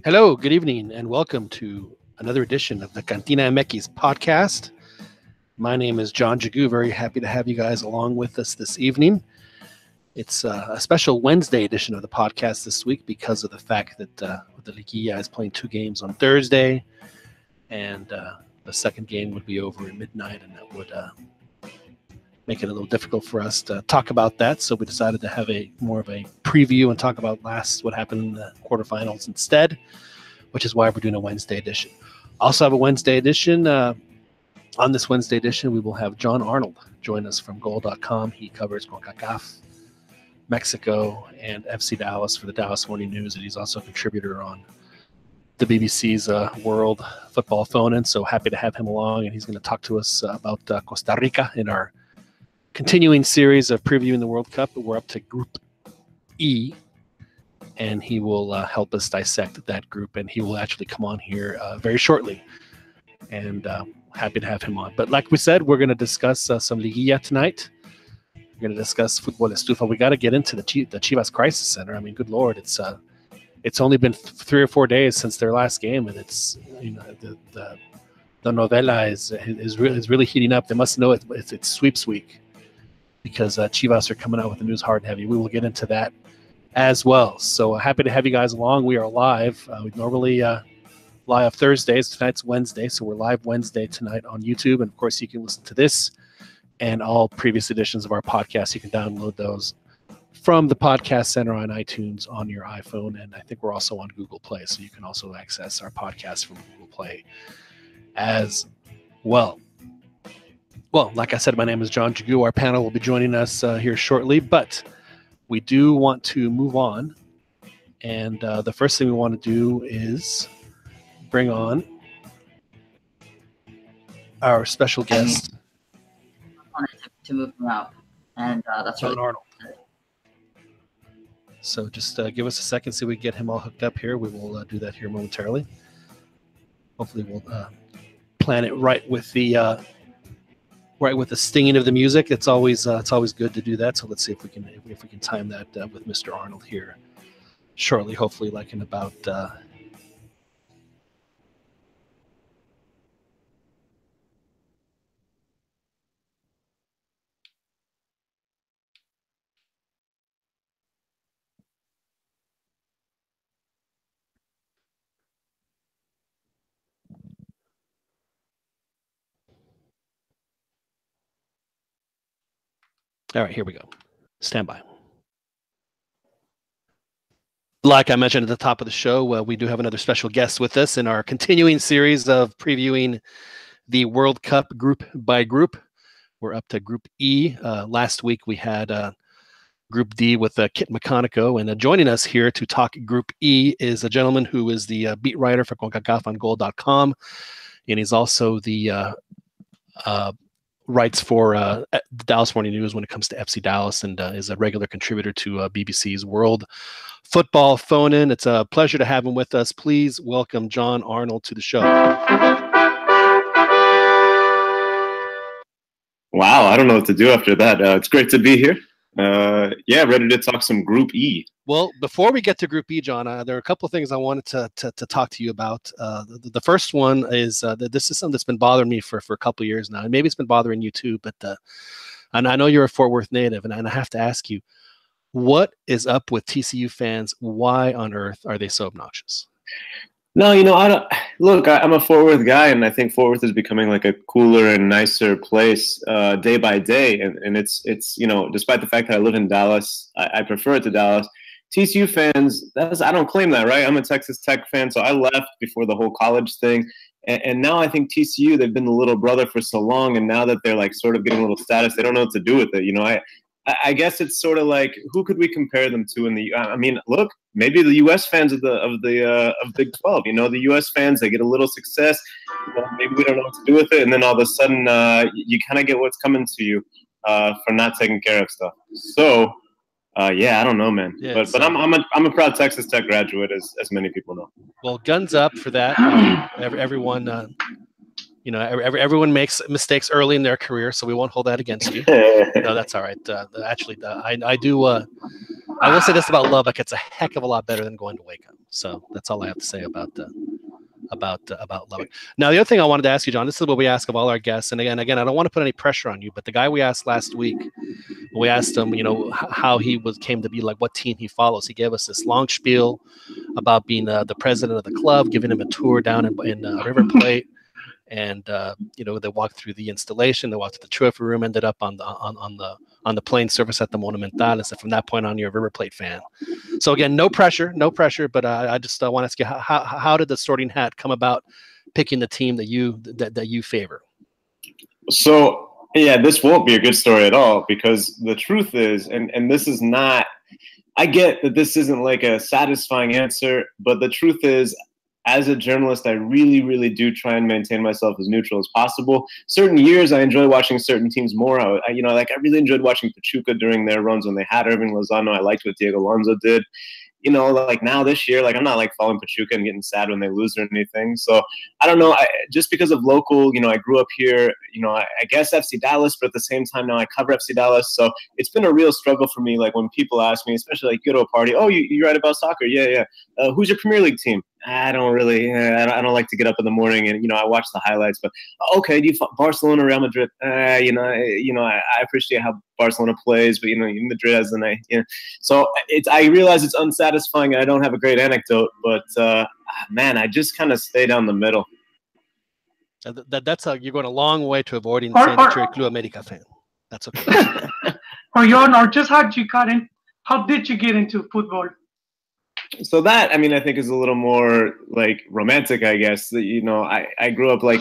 Hello, good evening, and welcome to another edition of the CantinaMX podcast. My name is John Jagu. Very happy to have you guys along with us this evening. It's a special Wednesday edition of the podcast this week because of the fact that the Liguilla is playing two games on Thursday, and the second game would be over at midnight, and that would make it a little difficult for us to talk about that. So we decided to have more of a preview and talk about what happened in the quarterfinals instead, which is why we're doing a Wednesday edition. Also have a Wednesday edition. On this Wednesday edition, we will have Jon Arnold join us from goal.com. He covers CONCACAF, Mexico, and FC Dallas for the Dallas Morning News, and he's also a contributor on the BBC's World Football Phone-In. So happy to have him along, and he's going to talk to us about Costa Rica in our continuing series of previewing the World Cup. We're up to Group E, and he will help us dissect that group, and he will actually come on here very shortly, and happy to have him on. But like we said, we're going to discuss some Liguilla tonight. We're going to discuss Football Estufa. We got to get into the Chivas Crisis Center. I mean, good Lord, it's only been 3 or 4 days since their last game, and it's, you know, the novela is really heating up. They must know it's sweeps week, because Chivas are coming out with the news hard and heavy. We will get into that as well. So happy to have you guys along. We are live. We normally live Thursdays. Tonight's Wednesday, so we're live Wednesday tonight on YouTube. And of course, you can listen to this and all previous editions of our podcast. You can download those from the Podcast Center on iTunes on your iPhone. And I think we're also on Google Play, so you can also access our podcast from Google Play as well. Well, like I said, my name is John Jagu. Our panel will be joining us here shortly, but we do want to move on. And the first thing we want to do is bring on our special guest, to move them out, and that's Jon Arnold. So just give us a second, see if we can get him all hooked up here. We will do that here momentarily. Hopefully, we'll plan it right with the stinging of the music. It's always good to do that. So let's see if we can time that with Mr. Arnold here shortly. Hopefully, like in about. All right, here we go. Stand by. Like I mentioned at the top of the show, we do have another special guest with us in our continuing series of previewing the World Cup group by group. We're up to Group E. Last week we had Group D with Kit McConico, and joining us here to talk Group E is a gentleman who is the beat writer for CONCACAF on goal.com, and he's also the writes for the Dallas Morning News when it comes to FC Dallas, and is a regular contributor to BBC's World Football Phone-In. It's a pleasure to have him with us. Please welcome Jon Arnold to the show. Wow, I don't know what to do after that. It's great to be here. Ready to talk some Group E. Well, before we get to Group E, Jon, there are a couple of things I wanted to talk to you about. The first one is that this is something that's been bothering me for a couple of years now, and maybe it's been bothering you too. But and I know you're a Fort Worth native, and I have to ask you, what is up with TCU fans? Why on earth are they so obnoxious? No, I don't. Look, I'm a Fort Worth guy, and I think Fort Worth is becoming like a cooler and nicer place day by day. And it's despite the fact that I live in Dallas, I prefer it to Dallas. TCU fans, I don't claim that, right? I'm a Texas Tech fan, so I left before the whole college thing. And now I think TCU, they've been the little brother for so long, and now that they're like sort of getting a little status, they don't know what to do with it. I guess it's sort of like, who could we compare them to in the? I mean, look, maybe the U.S. fans of Big 12. The U.S. fans, they get a little success. Maybe we don't know what to do with it, and then all of a sudden, you kind of get what's coming to you for not taking care of stuff. So, I don't know, man. Yeah, but I'm a proud Texas Tech graduate, as many people know. Well, guns up for that. Everyone. Everyone makes mistakes early in their career, so we won't hold that against you. No, that's all right. Actually, I do I will say this about Lubbock: it's a heck of a lot better than going to Waco. So that's all I have to say about Lubbock. Now, the other thing I wanted to ask you, John, this is what we ask of all our guests, and again, I don't want to put any pressure on you, but the guy we asked last week, we asked him, how he came to be, like what team he follows. He gave us this long spiel about being the president of the club, giving him a tour down in River Plate. And they walked through the installation, they walked to the trophy room, ended up on the plane service at the Monumental, and so from that point on, you're a River Plate fan. So again, no pressure, but I just want to ask you, how did the Sorting Hat come about picking the team that you favor? So yeah, this won't be a good story at all, because the truth is, and this is not, I get that this isn't like a satisfying answer, but the truth is, as a journalist, I really, really do try and maintain myself as neutral as possible. Certain years, I enjoy watching certain teams more. I really enjoyed watching Pachuca during their runs when they had Irving Lozano. I liked what Diego Alonso did. Like now this year, like I'm not like following Pachuca and getting sad when they lose or anything. So I don't know. Just because of local, I grew up here, I guess FC Dallas, but at the same time now I cover FC Dallas. So it's been a real struggle for me. Like when people ask me, especially like you go to a party, oh, you write about soccer? Yeah. Who's your Premier League team? I don't really, I don't like to get up in the morning and, I watch the highlights, but okay, do you Barcelona, Real Madrid? I appreciate how Barcelona plays, but, Madrid has the night, So I realize it's unsatisfying and I don't have a great anecdote, but man, I just kind of stay down the middle. That's how you're going a long way to avoiding saying that you're a Club America fan. That's okay. or just how did you get into football? So that, I think is a little more like romantic, I guess. I grew up like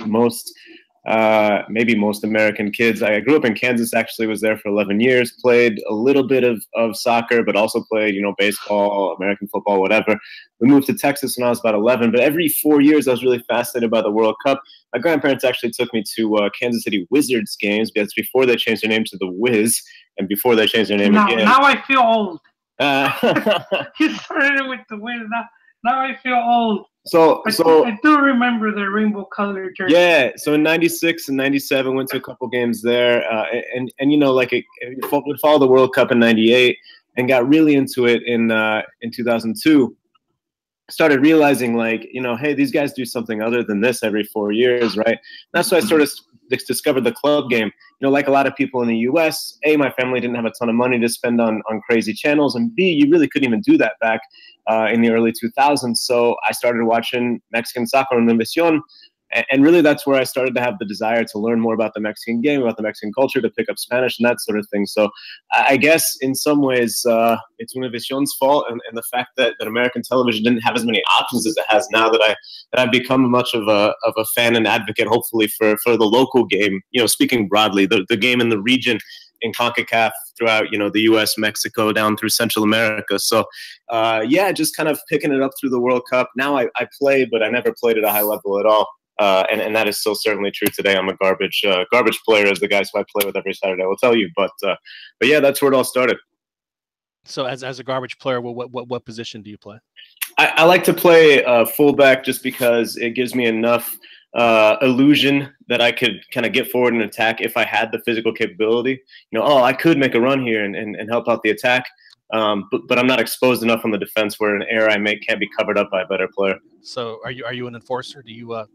maybe most American kids. I grew up in Kansas, actually was there for 11 years, played a little bit of soccer, but also played, baseball, American football, whatever. We moved to Texas when I was about 11, but every 4 years I was really fascinated by the World Cup. My grandparents actually took me to Kansas City Wizards games. That's before they changed their name to the Wiz and before they changed their name again. Now I feel old. You started with the Wiz. Now I feel old. So I do remember the rainbow colored jersey. Yeah. So in '96 and '97, went to a couple games there, and would follow the World Cup in '98, and got really into it in 2002. Started realizing hey, these guys do something other than this every 4 years, right? That's why I sort of discovered the club game. Like a lot of people in the U.S., A, my family didn't have a ton of money to spend on crazy channels, and B, you really couldn't even do that back in the early 2000s. So I started watching Mexican soccer on Univision, and really that's where I started to have the desire to learn more about the Mexican game, about the Mexican culture, to pick up Spanish and that sort of thing. So I guess in some ways it's Univision's fault, and the fact that American television didn't have as many options as it has now, that I've become much of a fan and advocate, hopefully, for the local game, speaking broadly, the game in the region, in CONCACAF, throughout, the U.S., Mexico, down through Central America. So, just kind of picking it up through the World Cup. Now I play, but I never played at a high level at all. And that is still certainly true today. I'm a garbage player, as the guys who I play with every Saturday will tell you. But yeah, that's where it all started. So as a garbage player, what position do you play? I like to play fullback, just because it gives me enough illusion that I could kind of get forward and attack if I had the physical capability. I could make a run here and help out the attack. But I'm not exposed enough on the defense where an error I make can't be covered up by a better player. So are you an enforcer? Do you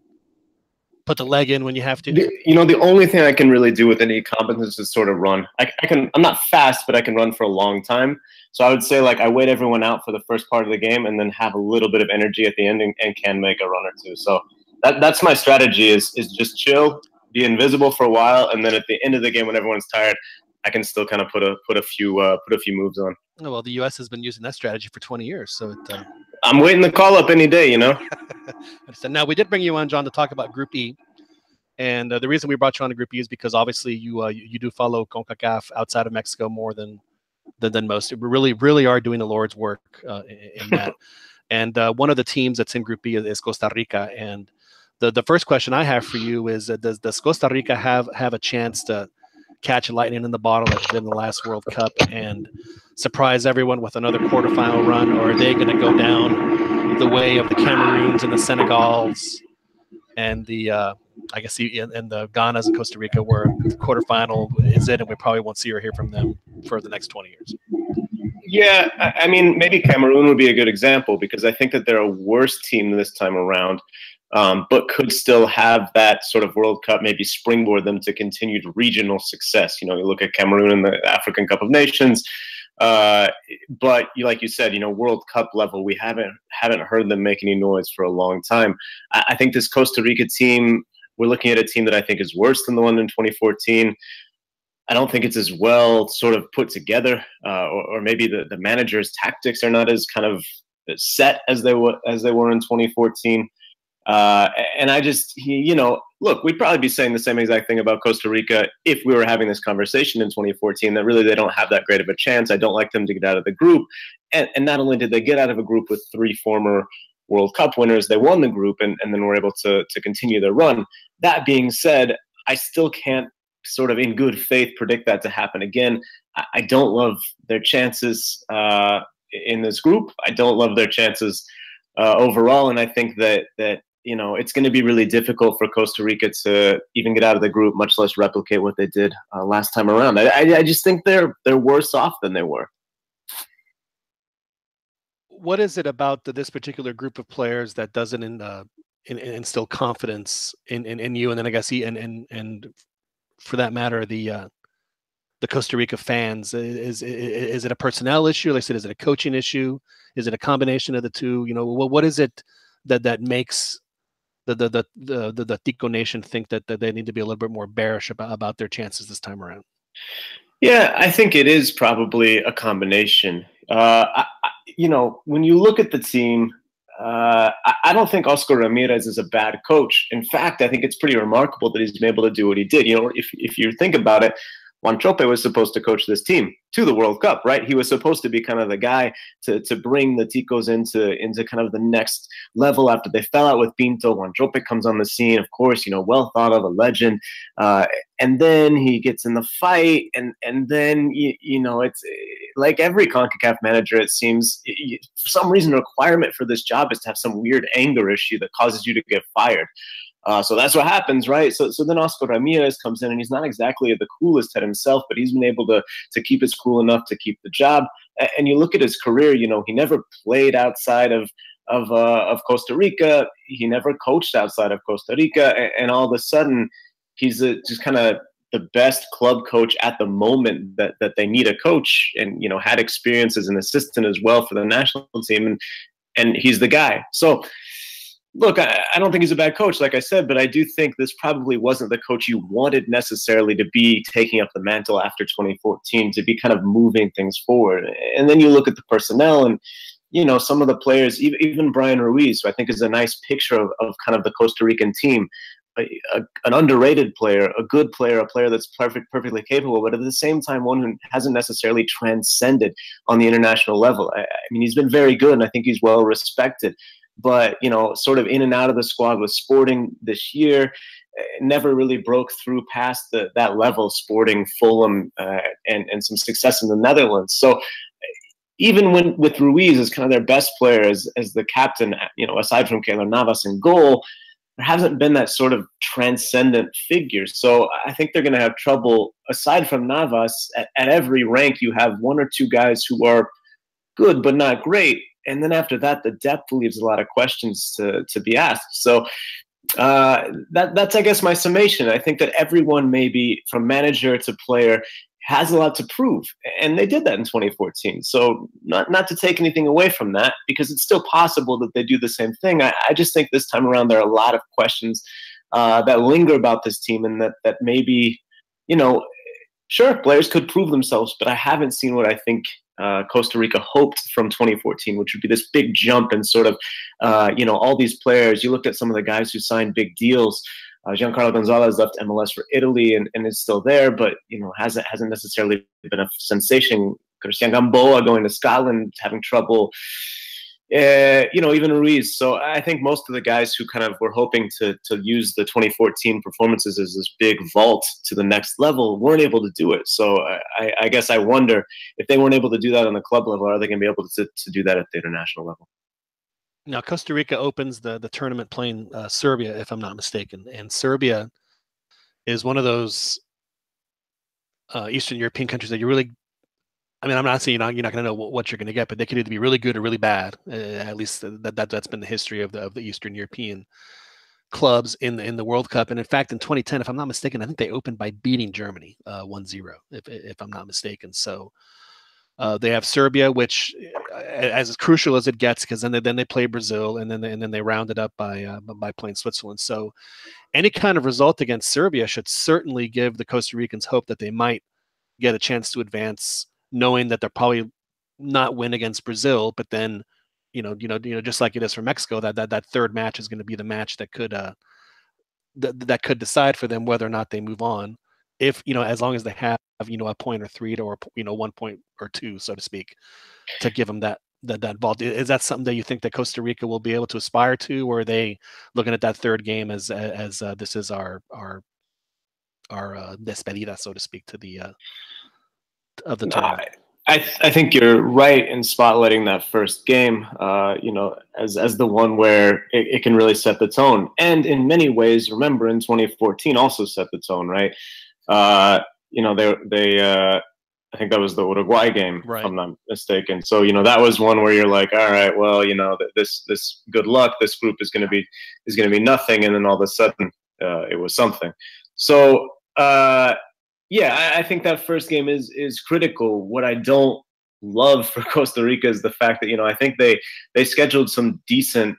put the leg in when you have to? The only thing I can really do with any competence is sort of run. I'm not fast, but I can run for a long time. So I would say I wait everyone out for the first part of the game and then have a little bit of energy at the end and can make a run or two. So that's my strategy is just chill, be invisible for a while, and then at the end of the game when everyone's tired, I can still kind of put a few moves on. Oh, well, the U.S. has been using that strategy for 20 years, so I'm waiting the call up any day, So now we did bring you on, John, to talk about Group E, and the reason we brought you on to Group E is because obviously you do follow CONCACAF outside of Mexico more than most. We really are doing the Lord's work in that. And one of the teams that's in Group E is Costa Rica, and the first question I have for you is does Costa Rica have a chance to catch lightning in the bottle like they did in the last World Cup and surprise everyone with another quarterfinal run, or are they going to go down the way of the Cameroons and the Senegals and the Ghanas and Costa Rica, where the quarterfinal is it, and we probably won't see or hear from them for the next 20 years? Yeah, I mean, maybe Cameroon would be a good example because I think that they're a worse team this time around, but could still have that sort of World Cup maybe springboard them to continued regional success. You look at Cameroon in the African Cup of Nations, but like you said, World Cup level, we haven't heard them make any noise for a long time. I think this Costa Rica team, we're looking at a team that I think is worse than the one in 2014. I don't think it's as well sort of put together, or maybe the manager's tactics are not as kind of set as they were in 2014. And I just, look, we'd probably be saying the same exact thing about Costa Rica if we were having this conversation in 2014, that really they don't have that great of a chance. I don't like them to get out of the group. And not only did they get out of a group with 3 former World Cup winners, they won the group and then were able to continue their run. That being said, I still can't sort of in good faith predict that to happen again. I don't love their chances in this group. I don't love their chances overall, and I think that it's going to be really difficult for Costa Rica to even get out of the group, much less replicate what they did last time around. I just think they're worse off than they were. What is it about this particular group of players that doesn't instill confidence in you? And then I guess and for that matter, the Costa Rica fans, is it a personnel issue? Like I said, is it a coaching issue? Is it a combination of the two? What is it that makes the Tico Nation think that they need to be a little bit more bearish about their chances this time around? Yeah, I think it is probably a combination. When you look at the team, I don't think Oscar Ramirez is a bad coach. In fact, I think it's pretty remarkable that he's been able to do what he did. If you think about it, Juan Chope was supposed to coach this team to the World Cup, right? He was supposed to be kind of the guy to bring the Ticos into kind of the next level after they fell out with Pinto. Juan Chope comes on the scene, of course, well thought of, a legend. And then he gets in the fight, and then, it's like every CONCACAF manager, it seems, for some reason, the requirement for this job is to have some weird anger issue that causes you to get fired. So that's what happens, right? So then Oscar Ramirez comes in, and he's not exactly the coolest head himself, but he's been able to keep his cool enough to keep the job. And you look at his career, he never played outside of Costa Rica. He never coached outside of Costa Rica. And all of a sudden, he's just kind of the best club coach at the moment that they need a coach, and, had experience as an assistant as well for the national team. And he's the guy. So, look, I don't think he's a bad coach, like I said, but I do think this probably wasn't the coach you wanted necessarily to be taking up the mantle after 2014, to be kind of moving things forward. And then you look at the personnel, and, some of the players, even Brian Ruiz, who I think is a nice picture of kind of the Costa Rican team, an underrated player, a good player, a player that's perfectly capable, but at the same time, one who hasn't necessarily transcended on the international level. I mean, he's been very good, and I think he's well respected. But, sort of in and out of the squad with Sporting this year, never really broke through past that level, Sporting, Fulham, and some success in the Netherlands. So even with Ruiz as kind of their best player, as the captain, aside from Keylor Navas in goal, there hasn't been that sort of transcendent figure. So I think they're going to have trouble, aside from Navas, at every rank you have 1 or 2 guys who are good but not great. And then after that, the depth leaves a lot of questions to be asked. So that's, I guess, my summation. I think that everyone, maybe from manager to player, has a lot to prove. And they did that in 2014. So not to take anything away from that, because it's still possible that they do the same thing. I just think this time around there are a lot of questions that linger about this team, and that maybe, sure, players could prove themselves, but I haven't seen what I think Costa Rica hoped from 2014, which would be this big jump and sort of, all these players. You looked at some of the guys who signed big deals. Giancarlo Gonzalez left MLS for Italy and is still there, but hasn't necessarily been a sensation. Christian Gamboa going to Scotland, having trouble. Even Ruiz. So I think most of the guys who kind of were hoping to use the 2014 performances as this big vault to the next level weren't able to do it. So I guess I wonder, if they weren't able to do that on the club level, are they going to be able to do that at the international level? Now, Costa Rica opens the tournament playing Serbia, if I'm not mistaken. And Serbia is one of those Eastern European countries that I mean, I'm not saying you're not going to know what you're going to get, but they could either be really good or really bad. At least that's been the history of the Eastern European clubs in the World Cup. And in fact, in 2010, if I'm not mistaken, I think they opened by beating Germany 1-0, if I'm not mistaken. So they have Serbia, which as crucial as it gets, because then they play Brazil, and then they round it up by playing Switzerland. So any kind of result against Serbia should certainly give the Costa Ricans hope that they might get a chance to advance, knowing that they'll probably not win against Brazil, but then, just like it is for Mexico, that third match is going to be the match that could that could decide for them whether or not they move on. If as long as they have a point or three or 1 point or two, so to speak, to give them that ball. Is that something that you think that Costa Rica will be able to aspire to, or are they looking at that third game as this is our despedida, so to speak, to the of the tournament? I think you're right in spotlighting that first game, as the one where it can really set the tone. And in many ways, remember, in 2014 also set the tone, right? I think that was the Uruguay game, right, if I'm not mistaken. So, that was one where you're like, all right, well, this good luck, this group is going to be nothing. And then all of a sudden it was something. So, yeah, I think that first game is critical. What I don't love for Costa Rica is the fact that, I think they scheduled some decent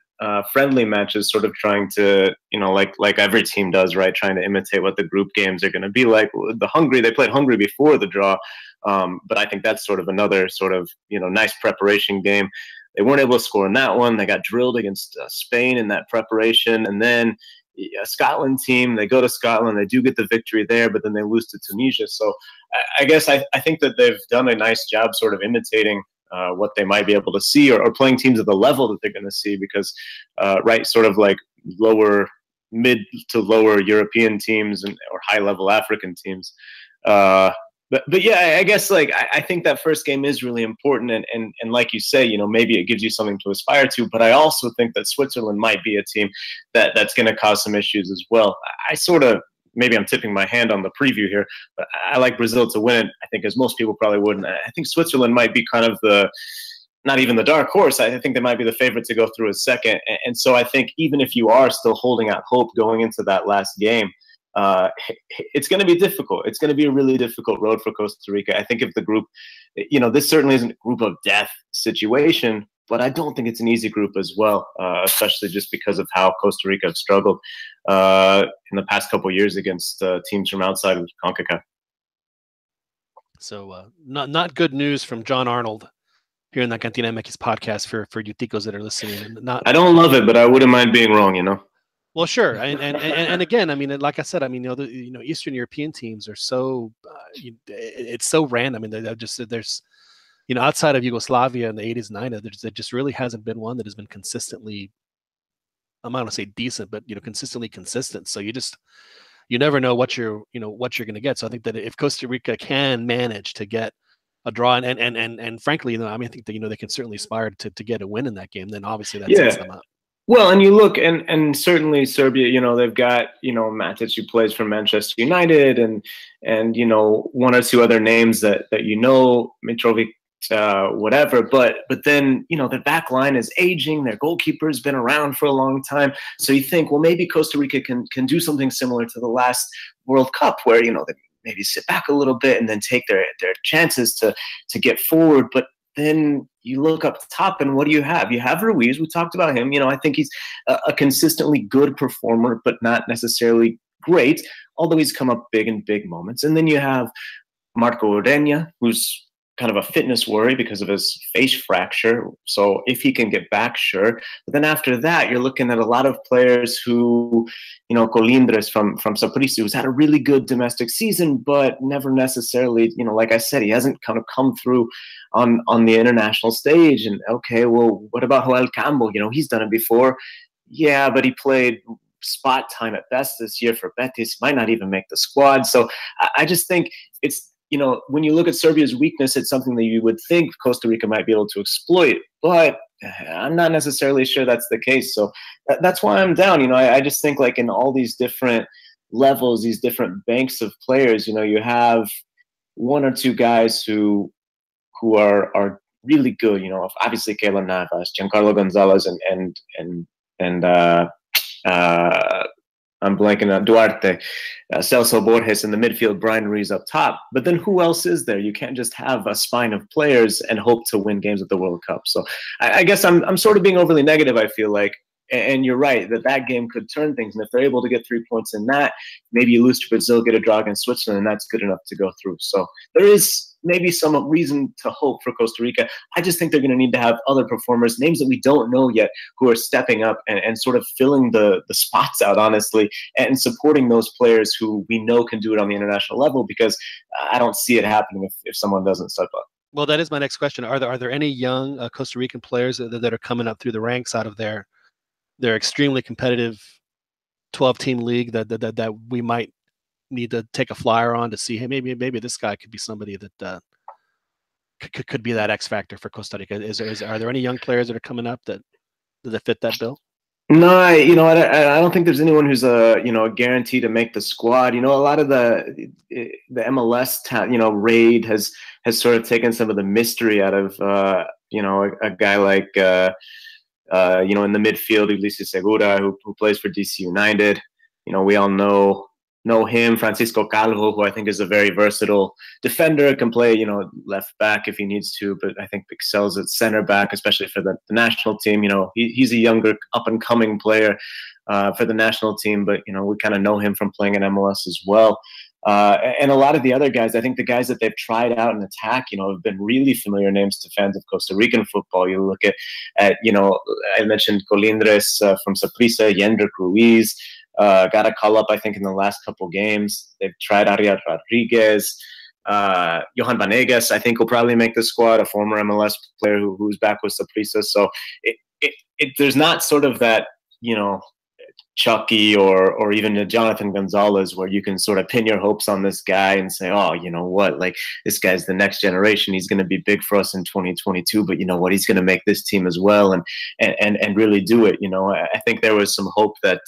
friendly matches, sort of trying to, like every team does, right? Trying to imitate what the group games are going to be like. They played Hungary before the draw. But I think that's sort of another sort of, nice preparation game. They weren't able to score in that one. They got drilled against Spain in that preparation. And then a Scotland team, they go to Scotland, they do get the victory there, but then they lose to Tunisia. So I guess I think that they've done a nice job sort of imitating what they might be able to see, or playing teams at the level that they're going to see, because, right, sort of like mid to lower European teams or high-level African teams. But yeah, I guess I think that first game is really important, and like you say, maybe it gives you something to aspire to. But I also think that Switzerland might be a team that's going to cause some issues as well. Maybe I'm tipping my hand on the preview here, but I like Brazil to win it, I think, as most people probably wouldn't. I think Switzerland might be kind of not even the dark horse. I think they might be the favorite to go through a second. And so I think even if you are still holding out hope going into that last game, it's going to be difficult. It's going to be a really difficult road for Costa Rica. I think if the group, this certainly isn't a group of death situation, but I don't think it's an easy group as well, especially just because of how Costa Rica have struggled in the past couple of years against teams from outside of CONCACAF. So not good news from Jon Arnold here in the CantinaMX podcast for you ticos that are listening. I don't love it, but I wouldn't mind being wrong, Well, sure, and again, I mean, like I said, I mean, Eastern European teams are so it's so random. I mean, there's outside of Yugoslavia in the 80s and 90s, there just really hasn't been one that has been consistently, I'm not going to say decent, but consistently consistent. So you never know what you're going to get. So I think that if Costa Rica can manage to get a draw, and frankly, I mean, I think that they can certainly aspire to get a win in that game. Then obviously that sets them up. Well, and you look, and certainly Serbia, they've got, Matic, who plays for Manchester United, and one or two other names that Mitrovic, whatever. But then, their back line is aging. Their goalkeeper has been around for a long time. So you think, well, maybe Costa Rica can do something similar to the last World Cup, where, they maybe sit back a little bit and then take their chances to get forward. But then you look up top, and what do you have? You have Ruiz. We talked about him. I think he's a consistently good performer, but not necessarily great, although he's come up big in big moments. And then you have Marco Ureña, who's kind of a fitness worry because of his face fracture. So if he can get back, sure. But then after that, you're looking at a lot of players who, Colindres from Saprissa, who's had a really good domestic season, but never necessarily, like I said, he hasn't kind of come through on the international stage. And okay, well, what about Joel Campbell? He's done it before. Yeah, but he played spot time at best this year for Betis, might not even make the squad. So I just think it's, when you look at Serbia's weakness, it's something that you would think Costa Rica might be able to exploit, but I'm not necessarily sure that's the case. So that's why I'm down. I just think in all these different levels, these different banks of players, you have one or two guys who who are really good. You know, obviously Keylor Navas, Giancarlo Gonzalez, and I'm blanking on Duarte, Celso Borges in the midfield, Brian Ruiz up top. But then who else is there? You can't just have a spine of players and hope to win games at the World Cup. So I guess I'm sort of being overly negative, I feel like. And you're right that game could turn things. And if they're able to get 3 points in that, maybe you lose to Brazil, get a draw against Switzerland, and that's good enough to go through. So there is maybe some reason to hope for Costa Rica. I just think they're going to need to have other performers, names that we don't know yet, who are stepping up and sort of filling the spots out, honestly, and supporting those players who we know can do it on the international level, because I don't see it happening if someone doesn't step up. Well, that is my next question. Are there any young Costa Rican players that are coming up through the ranks out of their extremely competitive 12-team league that we might need to take a flyer on to see, hey, maybe this guy could be somebody that could be that X factor for Costa Rica? Are there any young players that are coming up that fit that bill? No, I don't think there's anyone who's a guarantee to make the squad. You know, a lot of the MLS raid has sort of taken some of the mystery out of a guy like in the midfield, Ulises Segura, who plays for DC United. You know, we all know him. Francisco Calvo, who I think is a very versatile defender, can play, left back if he needs to, but I think excels at center back, especially for the national team. You know, he's a younger, up-and-coming player for the national team, but, we kind of know him from playing in MLS as well. And a lot of the other guys, I think the guys that they've tried out in attack, have been really familiar names to fans of Costa Rican football. You look at I mentioned Colindres from Saprissa, Yendrick Ruiz, got a call up, I think, in the last couple games. They've tried Ariel Rodriguez, Johan Vanegas, I think will probably make the squad, a former MLS player who's back with Saprissa. So there's not sort of that, Chucky or even a Jonathan Gonzalez where you can sort of pin your hopes on this guy and say, oh, you know what, like this guy's the next generation. He's going to be big for us in 2022, but you know what, he's going to make this team as well and really do it. I think there was some hope that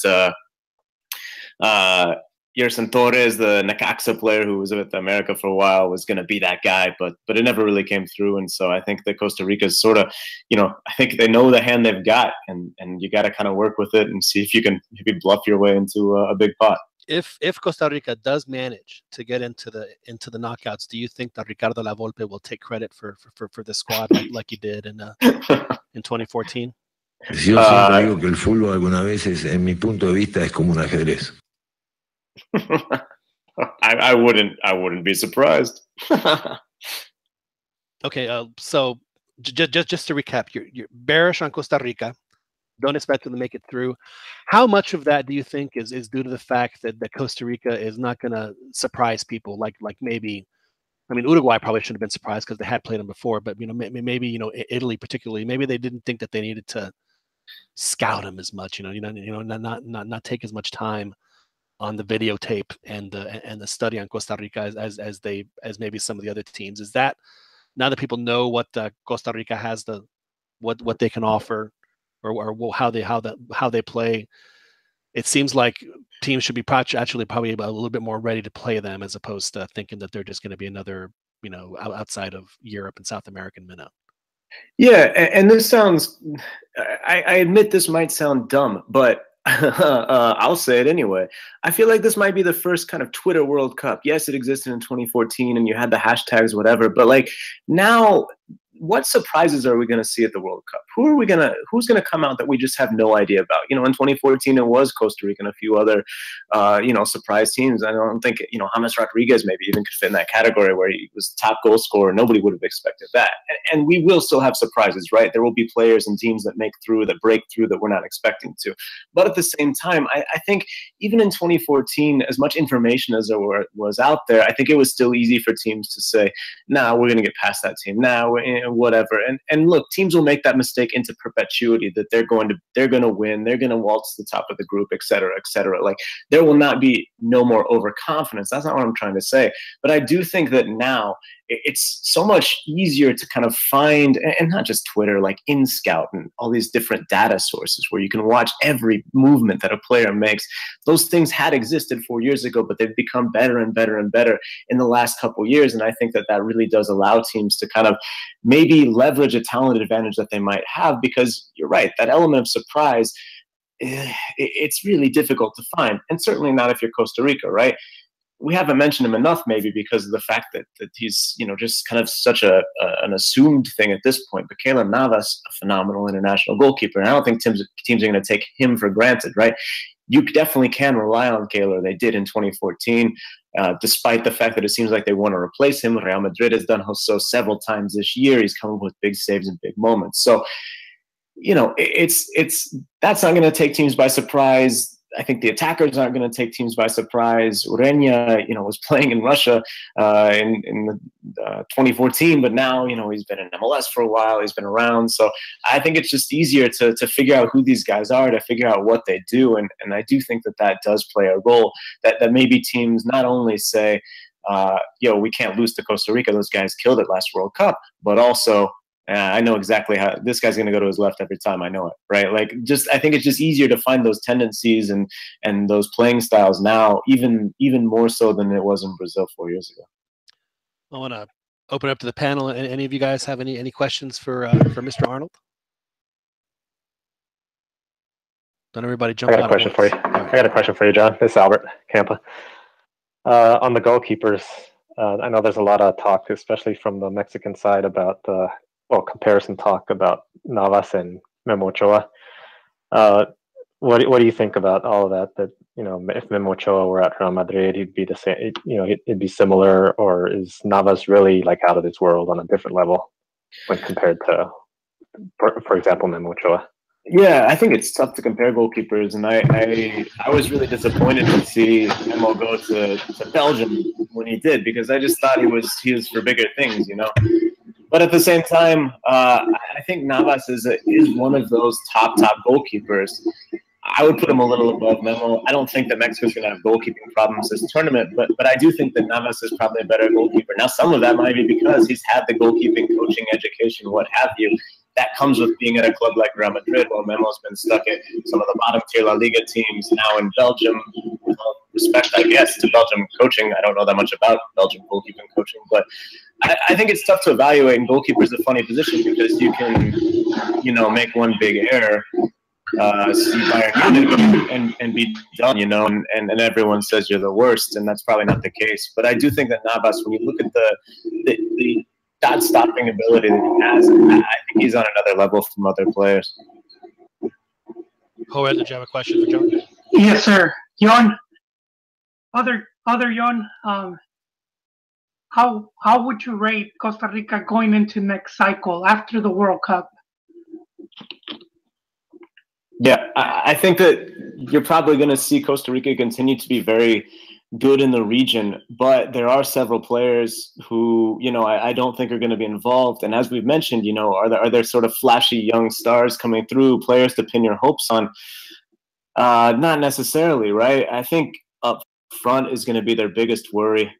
Yerson Torres, the Necaxa player who was with America for a while, was going to be that guy, but it never really came through. And so I think that Costa Rica is sort of, I think they know the hand they've got, and you got to kind of work with it and see if you can maybe bluff your way into a big pot. If Costa Rica does manage to get into the knockouts, do you think that Ricardo Lavolpe will take credit for the squad like he did in 2014? Yo siempre digo que el fútbol algunas veces, en mi punto de vista, es como un ajedrez. I wouldn't be surprised. Okay, so just to recap, you're bearish on Costa Rica. Don't expect them to make it through. How much of that do you think is due to the fact that Costa Rica is not going to surprise people like maybe? I mean, Uruguay probably shouldn't have been surprised because they had played them before, but maybe Italy particularly, maybe they didn't think that they needed to scout them as much. Not take as much time on the videotape and the study on Costa Rica as maybe some of the other teams. Is that now that people know what Costa Rica has, what they can offer, or how they play, it seems like teams should be actually probably a little bit more ready to play them as opposed to thinking that they're just going to be another outside of Europe and South American minnow. Yeah, and this sounds, I admit this might sound dumb, but I'll say it anyway. I feel like this might be the first kind of Twitter World Cup. Yes, it existed in 2014 and you had the hashtags, whatever, but like now, what surprises are we going to see at the World Cup? Who's going to come out that we just have no idea about? In 2014 it was Costa Rica and a few other, surprise teams. I don't think, James Rodriguez maybe even could fit in that category where he was top goal scorer. Nobody would have expected that. And we will still have surprises, right? There will be players and teams that break through that we're not expecting to. But at the same time, I think even in 2014, as much information as there was out there, I think it was still easy for teams to say, nah, we're going to get past that team. Nah, and whatever. And look, teams will make that mistake into perpetuity, that they're going to win, they're going to waltz the top of the group, et cetera, et cetera. Like, there will not be no more overconfidence. That's not what I'm trying to say. But I do think that now it's so much easier to kind of find, and not just Twitter, like InScout and all these different data sources where you can watch every movement that a player makes. Those things had existed 4 years ago, but they've become better and better and better in the last couple of years. And I think that that really does allow teams to kind of maybe leverage a talent advantage that they might have, because you're right, that element of surprise, it's really difficult to find. And certainly not if you're Costa Rica, right? We haven't mentioned him enough, maybe because of the fact that he's, just kind of such an assumed thing at this point. But Keylor Navas, a phenomenal international goalkeeper, and I don't think teams are going to take him for granted, right? You definitely can rely on Keylor. They did in 2014, despite the fact that it seems like they want to replace him. Real Madrid has done so several times this year. He's coming with big saves and big moments. So, it's that's not going to take teams by surprise. I think the attackers aren't going to take teams by surprise. Ureña, was playing in Russia in 2014, but now, he's been in MLS for a while. He's been around. So I think it's just easier to figure out who these guys are, to figure out what they do. And I do think that does play a role, that maybe teams not only say, we can't lose to Costa Rica, those guys killed it last World Cup, but also, I know exactly how this guy's going to go to his left every time. I know it, right? Like, I think it's just easier to find those tendencies and those playing styles now, even more so than it was in Brazil 4 years ago. I want to open up to the panel. Any of you guys have any questions for Mr. Arnold? Don't everybody jump out. I got a question for you, John. This is Albert Campa. On the goalkeepers, I know there's a lot of talk, especially from the Mexican side, about comparison talk about Navas and Memo Ochoa. What do you think about all of that? That, if Memo Ochoa were at Real Madrid, he'd be the same. It'd be similar, or is Navas really like out of this world on a different level when compared to, for example, Memo Ochoa? Yeah, I think it's tough to compare goalkeepers, and I was really disappointed to see Memo go to Belgium when he did, because I just thought he was for bigger things, But at the same time, I think Navas is one of those top goalkeepers. I would put him a little above Memo. I don't think that Mexico's going to have goalkeeping problems this tournament, but I do think that Navas is probably a better goalkeeper. Now, some of that might be because he's had the goalkeeping coaching education, what have you. That comes with being at a club like Real Madrid, while Memo's been stuck at some of the bottom-tier La Liga teams, now in Belgium. With all respect, I guess, to Belgium coaching. I don't know that much about Belgium goalkeeping coaching, but I think it's tough to evaluate, and goalkeeper is a funny position because you can, make one big error, see Bayern Munich and be done, and everyone says you're the worst, and that's probably not the case. But I do think that Navas, when you look at the shot-stopping ability that he has, I think he's on another level from other players. Joel, did you have a question for John? Yes, sir. Jon, other Jon, how would you rate Costa Rica going into next cycle after the World Cup? Yeah, I think that you're probably going to see Costa Rica continue to be very good in the region, but there are several players who, I don't think are going to be involved. And as we've mentioned, are there sort of flashy young stars coming through, players to pin your hopes on? Not necessarily, right? I think up front is going to be their biggest worry.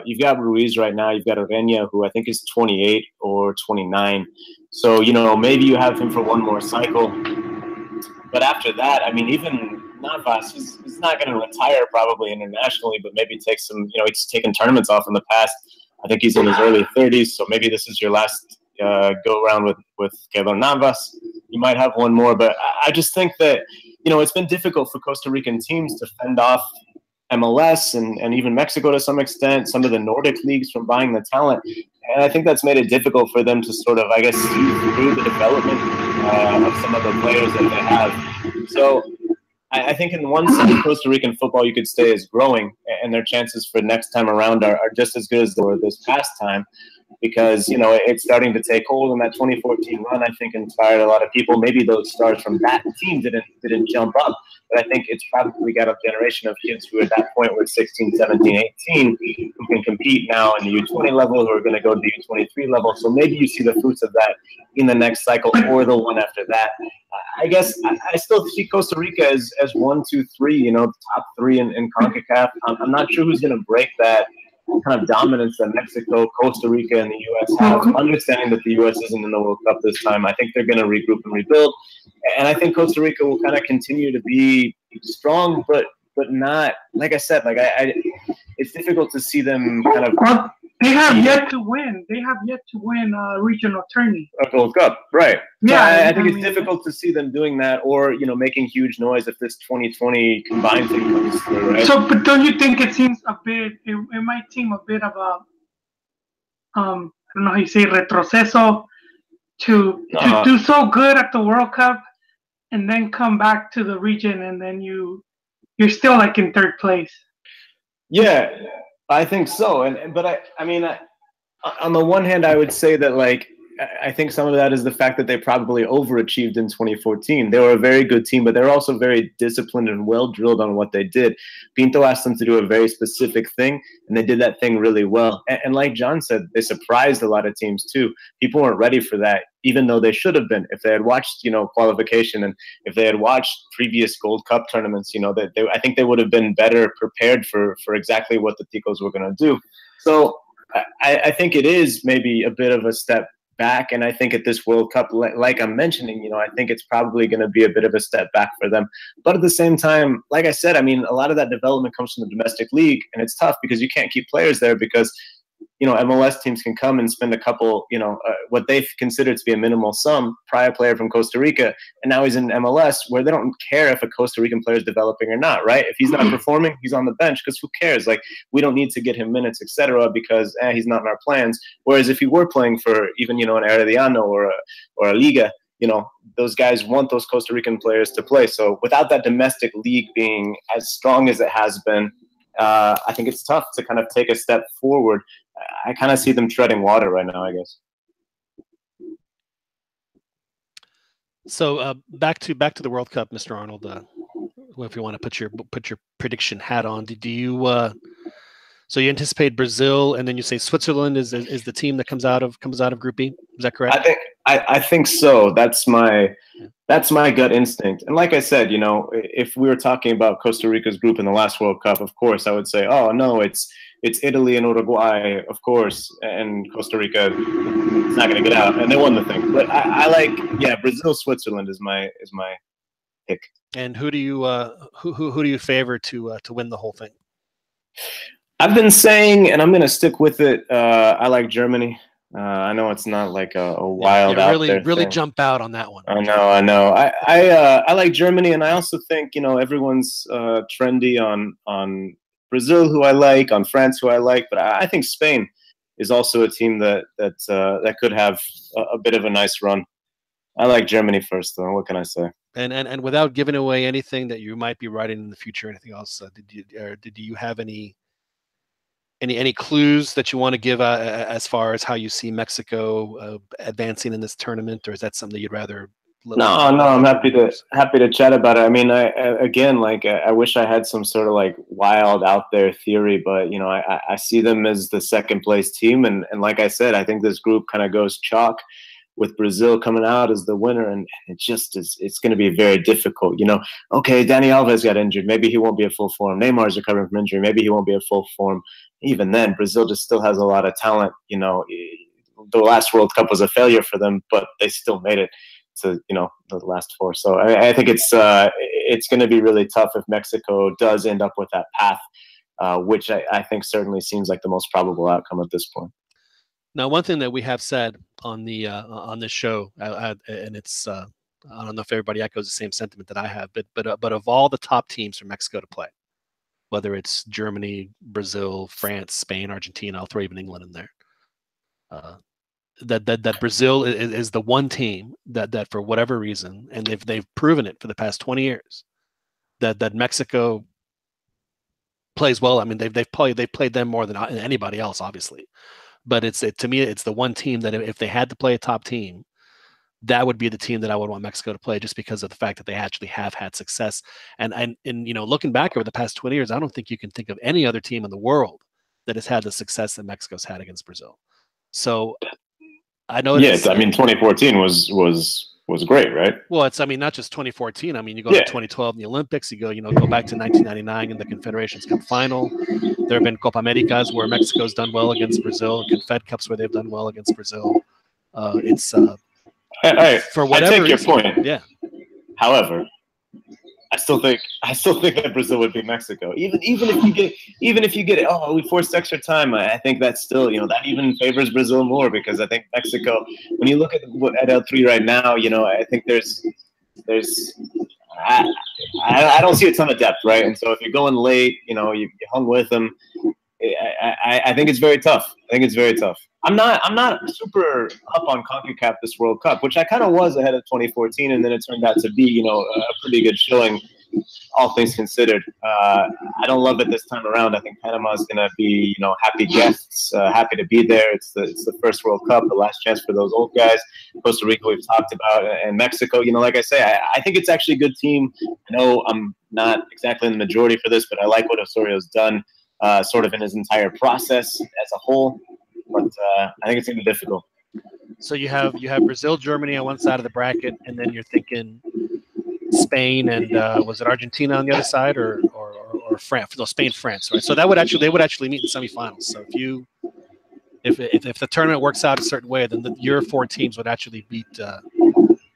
You've got Ruiz right now. You've got Ureña, who I think is 28 or 29. So, maybe you have him for one more cycle. But after that, even Navas, he's not going to retire probably internationally, but maybe take some, he's taken tournaments off in the past. I think he's in his early 30s, so maybe this is your last go around with Keylor Navas. You might have one more, but I just think that, it's been difficult for Costa Rican teams to fend off MLS and even Mexico to some extent, some of the Nordic leagues from buying the talent. And I think that's made it difficult for them to sort of, see through the development of some of the players that they have. So I think in one sense, Costa Rican football, you could say, is growing, and their chances for next time around are just as good as they were this past time. because, you know, it's starting to take hold. And that 2014 run, I think, inspired a lot of people. Maybe those stars from that team didn't jump up, but I think it's probably got a generation of kids who at that point were 16, 17, 18 who can compete now in the U20 level, who are going to go to the U23 level. So maybe you see the fruits of that in the next cycle or the one after that. I guess I still see Costa Rica as 1, 2, 3, you know, top 3 in CONCACAF. I'm not sure who's going to break that kind of dominance that Mexico, Costa Rica, and the U.S. have. Understanding that the U.S. isn't in the World Cup this time, I think they're going to regroup and rebuild. And I think Costa Rica will kind of continue to be strong, but not, like I said, like it's difficult to see them kind of. Well, they have yet to win. They have yet to win a regional tourney. A World Cup, right? Yeah, so I think it's difficult to see them doing that, or, you know, making huge noise if this 2020 combined thing comes through, right? So, but don't you think it seems a bit? It might seem a bit of a I don't know how you say retroceso to do so good at the World Cup and then come back to the region and then you're still like in third place. Yeah, I think so. But I mean, on the one hand, I would say that, like, I think some of that is the fact that they probably overachieved in 2014. They were a very good team, but they were also very disciplined and well drilled on what they did. Pinto asked them to do a very specific thing, and they did that thing really well. And like John said, they surprised a lot of teams too. People weren't ready for that, even though they should have been. If they had watched, you know, qualification, and if they had watched previous Gold Cup tournaments, you know, I think they would have been better prepared for exactly what the Ticos were going to do. So I think it is maybe a bit of a step back, and I think at this World Cup, like I'm mentioning, you know, I think it's probably going to be a bit of a step back for them. But at the same time, like I said, I mean, a lot of that development comes from the domestic league, and it's tough because you can't keep players there because, you know, MLS teams can come and spend a couple, you know, what they consider to be a minimal sum, pry a player from Costa Rica, and now he's in MLS where they don't care if a Costa Rican player is developing or not, right? If he's not performing, he's on the bench because who cares? Like, we don't need to get him minutes, etc., because he's not in our plans. Whereas if he were playing for even, you know, an Herediano or a Liga, you know, those guys want those Costa Rican players to play. So without that domestic league being as strong as it has been, I think it's tough to kind of take a step forward. I kind of see them treading water right now, I guess. So back to the World Cup, Mr. Arnold. If you want to put your prediction hat on, do you? So you anticipate Brazil, and then you say Switzerland is the team that comes out of Group B. Is that correct? I think so. That's my gut instinct. And like I said, you know, if we were talking about Costa Rica's group in the last World Cup, of course I would say, oh no, it's Italy and Uruguay, of course, and Costa Rica is not going to get out, and they won the thing. But I like, yeah, Brazil, Switzerland is my pick. And who do you favor to win the whole thing? I've been saying, and I'm going to stick with it. I like Germany. I know it's not like a wild out there really thing. Jump out on that one. I know. I like Germany, and I also think, you know, everyone's trendy on Brazil, who I like, on France, who I like, but I think Spain is also a team that could have a bit of a nice run. I like Germany first, though. What can I say? And without giving away anything that you might be writing in the future, anything else, did you have any clues that you want to give as far as how you see Mexico advancing in this tournament, or is that something that you'd rather? No, I'm happy to chat about it. I mean, I wish I had some sort of like wild out there theory, but you know, I see them as the second place team, and like I said, I think this group kind of goes chalk with Brazil coming out as the winner, and it's going to be very difficult. You know, okay, Dani Alves got injured, maybe he won't be at full form. Neymar's recovering from injury, maybe he won't be at full form. Even then, Brazil just still has a lot of talent. You know, the last World Cup was a failure for them, but they still made it to, you know, the last four. So I think it's going to be really tough if Mexico does end up with that path, which I think certainly seems like the most probable outcome at this point. Now, one thing that we have said on the on this show, and it's I don't know if everybody echoes the same sentiment that I have, but of all the top teams for Mexico to play, whether it's Germany, Brazil, France, Spain, Argentina, I'll throw even England in there. That Brazil is the one team that for whatever reason, and they've proven it for the past 20 years, that Mexico plays well. I mean, they've played them more than anybody else, obviously, But to me, it's the one team that if they had to play a top team, that would be the team that I would want Mexico to play, just because of the fact that they actually have had success. And looking back over the past 20 years, I don't think you can think of any other team in the world that has had the success that Mexico's had against Brazil. So I know. Yes, I mean 2014 was great, right? Well, it's not just 2014. You go to 2012 in the Olympics. You go back to 1999 in the Confederations Cup final. There have been Copa Americas where Mexico's done well against Brazil, Confed Cups where they've done well against Brazil. It's for whatever I take your reason, point. Yeah. However, I still think that Brazil would beat Mexico. Even if you get we forced extra time, I think that's still that even favors Brazil more, because I think Mexico, when you look at L3 right now, I think there's I don't see a ton of depth, right? And so if you're going late, you hung with them. I think it's very tough. I'm not super up on CONCACAF this World Cup, which I kind of was ahead of 2014, and then it turned out to be, a pretty good showing, all things considered. I don't love it this time around. I think Panama's going to be, happy guests, happy to be there. It's the first World Cup, the last chance for those old guys. Costa Rica we've talked about, and Mexico. Like I say, I think it's actually a good team. I know I'm not exactly in the majority for this, but I like what Osorio's done, sort of in his entire process as a whole. But I think it's going to be difficult. So you have Brazil, Germany on one side of the bracket, and then you're thinking Spain and was it Argentina on the other side, or France? No, Spain, France, right? So they would actually meet in semifinals. So if the tournament works out a certain way, then your four teams would actually beat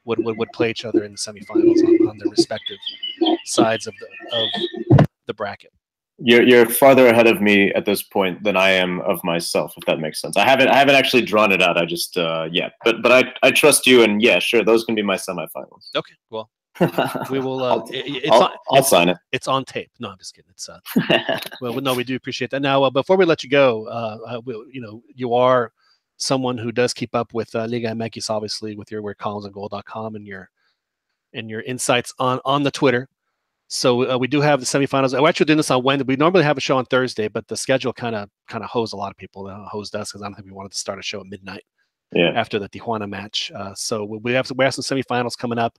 would play each other in the semifinals on their respective sides of the bracket. You're farther ahead of me at this point than I am of myself, if that makes sense. I haven't actually drawn it out. I just but I trust you, and yeah, sure, those can be my semifinals. Okay, well, we will. I'll sign it. It's on tape. No, I'm just kidding. It's well, no, we do appreciate that. Now, before we let you go, you are someone who does keep up with Liga MX, obviously, with your columnsandgoal.com and your insights on the Twitter. So we do have the semifinals. We're actually doing this on Wednesday. We normally have a show on Thursday, but the schedule kind of hosed a lot of people. Hosed us, because I don't think we wanted to start a show at midnight after the Tijuana match. So we have some semifinals coming up.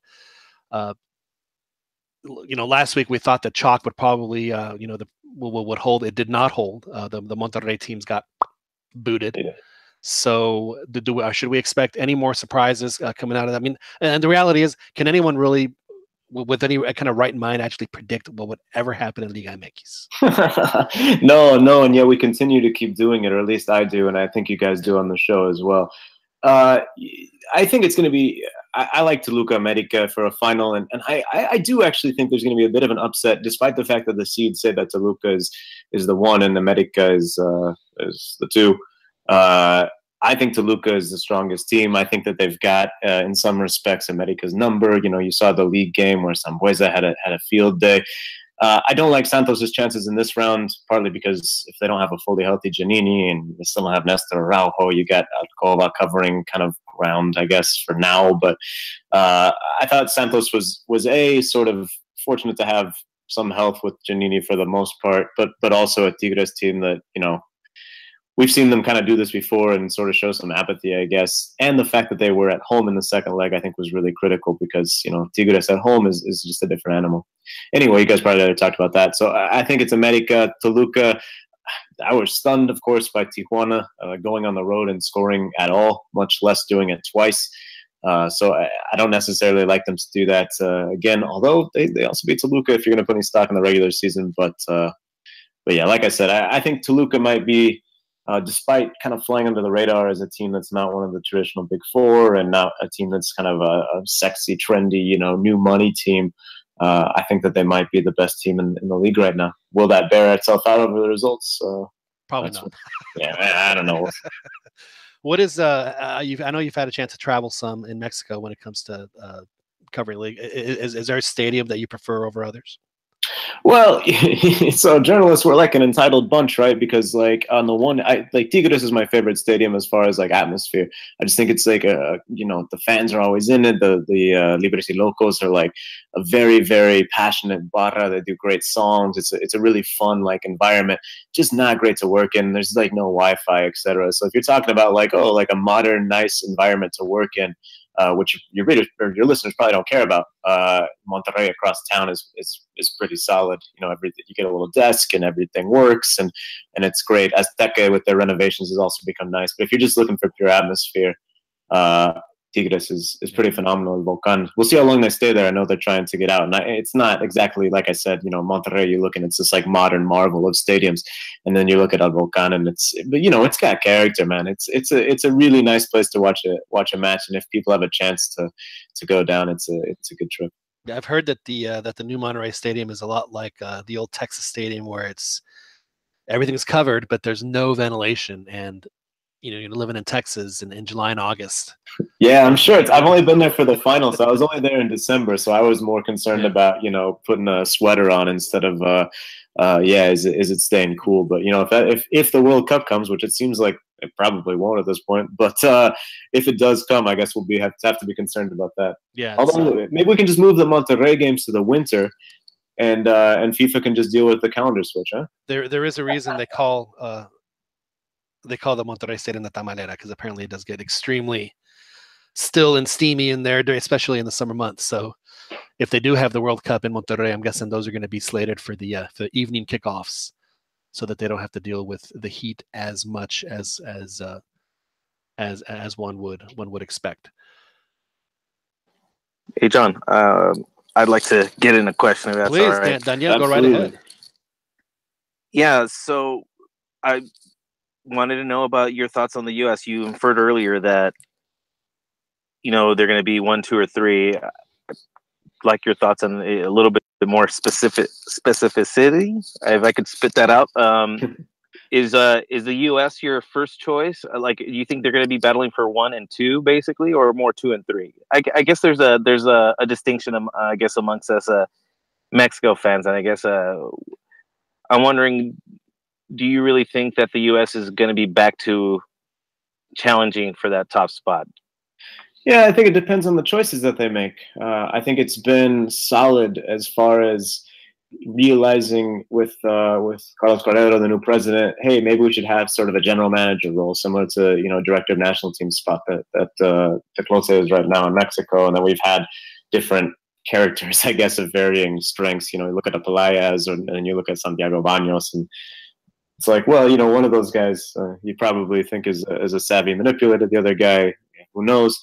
Last week we thought that Chalk would probably would hold. It did not hold. The Monterrey teams got booted. Yeah. So should we expect any more surprises coming out of that? I mean, and the reality is, can anyone really, with any kind of right mind, actually predict what would ever happen in Liga MX? No, and yet we continue to keep doing it, or at least I do, and I think you guys do on the show as well. I think it's going to be. I like Toluca America for a final, and I do actually think there's going to be a bit of an upset, despite the fact that the seeds say that Toluca is the one and America is the two. I think Toluca is the strongest team. I think that they've got, in some respects, America's number. You saw the league game where Sambueza had a field day. I don't like Santos' chances in this round, partly because if they don't have a fully healthy Giannini and they still don't have Nestor Araujo, you got Alcoba covering kind of ground, I guess, for now. But I thought Santos was sort of fortunate to have some health with Giannini for the most part, but also a Tigres team that, we've seen them kind of do this before and sort of show some apathy, I guess. And the fact that they were at home in the second leg, I think, was really critical, because, Tigres at home is just a different animal. Anyway, you guys probably already talked about that. So I think it's America. Toluca, I was stunned, of course, by Tijuana going on the road and scoring at all, much less doing it twice. So I don't necessarily like them to do that again, although they also beat Toluca if you're going to put any stock in the regular season. But yeah, like I said, I think Toluca might be, despite kind of flying under the radar as a team that's not one of the traditional big four and not a team that's kind of a sexy, trendy, new money team, I think that they might be the best team in the league right now. Will that bear itself out over the results? Probably not. Yeah, I don't know. What is I know you've had a chance to travel some in Mexico when it comes to covering league. Is there a stadium that you prefer over others? Well, so journalists were like an entitled bunch, right? Because like on the one, Tigres is my favorite stadium as far as like atmosphere. I just think it's like the fans are always in it. The Libres y Locos are like a very, very passionate barra. They do great songs. It's a really fun like environment. Just not great to work in. There's like no Wi-Fi, etc. So if you're talking about like like a modern, nice environment to work in, which your readers or your listeners probably don't care about. Monterrey across town is pretty solid. Everything, you get a little desk and everything works, and it's great. Azteca with their renovations has also become nice. But if you're just looking for pure atmosphere, Tigres is pretty phenomenal. Volcan, we'll see how long they stay there. I know they're trying to get out, and it's not exactly like I said. Monterrey, you look and it's this like modern marvel of stadiums, and then you look at El Volcan, and it's got character, man. It's a really nice place to watch a match, and if people have a chance to go down, it's a good trip. Yeah, I've heard that the new Monterrey Stadium is a lot like the old Texas Stadium, where everything's covered, but there's no ventilation, and you're living in Texas in July and August. Yeah, I'm sure. I've only been there for the final, so I was only there in December, so I was more concerned about putting a sweater on instead of is it staying cool? But if the World Cup comes, which it seems like it probably won't at this point, but if it does come, I guess we'll have to be concerned about that. Yeah. Although maybe we can just move the Monterrey games to the winter, and FIFA can just deal with the calendar switch, huh? There is a reason they call the Monterrey Stadium the Tamalera, because apparently it does get extremely still and steamy in there, especially in the summer months. So if they do have the World Cup in Monterrey, I'm guessing those are going to be slated for the evening kickoffs, so that they don't have to deal with the heat as much as one would expect. Hey, John, I'd like to get in a question if that's Please, all right. Daniel, go right ahead. Yeah, so I wanted to know about your thoughts on the U.S. You inferred earlier that they're going to be 1, 2, or 3. I'd like your thoughts on a little bit more specificity, if I could spit that out. Is the U.S. your first choice? Like, do you think they're going to be battling for 1 and 2, basically, or more 2 and 3? I guess there's a distinction, I guess, amongst us Mexico fans, and I guess I'm wondering, do you really think that the U.S. is going to be back to challenging for that top spot? Yeah, I think it depends on the choices that they make. I think it's been solid as far as realizing with Carlos Corredor, the new president, hey, maybe we should have sort of a general manager role, similar to director of national team spot that Teclose is right now in Mexico, and then we've had different characters, I guess, of varying strengths. You look at Apelayas, and you look at Santiago Baños, and it's like, well, one of those guys you probably think is a savvy manipulator. The other guy, who knows?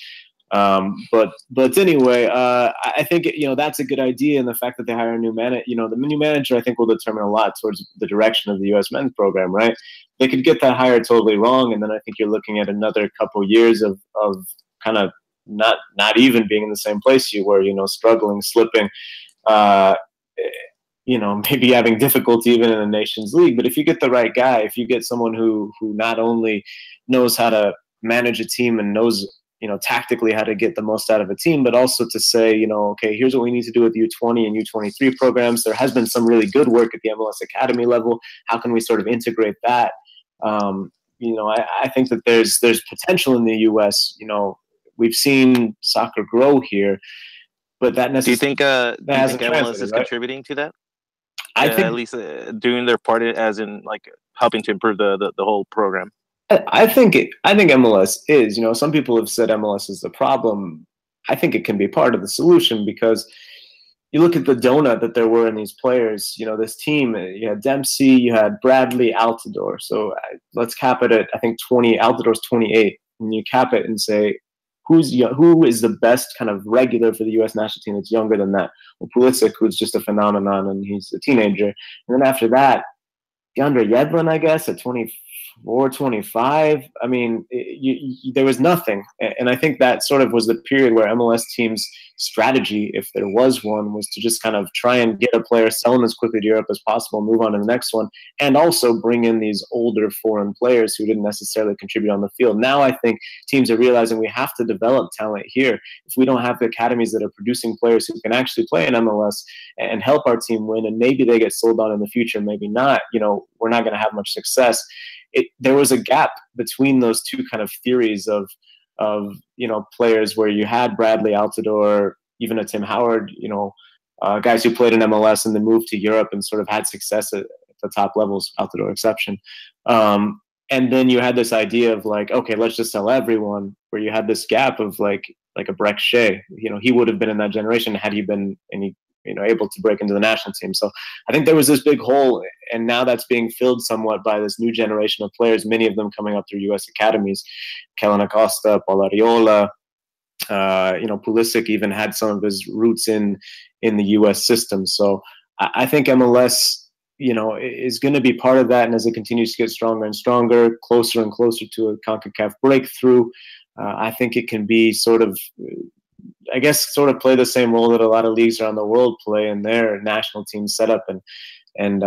But anyway, I think that's a good idea, and the fact that they hire a new manager, the new manager, I think will determine a lot towards the direction of the U.S. men's program. Right? They could get that hire totally wrong, and then I think you're looking at another couple years of kind of not even being in the same place you were, struggling, slipping. Maybe having difficulty even in a Nations League. But if you get the right guy, if you get someone who not only knows how to manage a team and knows, tactically how to get the most out of a team, but also to say, okay, here's what we need to do with U20 and U23 programs. There has been some really good work at the MLS Academy level. How can we sort of integrate that? I think that there's potential in the U.S. We've seen soccer grow here, but that necessarily. Do you think MLS is contributing to that? I think at least doing their part, as in like helping to improve the whole program. I think MLS is. Some people have said MLS is the problem. I think it can be part of the solution, because you look at the donut that there were in these players. This team, you had Dempsey, you had Bradley, Altidore. So let's cap it at, I think, 20. Altidore's 28, and you cap it and say, who is the best kind of regular for the U.S. national team that's younger than that? Well, Pulisic, who's just a phenomenon, and he's a teenager. And then after that, DeAndre Yedlin, I guess, at 24 425. I mean, there was nothing. And I think that sort of was the period where MLS teams' strategy, if there was one, was to just kind of try and get a player, sell them as quickly to Europe as possible, move on to the next one, and also bring in these older foreign players who didn't necessarily contribute on the field. Now I think teams are realizing we have to develop talent here. If we don't have the academies that are producing players who can actually play in MLS and help our team win, and maybe they get sold on in the future, maybe not, we're not going to have much success. There was a gap between those two kind of theories of players where you had Bradley Altidore, even a Tim Howard, guys who played in MLS and then moved to Europe and sort of had success at the top levels, Altidore exception. And then you had this idea of like, okay, let's just sell everyone, where you had this gap of like a Breck Shea. He would have been in that generation had he been able to break into the national team. So I think there was this big hole, and now that's being filled somewhat by this new generation of players, many of them coming up through U.S. academies. Kellen Acosta, Paul Arriola, Pulisic even had some of his roots in the U.S. system. So I think MLS, is going to be part of that. And as it continues to get stronger and stronger, closer and closer to a CONCACAF breakthrough, I think it can be sort of play the same role that a lot of leagues around the world play in their national team setup. And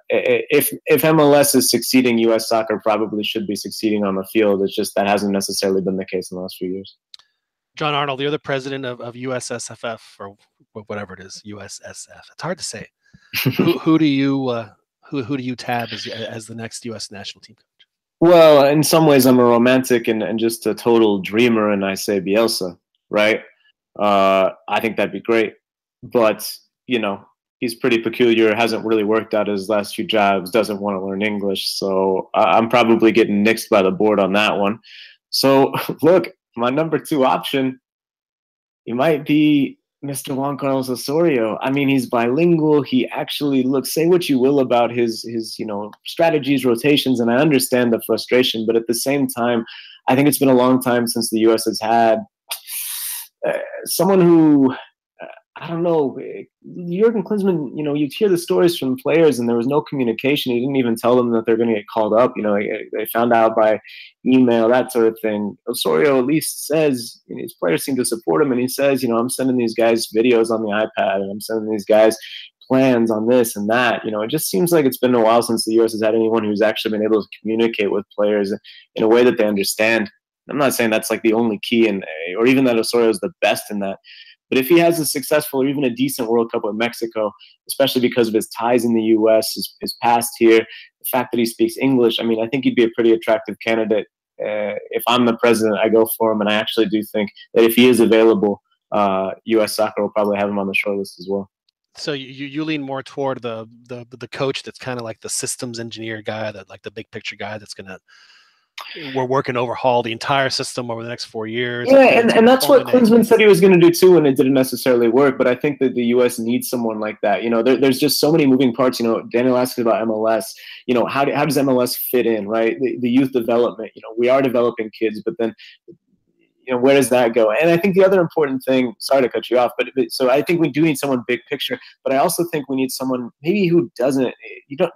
if MLS is succeeding, U.S. soccer probably should be succeeding on the field. It's just that hasn't necessarily been the case in the last few years. Jon Arnold, you're the president of USSFF, or whatever it is, USSF. It's hard to say. who do you tab as the next U.S. national team coach? Well, in some ways, I'm a romantic and just a total dreamer, and I say Bielsa, right? I think that'd be great, but he's pretty peculiar, hasn't really worked out his last few jobs, doesn't want to learn English, so I'm probably getting nixed by the board on that one. So look, my number 2 option, he might be Mr. Juan Carlos Osorio. I mean, he's bilingual. He actually looks, say what you will about his strategies, rotations, and I understand the frustration, but at the same time, I think it's been a long time since the U.S. has had someone who, I don't know, Jurgen Klinsmann, you'd hear the stories from players and there was no communication. He didn't even tell them that they're going to get called up. They found out by email, that sort of thing. Osorio at least says, his players seem to support him, and he says, I'm sending these guys videos on the iPad, and I'm sending these guys plans on this and that. It just seems like it's been a while since the U.S. has had anyone who's actually been able to communicate with players in a way that they understand. I'm not saying that's like the only key, or even that Osorio is the best in that. But if he has a successful or even a decent World Cup with Mexico, especially because of his ties in the U.S., his past here, the fact that he speaks English, I think he'd be a pretty attractive candidate. If I'm the president, I go for him, and I actually do think that if he is available, U.S. soccer will probably have him on the short list as well. So you lean more toward the coach that's kind of like the systems engineer guy, that like the big picture guy that's going to work and overhaul the entire system over the next 4 years. Yeah, and that's what Klinsmann said he was going to do too, and it didn't necessarily work. But I think that the U.S. needs someone like that. There's just so many moving parts. Daniel asked about MLS. How does MLS fit in, right? The youth development. We are developing kids, but then where does that go? And I think the other important thing, sorry to cut you off, but so I think we do need someone big picture, but I also think we need someone maybe who doesn't,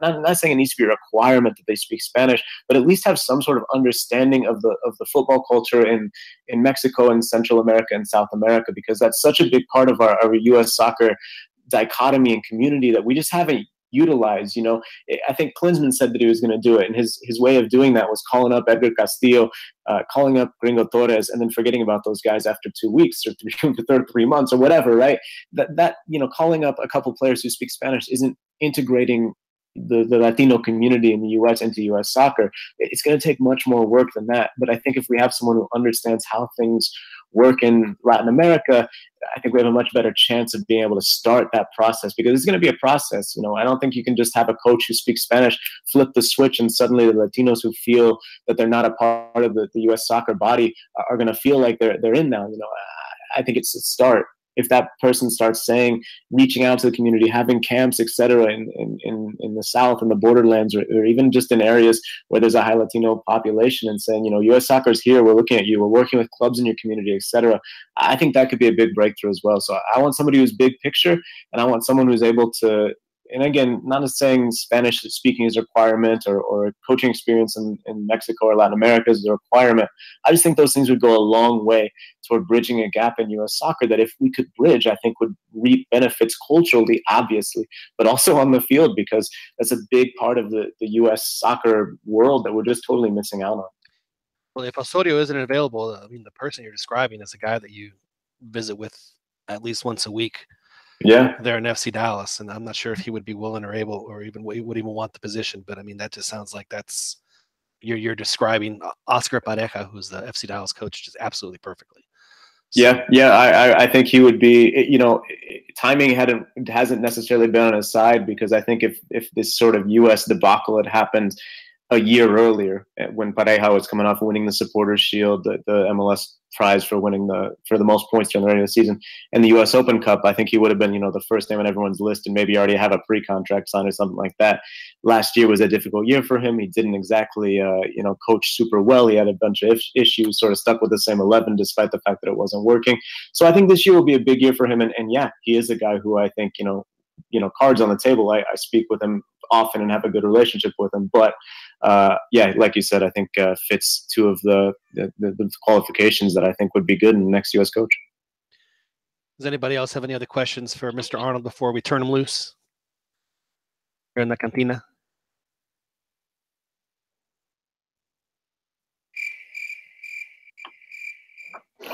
not saying it needs to be a requirement that they speak Spanish, but at least have some sort of understanding of the football culture in Mexico and Central America and South America, because that's such a big part of our U.S. soccer dichotomy and community that we just haven't utilized. I think Klinsmann said that he was going to do it, and his way of doing that was calling up Edgar Castillo, calling up Gringo Torres, and then forgetting about those guys after 2 weeks or 3 months or whatever, right? That calling up a couple players who speak Spanish isn't integrating the Latino community in the U.S. into U.S. soccer. It's going to take much more work than that. But I think if we have someone who understands how things work in Latin America, I think we have a much better chance of being able to start that process, because it's going to be a process. I don't think you can just have a coach who speaks Spanish flip the switch and suddenly the Latinos who feel that they're not a part of the U.S. soccer body are going to feel like they're in now. I think it's a start. If that person starts reaching out to the community, having camps, etc., in the South and the borderlands, or even just in areas where there's a high Latino population, and saying, U.S. soccer is here, we're looking at you, we're working with clubs in your community, etc., I think that could be a big breakthrough as well. So I want somebody who's big picture, and I want someone who's able to and again, not saying Spanish speaking is a requirement or coaching experience in Mexico or Latin America is a requirement. I just think those things would go a long way toward bridging a gap in U.S. soccer that if we could bridge, I think would reap benefits culturally, obviously, but also on the field, because that's a big part of the U.S. soccer world that we're just totally missing out on. Well, if Osorio isn't available, I mean, the person you're describing is a guy that you visit with at least once a week. Yeah, there in FC Dallas, and I'm not sure if he would be willing or able, or even would even want the position. But I mean, that just sounds like that's you're describing Oscar Pareja, who's the FC Dallas coach, just absolutely perfectly. So, I think he would be. Timing hasn't necessarily been on his side, because I think if this sort of U.S. debacle had happened a year earlier, when Pareja was coming off winning the Supporters Shield, the MLS prize for winning the most points during the regular season, and the U.S. Open Cup, I think he would have been, the first name on everyone's list, and maybe already have a pre-contract signed or something like that. Last year was a difficult year for him. He didn't exactly, coach super well. He had a bunch of issues, sort of stuck with the same 11 despite the fact that it wasn't working. So I think this year will be a big year for him, and yeah, he is a guy who I think, cards on the table. I speak with him often and have a good relationship with him, but like you said, I think fits two of the qualifications that I think would be good in the next U.S. coach. Does anybody else have any other questions for Mr. Arnold before we turn him loose here in the cantina?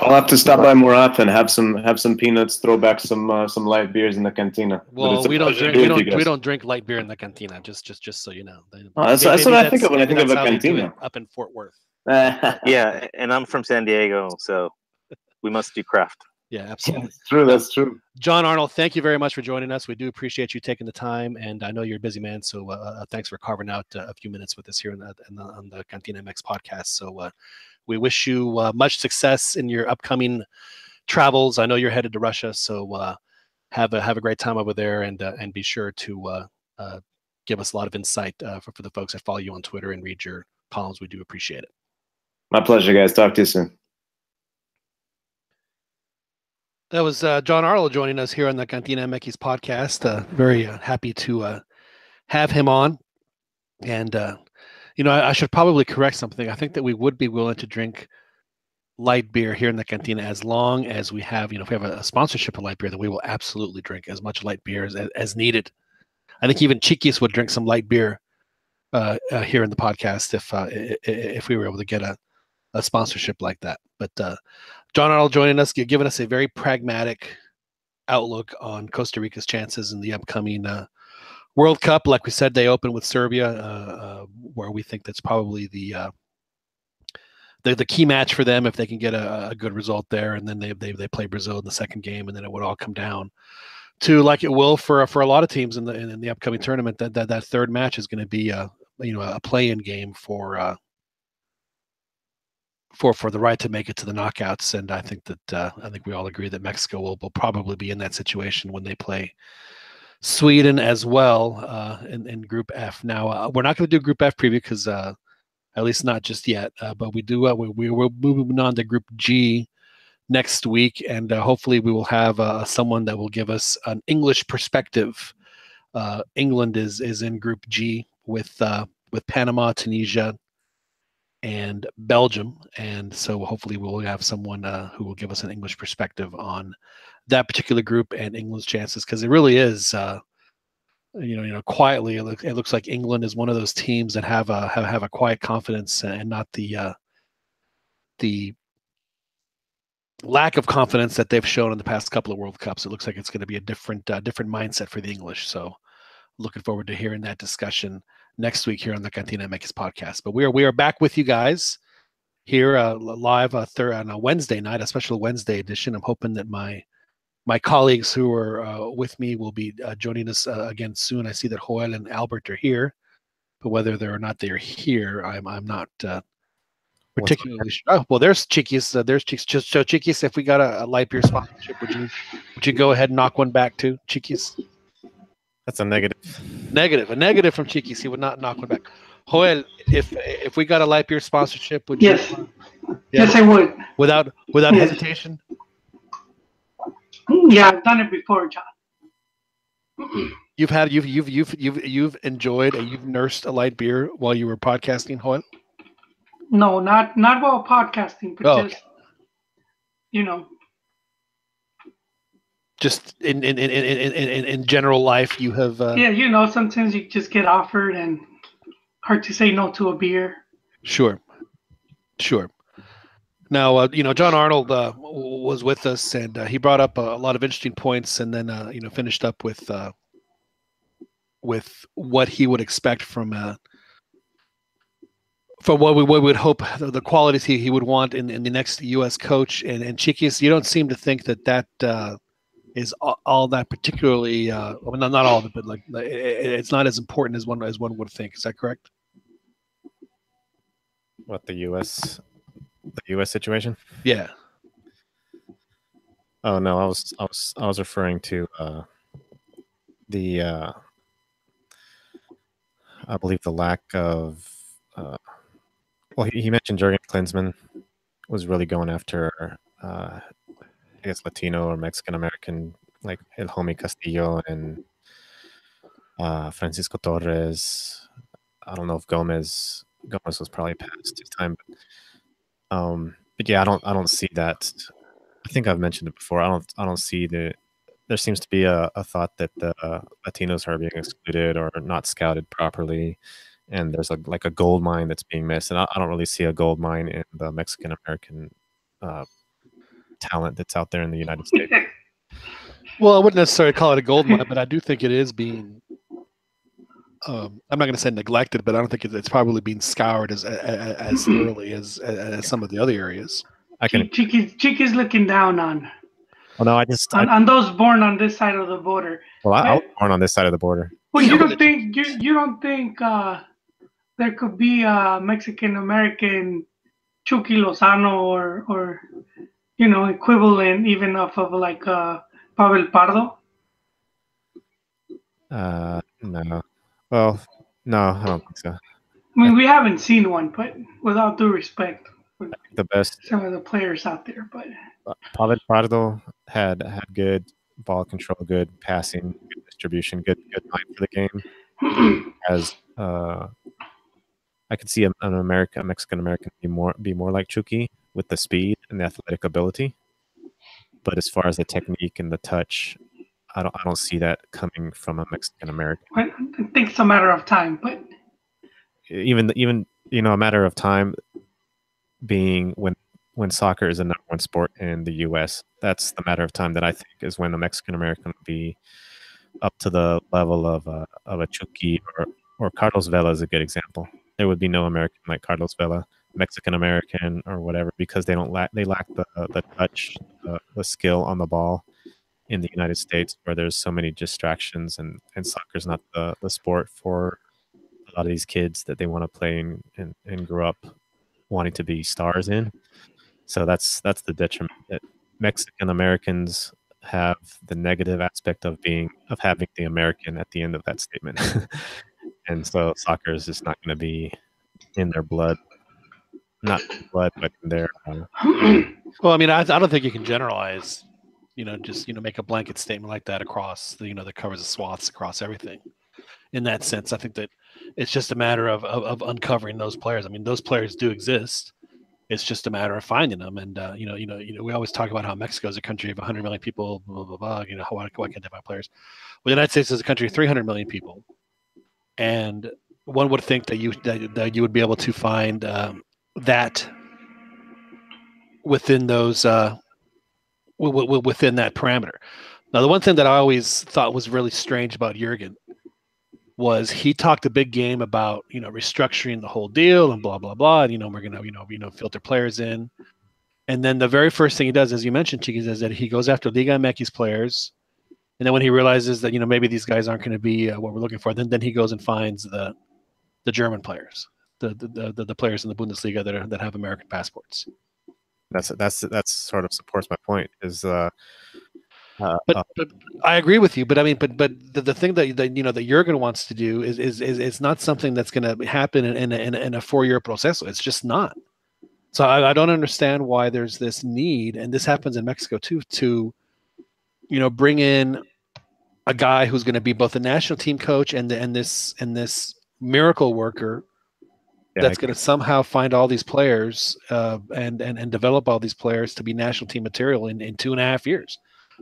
I'll have to stop by more often, have some peanuts, throw back some light beers in the cantina. Well, we don't drink light beer in the cantina. Just so you know. That's what I think of when I think of a cantina up in Fort Worth. Yeah, and I'm from San Diego, so we must do craft. Yeah, absolutely. That's true. John Arnold, thank you very much for joining us. We do appreciate you taking the time, and I know you're a busy man, so thanks for carving out a few minutes with us here on the CantinaMX podcast. So we wish you much success in your upcoming travels. I know you're headed to Russia, so have a great time over there, and be sure to give us a lot of insight for the folks that follow you on Twitter and read your columns. We do appreciate it. My pleasure, guys. Talk to you soon. That was Jon Arnold joining us here on the CantinaMX podcast. Very happy to have him on. And, I should probably correct something. I think that we would be willing to drink light beer here in the cantina as long as we have, if we have a sponsorship of light beer, then we will absolutely drink as much light beer as needed. I think even Chiquis would drink some light beer here in the podcast if we were able to get a sponsorship like that. But Jon Arnold joining us, giving us a very pragmatic outlook on Costa Rica's chances in the upcoming World Cup. Like we said, they open with Serbia, where we think that's probably the key match for them if they can get a good result there, and then they play Brazil in the second game, and then it would all come down to, like it will for a lot of teams in the upcoming tournament, that third match is going to be a play-in game for the right to make it to the knockouts. And I think we all agree that Mexico will probably be in that situation when they play Sweden as well in Group F. Now we're not going to do Group F preview because at least not just yet. But we do. We will moving on to Group G next week, and hopefully we will have someone that will give us an English perspective. England is in Group G with Panama, Tunisia, and Belgium, and so hopefully we'll have someone who will give us an English perspective on that particular group and England's chances, because it really is, quietly it looks like England is one of those teams that have a quiet confidence and not the lack of confidence that they've shown in the past couple of World Cups. It looks like it's going to be a different mindset for the English. So looking forward to hearing that discussion next week here on the CantinaMX podcast. But we are back with you guys here live on a Wednesday night, a special Wednesday edition. I'm hoping that my colleagues who are with me will be joining us again soon. I see that Joel and Albert are here, but whether they're not they're here, I'm not particularly sure. Oh, well, there's Chiquis. There's Chiquis. So Chiquis, if we got a light beer sponsorship, would you go ahead and knock one back too, Chiquis? That's a negative. A negative from Chiquis. He would not knock one back. Joel, if we got a light beer sponsorship, would you? Yes. Yes, I would. Without Yes. hesitation? Yeah, I've done it before, John. You've enjoyed and you've nursed a light beer while you were podcasting, Hoyle? No, not while podcasting, but Oh, just you know, just in general life, you have. yeah, sometimes you just get offered and hard to say no to a beer. Sure. Now, Jon Arnold was with us, and he brought up a lot of interesting points, and then finished up with what he would expect from what we would hope the qualities he would want in the next U.S. coach. And Chiquis, you don't seem to think that is all that particularly. Not all of it, but like it's not as important as one would think. Is that correct? What, the U.S. situation? Yeah. Oh no, I was referring to the I believe the lack of well, he mentioned Jurgen Klinsmann was really going after I guess Latino or Mexican American, like El Homie Castillo and Francisco Torres. I don't know if Gomez was probably past his time, but yeah, I don't see that. I think I've mentioned it before. I don't see there seems to be a thought that the Latinos are being excluded or not scouted properly, and there's a gold mine that's being missed. And I don't really see a gold mine in the Mexican American talent that's out there in the United States. Well, I wouldn't necessarily call it a gold mine, but I do think it is being. I'm not going to say neglected, but I don't think it's probably being scoured as thoroughly as some of the other areas. Chiquis looking down on. Well, no, I just on those born on this side of the border. Well, I was born on this side of the border. Well, you don't think there could be a Mexican American Chucky Lozano or equivalent even of like Pavel Pardo? No. Well, no, I don't think so. I mean, we haven't seen one, but without due respect, the best some of the players out there, but Pavel Pardo had good ball control, good passing, good distribution, good mind for the game. As I could see a Mexican American be more like Chucky with the speed and the athletic ability, but as far as the technique and the touch, I don't see that coming from a Mexican American. I think it's a matter of time, but even a matter of time being when soccer is the number one sport in the U.S. That's the matter of time that I think is when a Mexican American will be up to the level of a Chucky or Carlos Vela is a good example. There would be no American like Carlos Vela, Mexican American or whatever, because they lack the touch, the skill on the ball in the United States, where there's so many distractions and soccer's not the sport for a lot of these kids that they want to play and grow up wanting to be stars in. So that's the detriment that Mexican Americans have, the negative aspect of having the American at the end of that statement. And so soccer is just not going to be in their blood, not blood, but in their. Well, I mean, I don't think you can generalize, just make a blanket statement like that across that covers the swaths across everything. In that sense, I think that it's just a matter of uncovering those players. I mean, those players do exist. It's just a matter of finding them. And we always talk about how Mexico is a country of 100 million people. Blah blah blah. Why can't they find players? Well, the United States is a country of 300 million people, and one would think that you would be able to find that within those within that parameter. Now, the one thing that I always thought was really strange about Jurgen was he talked a big game about restructuring the whole deal and blah blah blah, and we're gonna filter players in, and then the very first thing he does, as you mentioned, Chiquis, is that he goes after Liga MX players, and then when he realizes that maybe these guys aren't going to be what we're looking for, then he goes and finds the German players, the players in the Bundesliga that have American passports. That's sort of supports my point. But I agree with you. But I mean, but the thing that Jurgen wants to do is not something that's going to happen in a 4-year process. It's just not. So I don't understand why there's this need, and this happens in Mexico too, to bring in a guy who's going to be both a national team coach and this miracle worker that's going to somehow find all these players and develop all these players to be national team material in 2.5 years.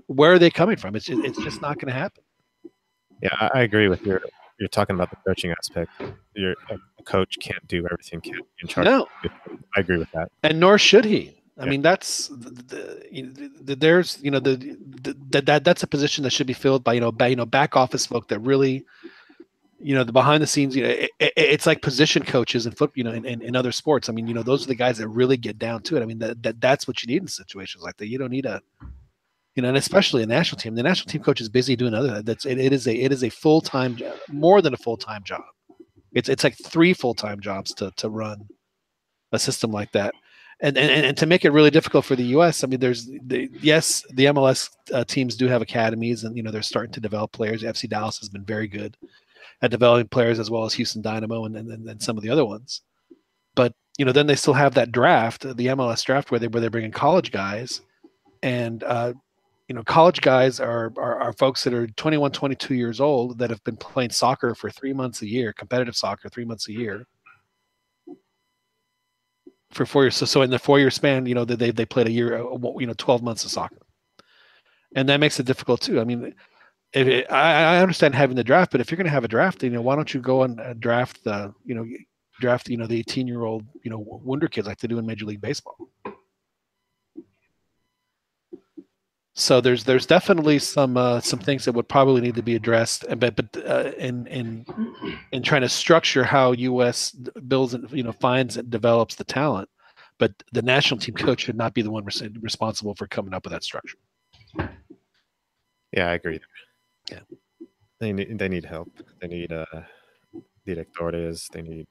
Where are they coming from? It's just not going to happen. Yeah, I agree with you're talking about the coaching aspect. A coach can't do everything, can't be in charge. No, I agree with that, and nor should he. I mean, that's there's that's a position that should be filled by back office folk that really, the behind the scenes. It's like position coaches in football, in other sports. I mean, those are the guys that really get down to it. I mean, that's what you need in situations like that. You don't need and especially a national team. The national team coach is busy doing other. It is a full-time job, more than a full-time job. It's like 3 full-time jobs to run a system like that. And to make it really difficult for the U.S., I mean, the MLS teams do have academies, and they're starting to develop players. FC Dallas has been very good at developing players, as well as Houston Dynamo and some of the other ones. But then they still have that draft, the MLS draft, where they bring in college guys, and college guys are folks that are 21, 22 years old that have been playing soccer for 3 months a year, competitive soccer 3 months a year. For 4 years, so in the 4-year span, they played a year, 12 months of soccer, and that makes it difficult too. I mean, I understand having the draft, but if you're going to have a draft, why don't you go and draft the 18-year-old wonder kids like they do in Major League Baseball? So there's definitely some things that would probably need to be addressed, but in trying to structure how U.S. builds and finds and develops the talent, but the national team coach should not be the one responsible for coming up with that structure. Yeah, I agree. Yeah, they need help. They need directores. They need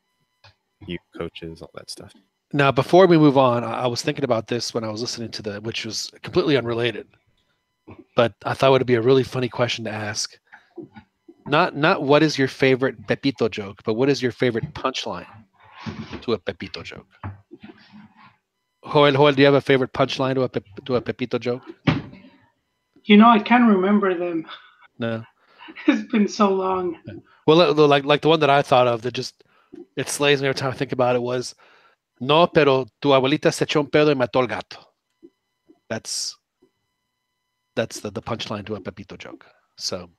youth coaches, all that stuff. Now, before we move on, I was thinking about this when I was listening to which was completely unrelated. But I thought it would be a really funny question to ask. Not what is your favorite Pepito joke, but what is your favorite punchline to a Pepito joke? Joel, do you have a favorite punchline to a Pepito joke? I can't remember them. No. It's been so long. Well, like the one that I thought of that it slays me every time I think about it was, no, pero tu abuelita se echó un pedo y mató al gato. That's the punchline to a Pepito joke. So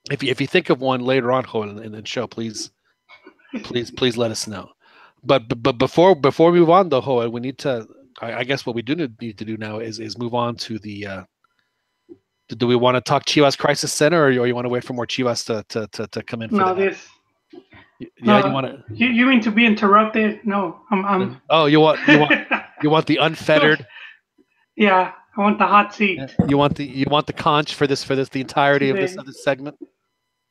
if you think of one later on, Joel, in the show, please let us know. But before we move on, though, Joel, we need to. I guess what we do need to do now is move on to the. Do we want to talk Chivas Crisis Center, or you want to wait for more Chivas to come in? No, you want to. You mean to be interrupted? No, I'm. Oh, you want the unfettered. Yeah, I want the hot seat. You want the conch for this the entirety of this segment.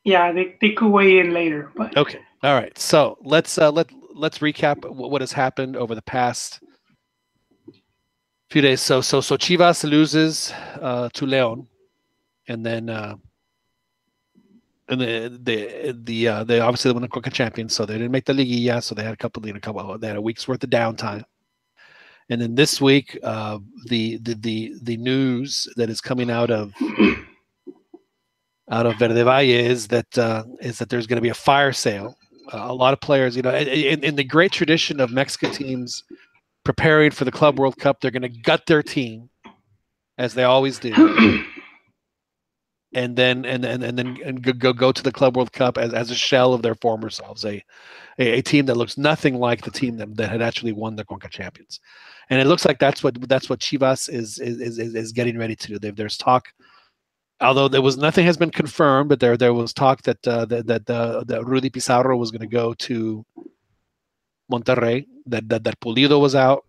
Yeah, they could weigh in later, but okay, all right. So let's recap what has happened over the past few days. So Chivas loses to León, and then they obviously won the Coca Champions, so they didn't make the Liguilla, so they had they had a week's worth of downtime. And then this week, the news that is coming out of Verde Valle is that there's going to be a fire sale. A lot of players, in the great tradition of Mexican teams preparing for the Club World Cup, they're going to gut their team, as they always do, and then go to the Club World Cup as a shell of their former selves, a team that looks nothing like the team that had actually won the Conca Champions. And it looks like that's what Chivas is getting ready to do. There's talk, although nothing has been confirmed, but there was talk that Rudy Pizarro was going to go to Monterrey. That Pulido was out.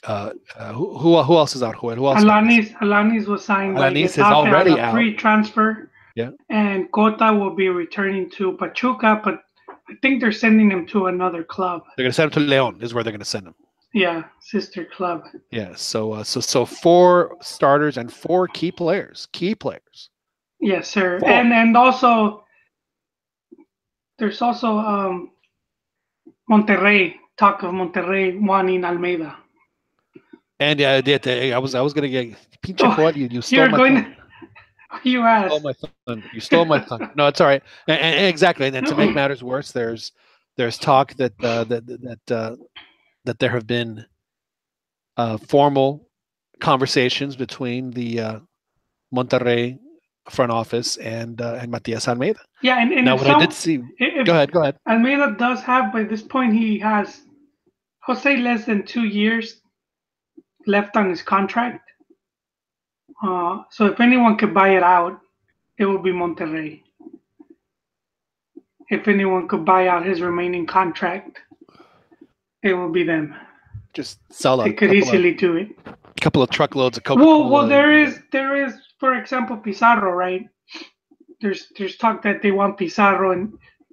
Who else is out? Who else? Alanis was signed. Alanis is already out. Free transfer. Yeah. And Cota will be returning to Pachuca, but I think they're sending him to another club. They're going to send him to León. Is where they're going to send him. Yeah, sister club. Yeah, so 4 starters and 4 key players. Yes, sir. 4. And also there's also Monterrey, talk of Monterrey wanting Almeida. And I was gonna get pinche Juan, you stole my point. You stole asked. my thunder. You stole my thunder. No, it's all right. And exactly. And to make matters worse, there's talk that that there have been formal conversations between the Monterrey front office and Matias Almeida. Yeah, and Now, what I did see. Go ahead. Almeida does have, by this point, he has, I'll say, less than 2 years left on his contract. So if anyone could buy it out, it would be Monterrey. If anyone could buy out his remaining contract, it will be them. Just sell They could easily do it. A couple of truckloads of Coca-Cola. Well, there is, for example, Pizarro, right? There's talk that they want Pizarro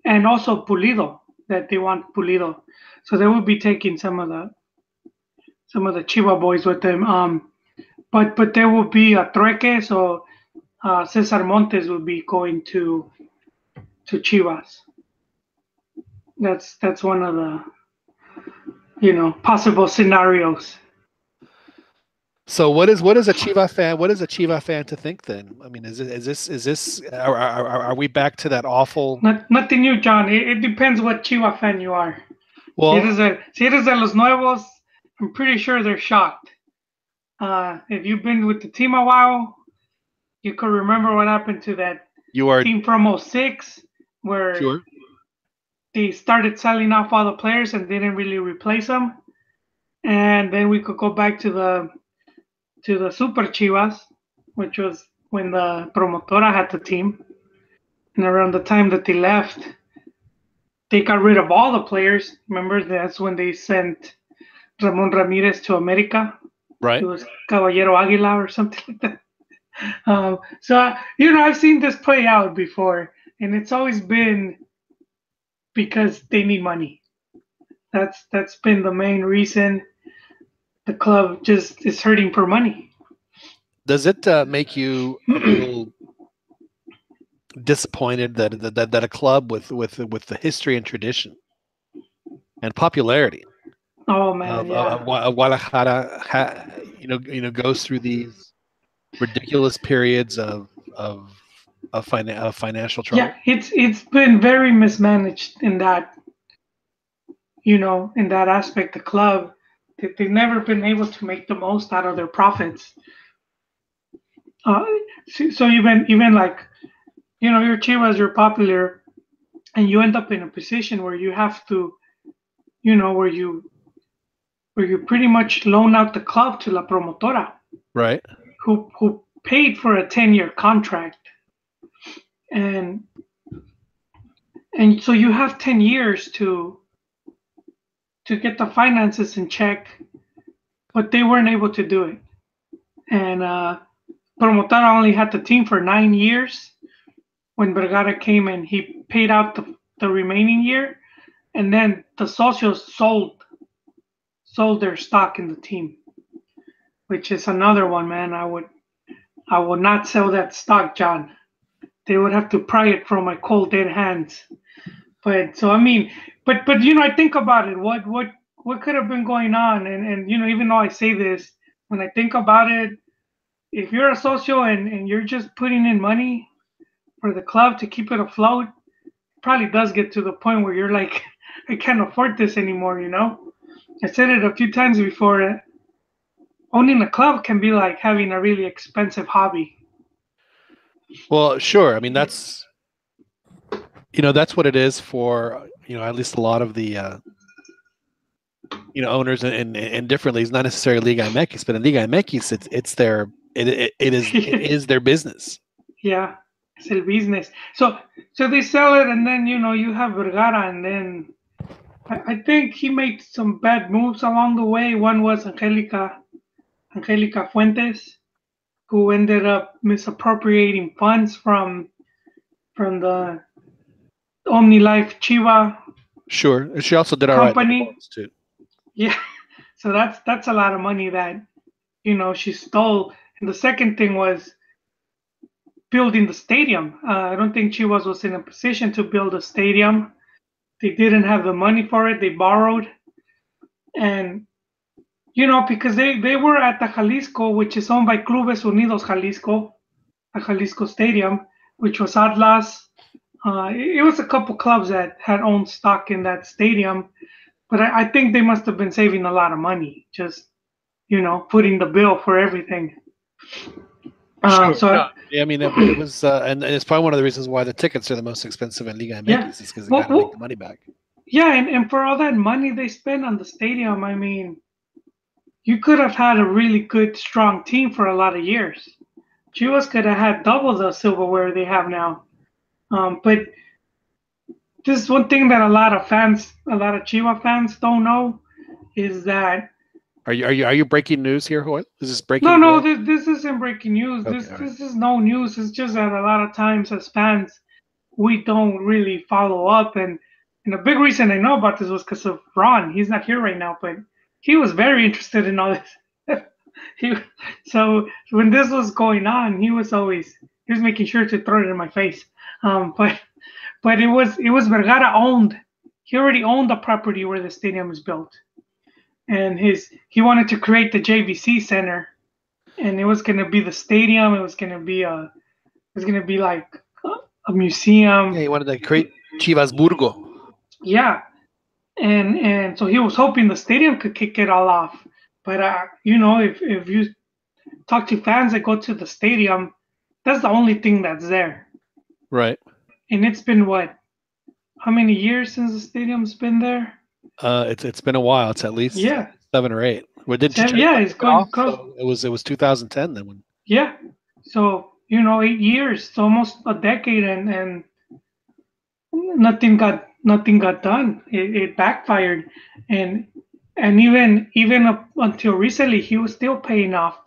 and also Pulido, that they want Pulido. So they will be taking some of the Chiva boys with them. But there will be a trueque, so Cesar Montes will be going to Chivas. That's one of the possible scenarios. So what is a Chiva fan? What is a Chiva fan to think then? I mean, is this are we back to that awful? Nothing new, John. It depends what Chiva fan you are. Well, si eres de los nuevos, I'm pretty sure they're shocked. If you've been with the team a while, you could remember what happened to that team from 2006, where they started selling off all the players and didn't really replace them. And then we could go back to the Super Chivas, which was when the Promotora had the team. And around the time that they left, they got rid of all the players. Remember, that's when they sent Ramon Ramirez to America. Right. It was Caballero Aguila or something like that. So, I've seen this play out before, and it's always been because they need money. That's been the main reason. The club just is hurting for money. Does it make you a little disappointed that a club with the history and tradition and popularity of Guadalajara, goes through these ridiculous periods of financial trouble? Yeah, it's been very mismanaged in that, in that aspect. The club, they've never been able to make the most out of their profits. So even like, your Chivas, you're popular, and you end up in a position where you have to, where you pretty much loan out the club to La Promotora, right? Who paid for a 10-year contract, and so you have 10 years to get the finances in check, but they weren't able to do it. And Promotora only had the team for 9 years. When Vergara came and he paid out the remaining year, and then the socios sold their stock in the team, which is another one, man. I would not sell that stock, John. They would have to pry it from my cold dead hands. But so I mean, but I think about it. What could have been going on? And even though I say this, when I think about it, if you're a socio and you're just putting in money for the club to keep it afloat, it probably does get to the point where you're like, I can't afford this anymore. I said it a few times before. Owning a club can be like having a really expensive hobby. Well, sure. I mean, that's what it is for, at least a lot of the, owners in different leagues, not necessarily Liga MX, but in Liga MX, it is their business. Yeah, it's el business. So they sell it, and then, you have Vergara, and then I think he made some bad moves along the way. One was Angelica Fuentes, who ended up misappropriating funds from the OmniLife Chiva. Sure, she also did company. All right too. Yeah, so that's a lot of money that she stole. And the second thing was building the stadium. I don't think Chivas was in a position to build a stadium. They didn't have the money for it. They borrowed, and because they were at the Jalisco, which is owned by Clubes Unidos Jalisco, at Jalisco Stadium, which was Atlas. It was a couple clubs that had owned stock in that stadium, but I think they must have been saving a lot of money, just putting the bill for everything. Sure. I mean, it was, and it's probably one of the reasons why the tickets are the most expensive in Liga MX, is because they got to make the money back. Yeah, and for all that money they spent on the stadium, I mean, you could have had a really good, strong team for a lot of years. Chivas could have had double the silverware they have now. But this is one thing that a lot of Chivas fans don't know, is that. Are you breaking news here, Hoyle? Is this breaking? No, this isn't breaking news. Okay, This is no news. It's just that a lot of times as fans, we don't really follow up, and a big reason I know about this was because of Ron. He's not here right now, but he was very interested in all this. So when this was going on, he was making sure to throw it in my face. But it was Vergara owned. He already owned the property where the stadium is built. And he wanted to create the JVC Center, and it was gonna be the stadium. It was gonna be like a museum. Yeah, he wanted to create Chivasburgo. Yeah, and so he was hoping the stadium could kick it all off. But if you talk to fans that go to the stadium, that's the only thing that's there. Right. And it's been what? How many years since the stadium's been there? It's been a while. It's at least 7 or 8. It's going close. So it was 2010 then when. Yeah. So 8 years, so almost a decade, and nothing got done. It backfired, and even up until recently, he was still paying off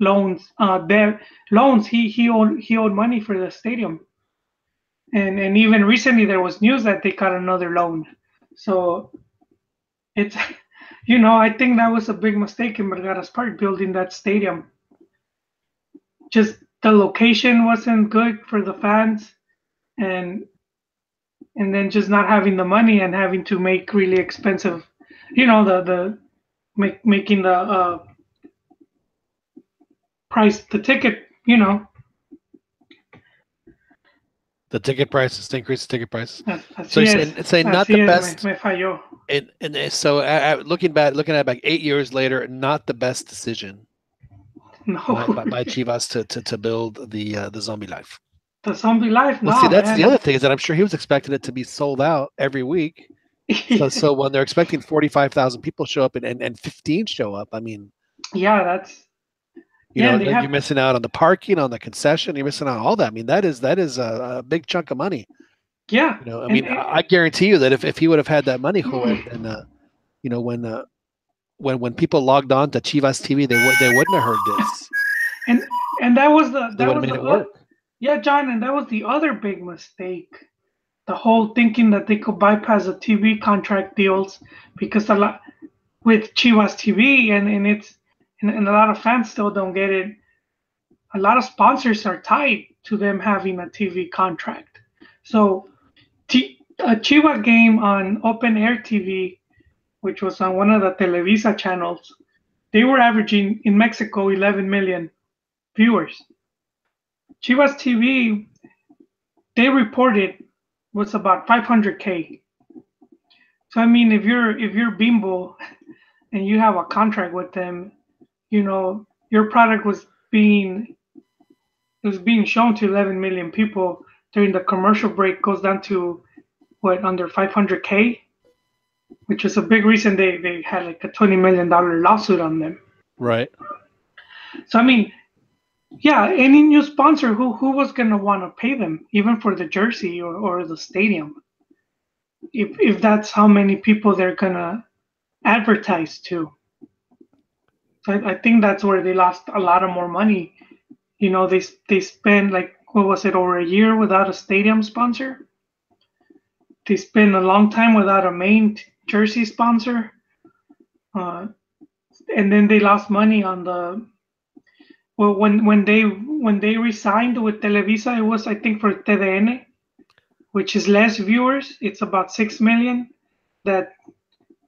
loans. Loans. He owed money for the stadium, and even recently there was news that they got another loan. So it's, I think that was a big mistake in Vergara's part, building that stadium. Just the location wasn't good for the fans, and then just not having the money and having to make really expensive, making the price, the ticket, The ticket prices, to increase the ticket prices. So you're saying not the best. Me falló. And so looking at it back 8 years later, not the best decision. No. By Chivas to build the Zombie Life. The Zombie Life. Well, see, that's the other thing, is that I'm sure he was expecting it to be sold out every week. So when they're expecting 45,000 people show up and 15 show up, I mean. Yeah, that's. You're missing out on the parking, on the concession. You're missing out on all that. I mean, that is a big chunk of money. Yeah. I guarantee you that if he would have had that money, and when people logged on to Chivas TV, they wouldn't have heard this. And that was the work. Yeah, John, and that was the other big mistake. The whole thinking that they could bypass the TV contract deals, because a lot with Chivas TV, and it's. And a lot of fans still don't get it. A lot of sponsors are tied to them having a TV contract. So a Chivas game on open air TV, which was on one of the Televisa channels, they were averaging in Mexico 11 million viewers. Chivas TV, they reported, was about 500K. So I mean, if you're Bimbo and you have a contract with them, your product was being shown to 11 million people during the commercial break, goes down to under 500K, which was a big reason they had like a $20 million lawsuit on them. Right. So I mean, yeah, any new sponsor who was gonna want to pay them even for the jersey or the stadium, if that's how many people they're gonna advertise to. I think that's where they lost a lot of more money. They spent over a year without a stadium sponsor. They spent a long time without a main jersey sponsor, and then they lost money on when they resigned with Televisa. It was, I think, for TDN, which is less viewers. It's about 6 million. That.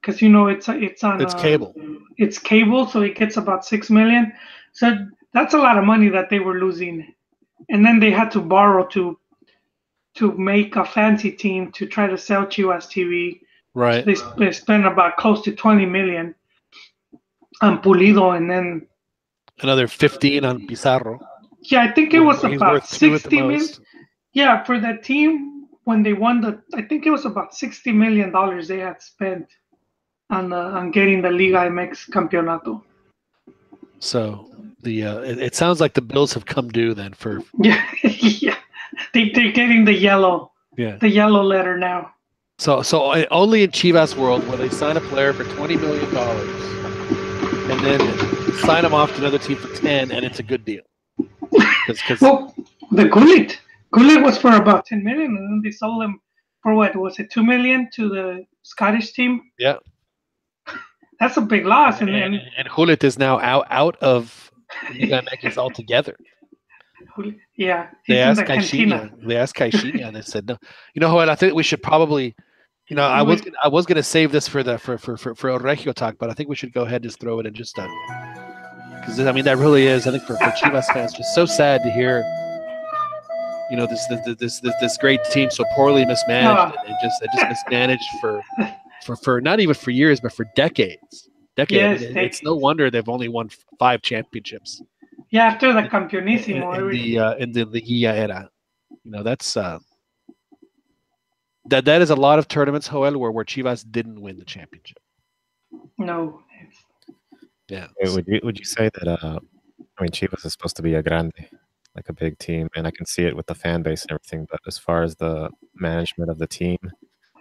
Because it's cable. It's cable, so it gets about 6 million. So that's a lot of money that they were losing and then they had to borrow to make a fancy team to try to sell Chivas TV. Right. So they spent about close to 20 million on Pulido, and then another 15 on Pizarro. Yeah, I think it was He's about worth 2 at the 60 million. most. Yeah, for that team when they won I think it was about $60 million they had spent on getting the Liga MX Campeonato. So it sounds like the bills have come due then for Yeah, yeah, they're getting the yellow letter now. So only in Chivas world where they sign a player for $20 million and then sign him off to another team for 10, and it's a good deal. Well, the Gullit was for about 10 million, and then they sold him for what was it, 2 million to the Scottish team? Yeah, that's a big loss. And Gullit is now out of Liga MX altogether. Yeah, they asked Caixinha, and they said no. You know what? I think we should probably. You know, I was gonna save this for a Regio talk, but I think we should go ahead and just throw it in just because I mean that really is. I think for Chivas fans, just so sad to hear. You know, this great team so poorly mismanaged and just mismanaged for not even for years, but for decades. Yes, it's no wonder they've only won 5 championships. Yeah, after the Campeonísimo in the Liguilla era. You know, that's. That is a lot of tournaments, Joel, where Chivas didn't win the championship. No. Yeah. Would you say that? I mean, Chivas is supposed to be a grande, like a big team, and I can see it with the fan base and everything. But as far as the management of the team,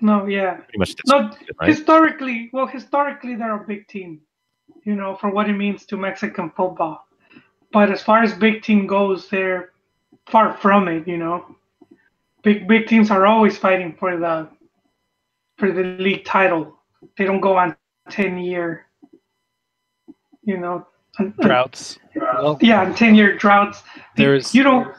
no, yeah, pretty much right? Historically, they're a big team. You know, for what it means to Mexican football. But as far as big team goes, they're far from it. You know. Big teams are always fighting for the league title. They don't go on 10-year, you know, droughts. Well, yeah, 10-year droughts. You know,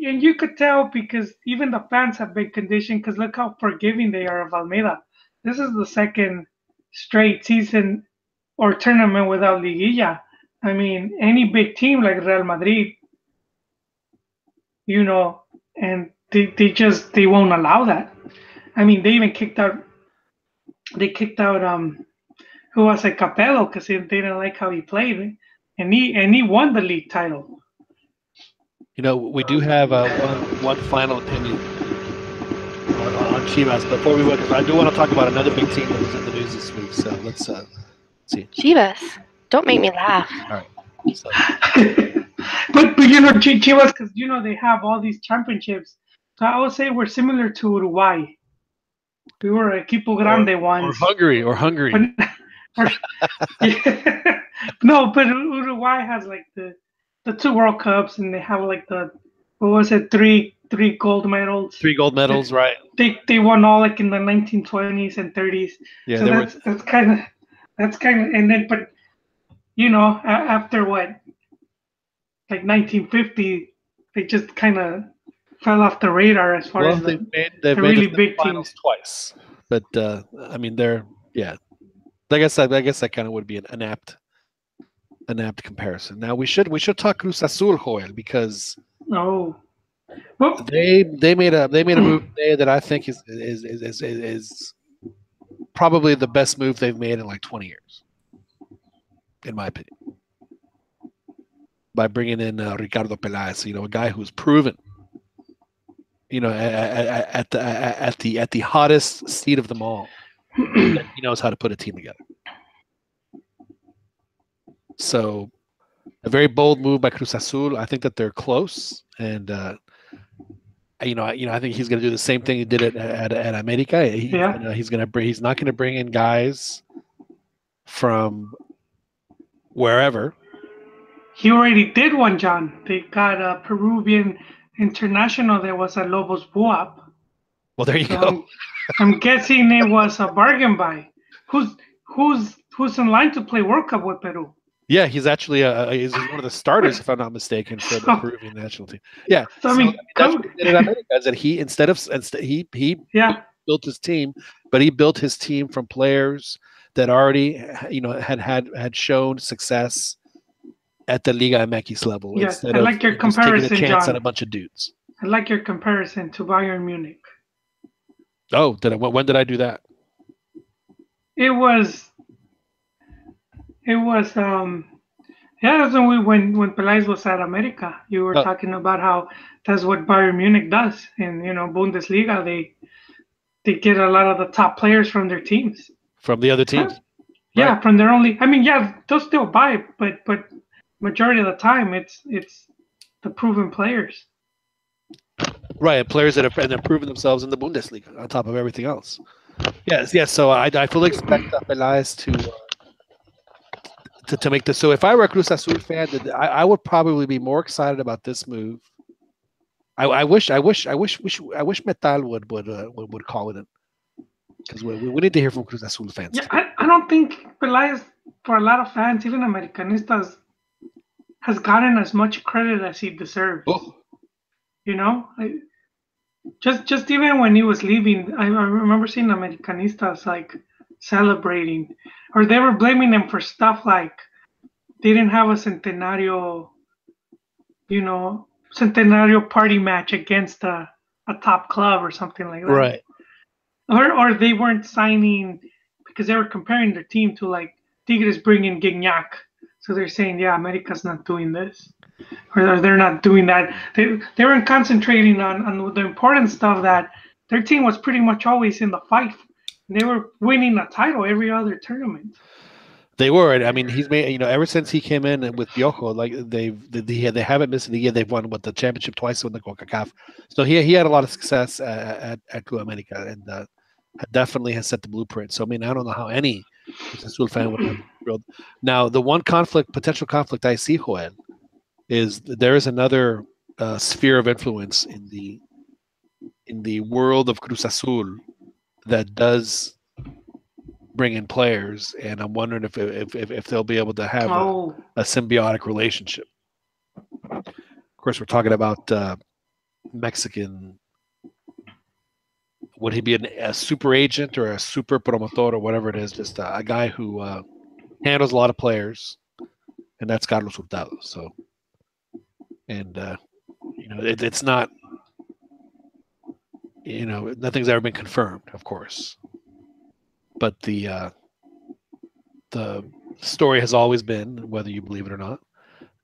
and you could tell because even the fans have been conditioned. Because look how forgiving they are of Almeida. This is the second straight season or tournament without Liguilla. I mean, any big team like Real Madrid, you know. And they won't allow that. I mean, they even kicked out who was it, Capello, because they didn't like how he played, and he won the league title. You know, we do have one final opinion on Chivas before we go, because I do want to talk about another big team that was in the news this week. So let's see. Chivas, don't make me laugh. All right. So. But you know, Chivas, because you know they have all these championships. So I would say we're similar to Uruguay. We were Equipo Grande once. Or Hungary. No, but Uruguay has like the 2 World Cups, and they have like three gold medals. 3 gold medals, right? They won all like in the 1920s and 30s. Yeah, so that's kind of, and then but you know after what. Like 1950, they just kind of fell off the radar as far as they've made really big teams twice. But I mean, I guess that kind of would be an apt comparison. Now we should talk Cruz Azul, Joel, because they made a move today that I think is probably the best move they've made in like 20 years, in my opinion. By bringing in Ricardo Peláez, you know, a guy who's proven, you know, at the hottest seat of them all, that he knows how to put a team together. So, a very bold move by Cruz Azul. I think that they're close, and I think he's going to do the same thing he did at America. He's not going to bring in guys from wherever. He already did one, John. They got a Peruvian international that was at Lobos Buap. Well, there you go. I'm guessing it was a bargain buy. Who's in line to play World Cup with Peru? Yeah, he's actually he's one of the starters, if I'm not mistaken, for the Peruvian national team. Yeah, so I mean, that's what he did at America, is that he he built his team, but he built his team from players that already, you know, had shown success at the Liga MX level Yes, instead I of like your just taking a comparison, chance John. on a bunch of dudes. I like your comparison to Bayern Munich. Oh, when did I do that? It was yeah, that's when Pelais was at America. You were talking about how that's what Bayern Munich does. In Bundesliga, they get a lot of the top players from their teams. From the other teams. Yeah, right. From their only. I mean, yeah, they'll still buy, but majority of the time it's the proven players. Right, players that have proven themselves in the Bundesliga on top of everything else. Yes. So I fully expect Pelais to make this. So if I were a Cruz Azul fan, I would probably be more excited about this move. I wish Metal would call it in, because we need to hear from Cruz Azul fans. Yeah, I don't think Pelais, for a lot of fans, even Americanistas, has gotten as much credit as he deserves. Oh. Just even when he was leaving, I remember seeing Americanistas like celebrating, or they were blaming him for stuff like they didn't have a centenario party match against a top club or something like that. Right. Or they weren't signing because they were comparing their team to like Tigres bringing Gignac. So they're saying, yeah, America's not doing this. Or they're not doing that. They weren't concentrating on the important stuff, that their team was pretty much always in the fight. They were winning a title every other tournament. They were. I mean, he's made, ever since he came in with Piojo, like they haven't missed a year. They've won the championship twice with the CONCACAF. So he had a lot of success at Club America, and definitely has set the blueprint. So I mean, I don't know how any Azul fan would have thrilled. Now, the one potential conflict I see, Joel, is there is another sphere of influence in the world of Cruz Azul that does bring in players, and I'm wondering if they'll be able to have a symbiotic relationship. Of course, we're talking about Mexican. Would he be a super agent or a super promotor or whatever it is? Just a guy who handles a lot of players, and that's Carlos Hurtado. So, and it's not, nothing's ever been confirmed, of course, but the story has always been, whether you believe it or not,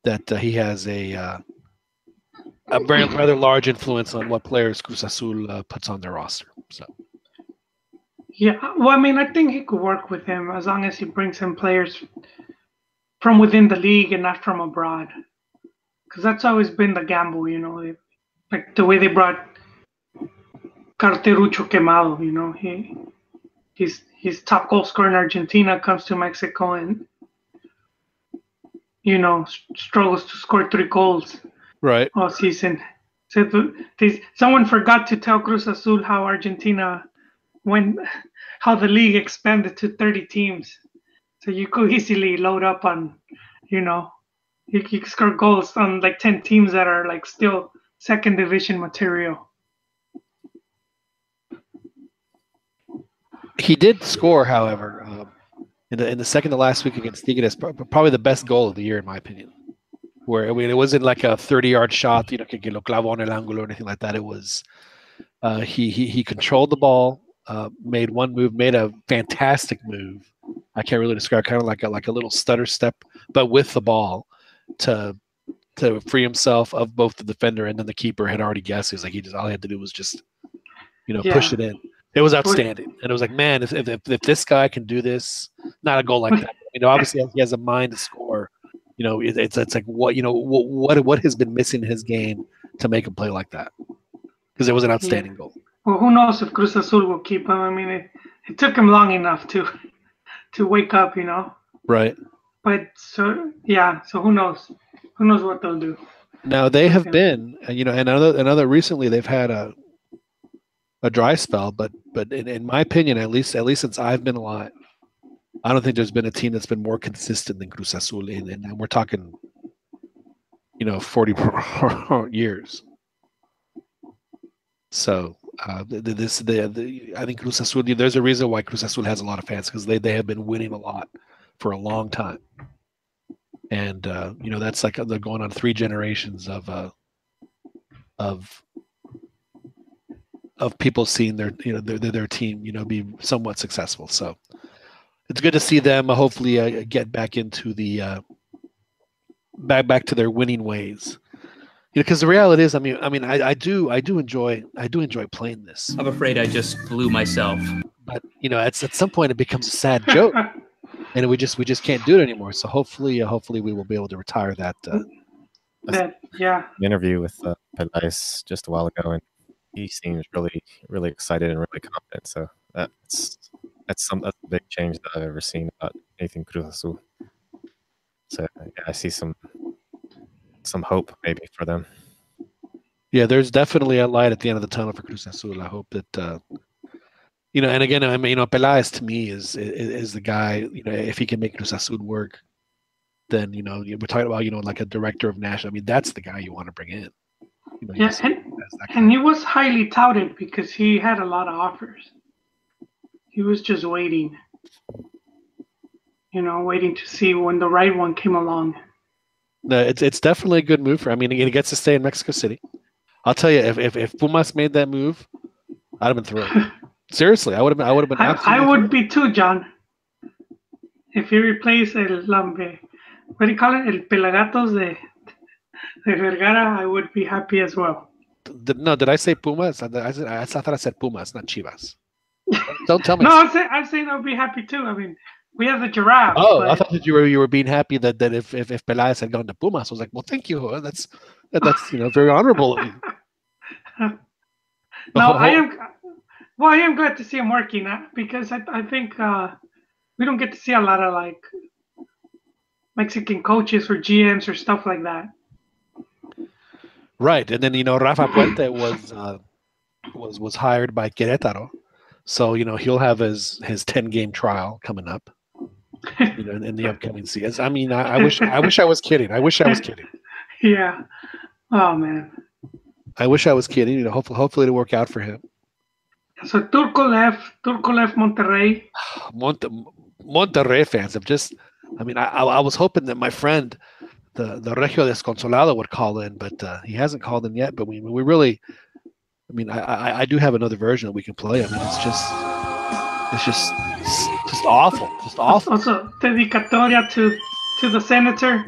that he has a very rather large influence on what players Cruz Azul puts on their roster. So, yeah, well, I mean, I think he could work with him as long as he brings in players from within the league and not from abroad, because that's always been the gamble, like the way they brought Carterucho Quemado. He's top goal scorer in Argentina, comes to Mexico and struggles to score 3 goals. Right. All season. So someone forgot to tell Cruz Azul how how the league expanded to 30 teams. So you could easily load up on, you could score goals on like 10 teams that are like still second division material. He did score, however, in the second to last week against Tigres, probably the best goal of the year, in my opinion. Where it wasn't like a 30-yard shot, que lo clavó en el ángulo or anything like that. It was he controlled the ball, made one move, made a fantastic move. I can't really describe, kind of like a little stutter step, but with the ball to free himself of both the defender and then the keeper had already guessed. He was like all he had to do was just push it in. It was outstanding, and it was like, man, if this guy can do this, not a goal like that. Obviously he has a mind to score. It's like what has been missing in his game to make him play like that, because it was an outstanding goal. Well, who knows if Cruz Azul will keep him? I mean, it took him long enough to wake up, Right. But so who knows? Who knows what they'll do? Now they have been, and another recently they've had a dry spell, but in my opinion, at least since I've been alive, I don't think there's been a team that's been more consistent than Cruz Azul, and we're talking, 40 years. So I think Cruz Azul. There's a reason why Cruz Azul has a lot of fans, because they have been winning a lot for a long time, and that's like they're going on 3 generations of people seeing their team be somewhat successful. So it's good to see them hopefully get back into the back to their winning ways. Because the reality is, I do enjoy playing this. I'm afraid I just blew myself. But at some point it becomes a sad joke, and we just can't do it anymore. So hopefully we will be able to retire that. Yeah. An interview with Pelais just a while ago, and he seems really, really excited and really confident. So that's a big change that I've ever seen about anything Cruz Azul. So yeah, I see some hope maybe for them. Yeah, there's definitely a light at the end of the tunnel for Cruz Azul. I hope that and again, Pelais to me is the guy. If he can make Cruz Azul work, then we're talking about like a director of national. That's the guy you want to bring in. And he was highly touted because he had a lot of offers. He was just waiting, waiting to see when the right one came along. No, it's definitely a good move for. He gets to stay in Mexico City. I'll tell you, if Pumas made that move, I'd have been thrilled. Seriously, I would have been. I would be too, John. If he replaced el Lambe, what do you call it, el Pelagatos de Vergara, I would be happy as well. Did I say Pumas? I thought I said Pumas, not Chivas. Don't tell me. No, I'm saying I would be happy too. We have the giraffe. Oh, but... I thought that you were being happy that if Pelais had gone to Pumas, I was like, well, thank you. That's very honorable of you. No, I am. Well, I am glad to see him working because I think we don't get to see a lot of like Mexican coaches or GMs or stuff like that. Right, and then Rafa Puente was hired by Querétaro, so he'll have his 10-game trial coming up. In the upcoming season. I wish I was kidding. Yeah. Oh man. I wish I was kidding. Hopefully it'll work out for him. So Turco left Monterrey. Monterrey fans have just. I was hoping that my friend, the Regio Desconsolado, would call in, but he hasn't called in yet. But we really. I do have another version that we can play. It's just awful. Just awful. Also, dedicatoria to the senator.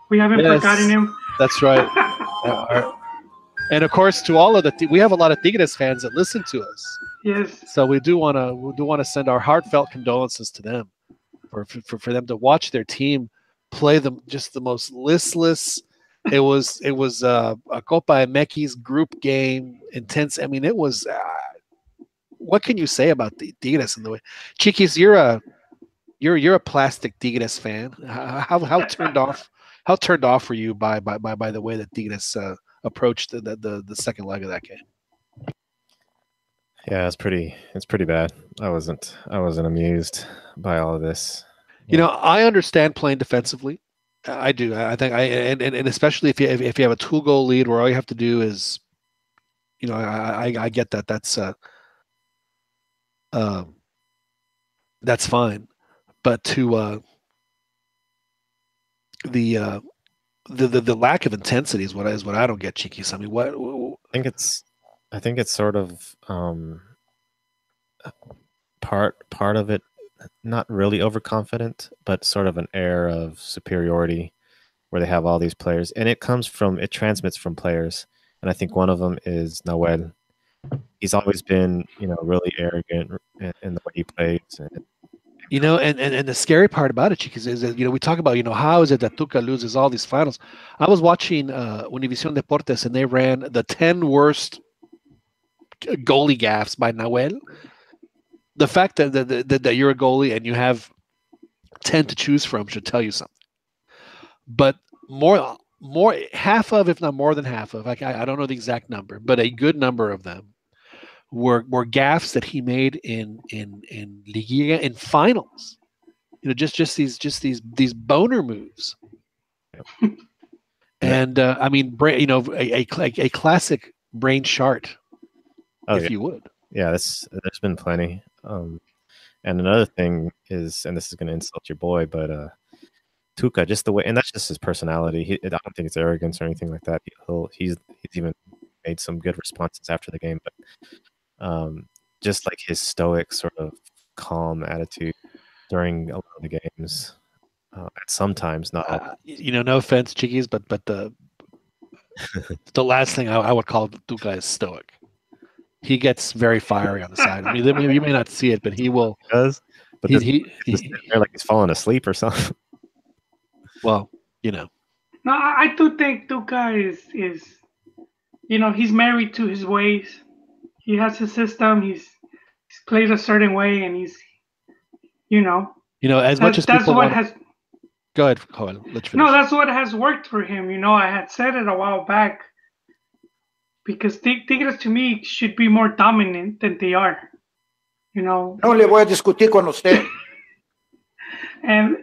We haven't forgotten him. That's right. And of course, to all of we have a lot of Tigres fans that listen to us. Yes. So we do want to send our heartfelt condolences to them for them to watch their team play just the most listless. It was a Copa MX group game, intense. It was. What can you say about the Tigres in the way? Chiquis, you're a plastic Tigres fan. How turned off? How turned off were you by the way that Tigres approached the second leg of that game? Yeah, it's pretty bad. I wasn't amused by all of this. I understand playing defensively. I do. I think and especially if you have a 2-goal lead where all you have to do is, I get that. That's fine, but to the lack of intensity is what I don't get, Chiquis. What? I think it's sort of part of it, not really overconfident, but sort of an air of superiority where they have all these players, and it transmits from players. And I think one of them is Nahuel. He's always been, really arrogant in the way he plays. And the scary part about it, Chiquis, is that, we talk about, how is it that Tuca loses all these finals? I was watching Univision Deportes, and they ran the 10 worst goalie gaffes by Nahuel. The fact that you're a goalie and you have 10 to choose from should tell you something. But more half of, if not more than half of, I don't know the exact number, but a good number of them were gaffes that he made in Liguilla in finals. Just these boner moves. And a classic brain shart, you would. Yeah, there's been plenty. And another thing is, and this is going to insult your boy, but Tuca, just the way, and that's just his personality. I don't think it's arrogance or anything like that. He's even made some good responses after the game, but just like his stoic, sort of calm attitude during a lot of the games. Sometimes, not all. No offense, Chickies, but the last thing I would call Tuca is stoic. He gets very fiery on the side. I mean, you may not see it, but he will. He does. But he like he's falling asleep or something. Well, No, I do think Tuca is he's married to his ways. He has his system. He's played a certain way, and he's as much as people want. Go ahead, let's finish. No, that's what has worked for him. I had said it a while back because Tigres to me should be more dominant than they are. No le voy a discutir con usted. And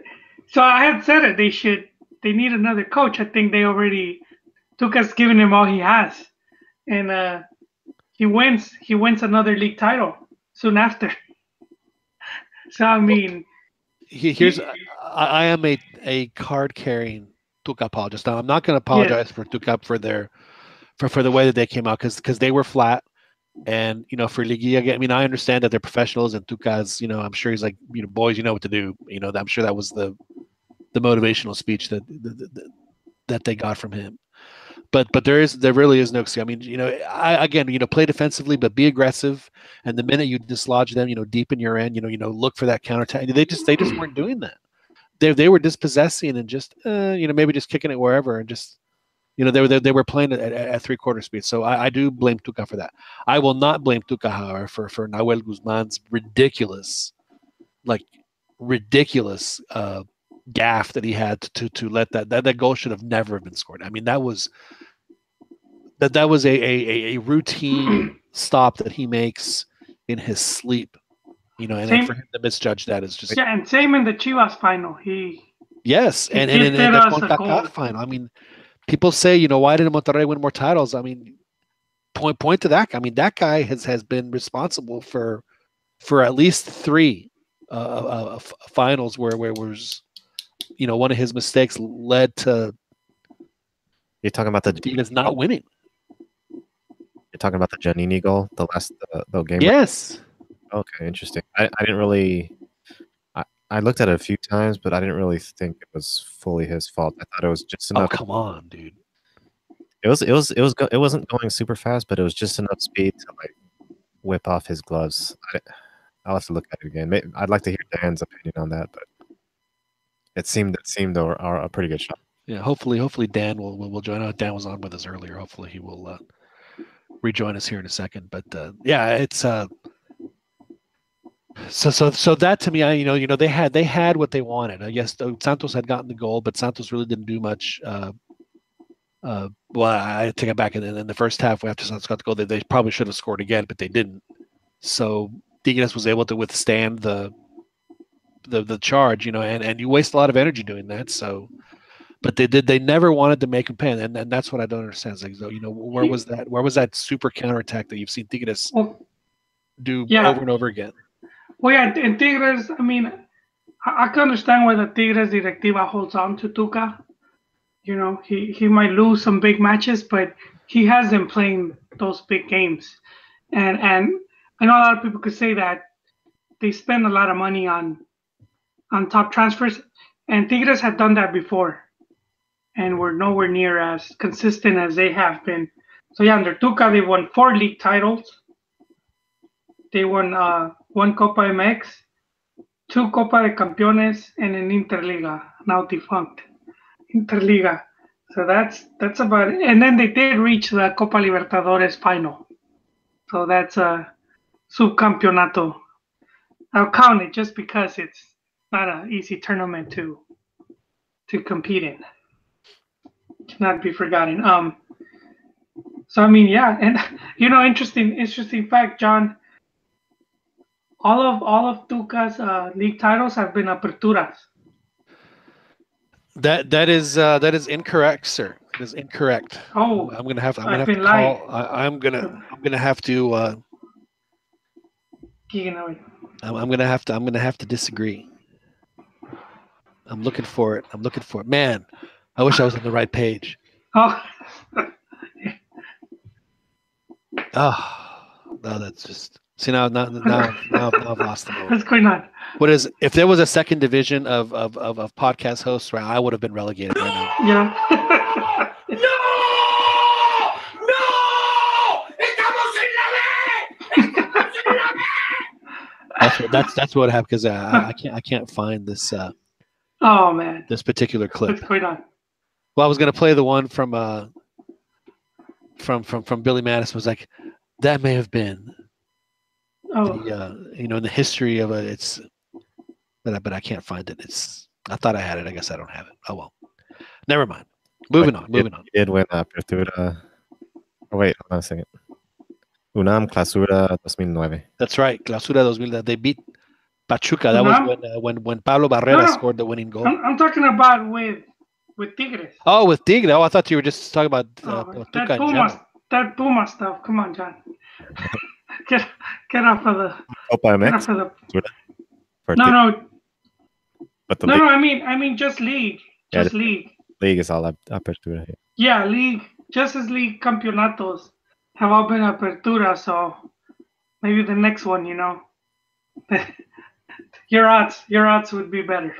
so I had said it. They need another coach. I think Tuca's given him all he has, and he wins another league title soon after. So I mean, I am a card carrying Tuca apologist. Now I'm not going to apologize for Tuca for the way that they came out because they were flat. And for Liguilla, I mean, I understand that they're professionals, and Tuca's, I'm sure he's like, boys, you know what to do. I'm sure that was the motivational speech that they got from him. But there really is no excuse. I mean, play defensively, but be aggressive. And the minute you dislodge them, deep in your end, look for that counterattack. They just weren't doing that. They were dispossessing and just maybe just kicking it wherever and just. They were playing at 3/4 speed. So I do blame Tuca for that. I will not blame Tuca, however, for Nahuel Guzman's ridiculous gaffe that he had to let that goal should have never been scored. I mean, that was a routine stop that he makes in his sleep. And for him to misjudge that is just and same in the Chivas final. And in the CONCACAF final. I mean. People say, why didn't Monterrey win more titles? I mean, point to that. I mean, that guy has been responsible for at least 3 finals where was, one of his mistakes led to. You're talking about the team is not winning. You're talking about the Giannini goal, the last the game. Yes. Okay, interesting. I didn't really. I looked at it a few times, but I didn't really think it was fully his fault. I thought it was just enough. Oh, come on, dude! It wasn't going super fast, but it was just enough speed to whip off his gloves. I'll have to look at it again. I'd like to hear Dan's opinion on that, but it seemed a pretty good shot. Yeah, hopefully Dan will join. I know Dan was on with us earlier. Hopefully he will rejoin us here in a second. But yeah, it's. So that to me, they had what they wanted. I guess Santos had gotten the goal, but Santos really didn't do much. Well, I take it back. In the first half, after Santos got the goal, they probably should have scored again, but they didn't. So Tigres was able to withstand the charge, and you waste a lot of energy doing that. So, but they never wanted to make him pay, and that's what I don't understand. It's like, where was that super counterattack that you've seen Tigres do over and over again? Well, yeah, and Tigres, I mean, I can understand why the Tigres Directiva holds on to Tuca. He might lose some big matches, but he has them playing those big games. And I know a lot of people could say that they spend a lot of money on top transfers, and Tigres had done that before, and were nowhere near as consistent as they have been. So yeah, under Tuca, they won 4 league titles. They won 1 Copa MX, 2 Copa de Campeones, and an Interliga, now defunct Interliga. So that's about it. And then they did reach the Copa Libertadores final. So that's a subcampeonato. I'll count it just because it's not an easy tournament to compete in. Not be forgotten. So I mean, yeah, and interesting fact, John. All of Tuca's league titles have been aperturas. That is incorrect, sir. It is incorrect. Oh, I'm gonna have to call. I'm gonna have to. I'm gonna have to disagree. I'm looking for it. Man, I wish I was on the right page. Oh. Oh, no, that's just. See now I've lost the moment. What's going on? What is? If there was a second division of podcast hosts, right, I would have been relegated right now. Yeah. That's what happened because I can't find this. Oh man. This particular clip. What's going on? Well, I was gonna play the one from Billy Madison. Was like that may have been. In the history of it, it's, but I can't find it. I thought I had it. I guess I don't have it. Oh well, never mind. Moving on. You did win Apertura. Oh wait, hold on a second. UNAM Clausura 2009. That's right, Clausura 2009. They beat Pachuca. That was when Pablo Barrera scored the winning goal. I'm talking about with Tigres. Oh, with Tigres. Oh, I thought you were just talking about that Puma stuff. Come on, John. Get off of the. Copa MX. No. But no. I mean, just league. Just league. League is all Apertura here. Yeah, league. Just as league campeonatos have all been Apertura. So maybe the next one, your odds would be better.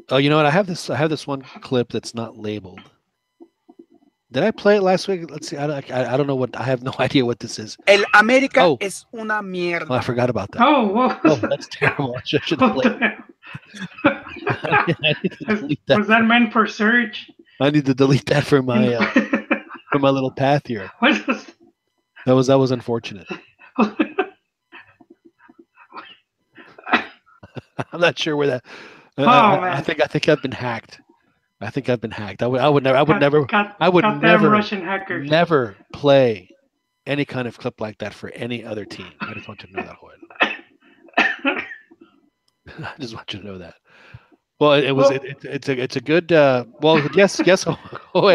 Oh, you know what? I have this one clip that's not labeled. Did I play it last week? Let's see. I don't know what. I have no idea what this is. El América es una mierda. Oh, I forgot about that. Oh, that's terrible. I should have played. I need to delete that. Was that meant for Surge? I need to delete that for my for my little path here. That was unfortunate. I'm not sure where that. I think I've been hacked. I would never Russian hackers. Never play any kind of clip like that for any other team. I just want you to know that, Joel. I just want you to know that. Well, it's a good. Yes, Joel,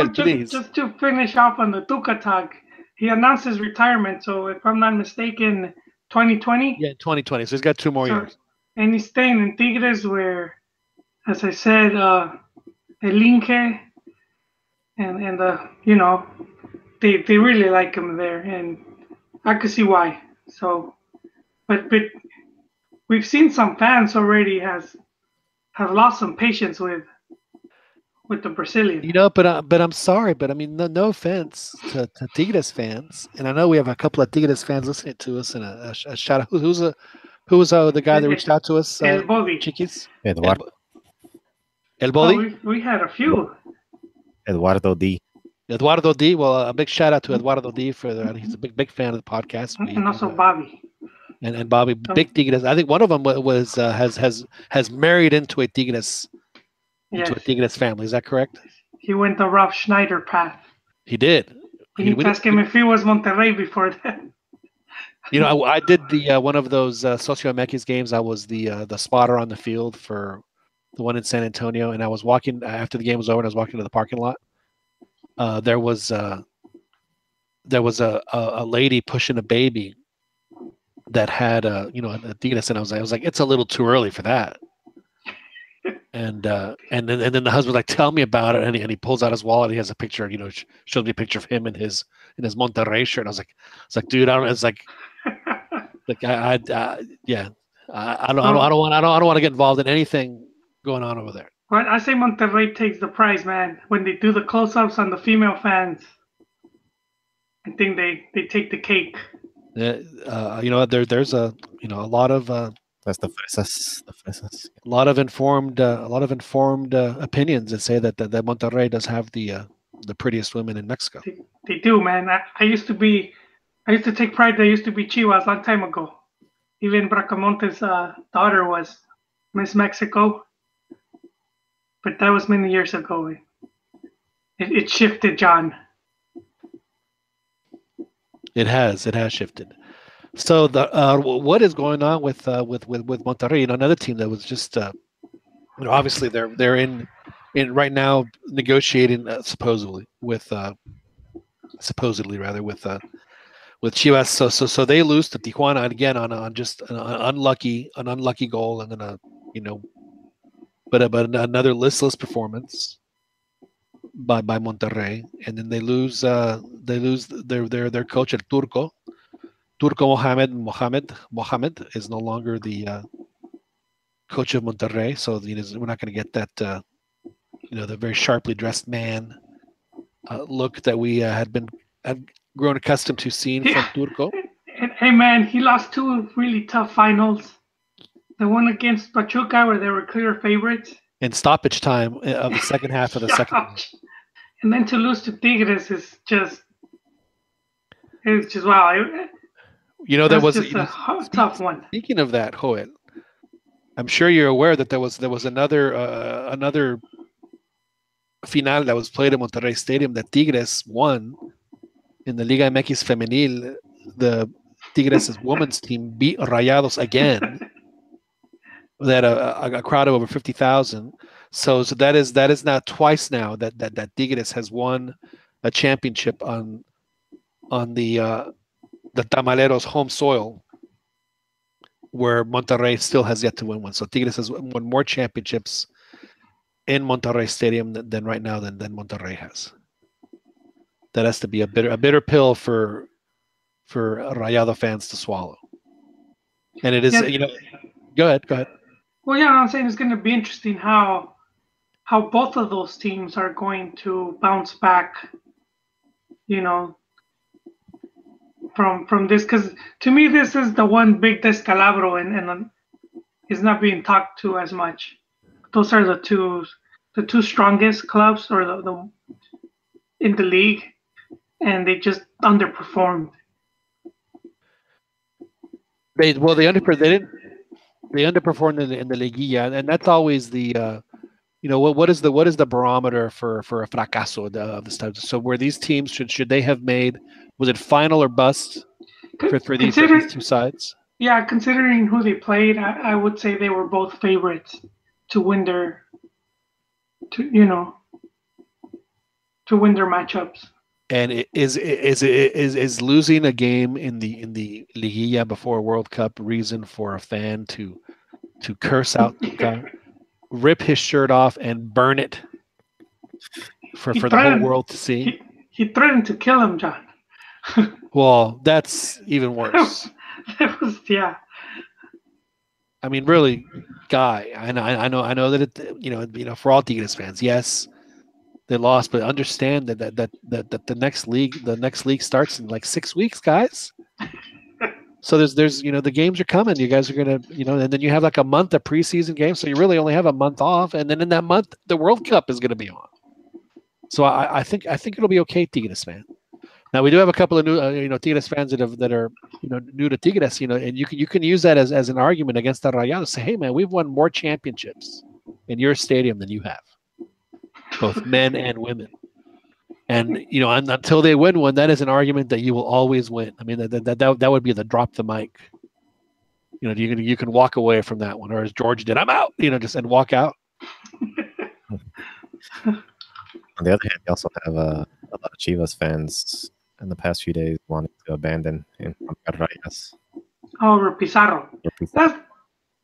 please. Just to finish off on the Ticotalk, he announced his retirement. So if I'm not mistaken, 2020. Yeah, 2020. So he's got 2 more years. And he's staying in Tigres, where, as I said, El Inge and they really like him there, and I could see why. So, but we've seen some fans already have lost some patience with the Brazilian. But I'm sorry, but I mean, no offense to Tigres fans, and I know we have a couple of Tigres fans listening to us, and a shout out. Who was the guy that reached out to us? El Bobby. Chiquis. Eduardo. El Bobby. We had a few. Eduardo D. Well, a big shout out to Eduardo D for that. He's a big fan of the podcast. And also Bobby. And Bobby, big Tigres. I think one of them was has married into a Tigres family. Is that correct? He went the Ralph Schneider path. He did. We need to ask him if he was Monterrey before that. I did the one of those CantinaMX games. I was the spotter on the field for the one in San Antonio, and I was walking after the game was over, and I was walking to the parking lot. There was a lady pushing a baby that had a Tigres, and I was like, it's a little too early for that. And then the husband's like, tell me about it, and he pulls out his wallet. He has a picture, shows me a picture of him in his Monterrey shirt. And I was like, dude, I don't. It's like I don't want to get involved in anything going on over there. Well, I say Monterrey takes the prize, man. When they do the close-ups on the female fans, I think they take the cake. There's a lot of that's the fresas. A lot of informed opinions that say that Monterrey does have the prettiest women in Mexico. They do, man. I used to take pride. There used to be Chivas a long time ago. Even Bracamonte's daughter was Miss Mexico. But that was many years ago. It shifted, John. It has shifted. So what is going on with Monterrey? Another team that was just obviously they're in right now negotiating supposedly with Chivas. So they lose to Tijuana again on just an unlucky goal, and then but another listless performance by Monterrey, and then they lose their coach at Turco. Mohamed is no longer the coach of Monterrey, so we're not going to get that the very sharply dressed man look that we had grown accustomed to seeing from Turco. And, hey man, he lost 2 really tough finals. The one against Pachuca, where they were clear favorites, in stoppage time of the second half of the second. And then to lose to Tigres is just wow. There was a tough one. Speaking of that, Joel, I'm sure you're aware that there was another final that was played at Monterrey Stadium that Tigres won in the Liga MX Femenil. The Tigres' women's team beat Rayados again. That a crowd of over 50,000. So that is now twice now that Tigres has won a championship on the Tamaleros home soil, where Monterrey still has yet to win one. So Tigres has won more championships in Monterrey Stadium than right now than Monterrey has. That has to be a bitter pill for Rayado fans to swallow. And it is, go ahead. Well, yeah, I'm saying it's going to be interesting how both of those teams are going to bounce back, from this, because to me this is the one big descalabro and is not being talked to as much. Those are the two strongest clubs or the in the league, and they just underperformed. They underperformed in the Liguilla, and that's always the what is the barometer for a fracaso of this type. So where these teams should they have made, was it final or bust for these two sides? Yeah, considering who they played, I would say they were both favorites to win their matchups. And is losing a game in the Liguilla before a World Cup reason for a fan to curse out the guy, rip his shirt off, and burn it for the whole world to see? He threatened to kill him, John. Well, that's even worse. That was, yeah. I mean, really, Guy. I know that for all Tigres fans, yes, they lost, but understand that the next league starts in like 6 weeks, guys. So there's the games are coming. You guys are gonna and then you have like a month of preseason games, so you really only have a month off, and then in that month the World Cup is gonna be on. So I think it'll be okay, Tigres fan. Now we do have a couple of new Tigres fans that are new to Tigres, and you can use that as an argument against the Rayados. Say, hey man, we've won more championships in your stadium than you have, both men and women. And until they win one, that is an argument that you will always win. I mean, that would be the drop the mic. You can walk away from that one, or as George did, I'm out. And walk out. On the other hand, you also have a lot of Chivas fans in the past few days wanting to abandon in Rayas. Oh, Pizarro.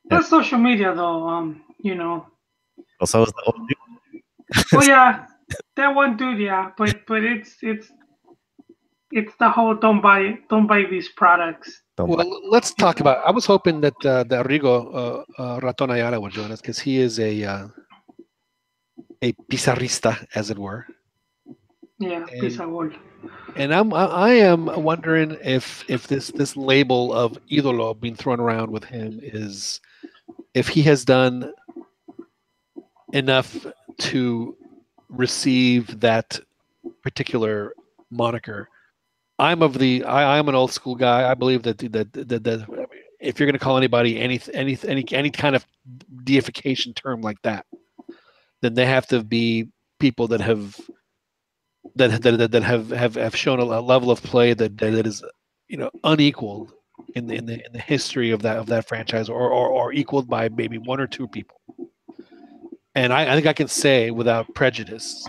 That's social media, though. Well, so is the old dude. Oh yeah, that one dude, yeah. But it's the whole don't buy these products. Well, let's talk about. I was hoping that Rigo Raton Ayala would join us because he is a pizarrista, as it were. Yeah, Pizarro. And I am wondering if this label of ídolo being thrown around with him is if he has done enough to receive that particular moniker. I'm an old school guy. I believe that if you're going to call anybody any kind of deification term like that, then they have to be people that have shown a level of play that is unequaled in the history of that franchise, or equaled by maybe one or two people. And I think I can say without prejudice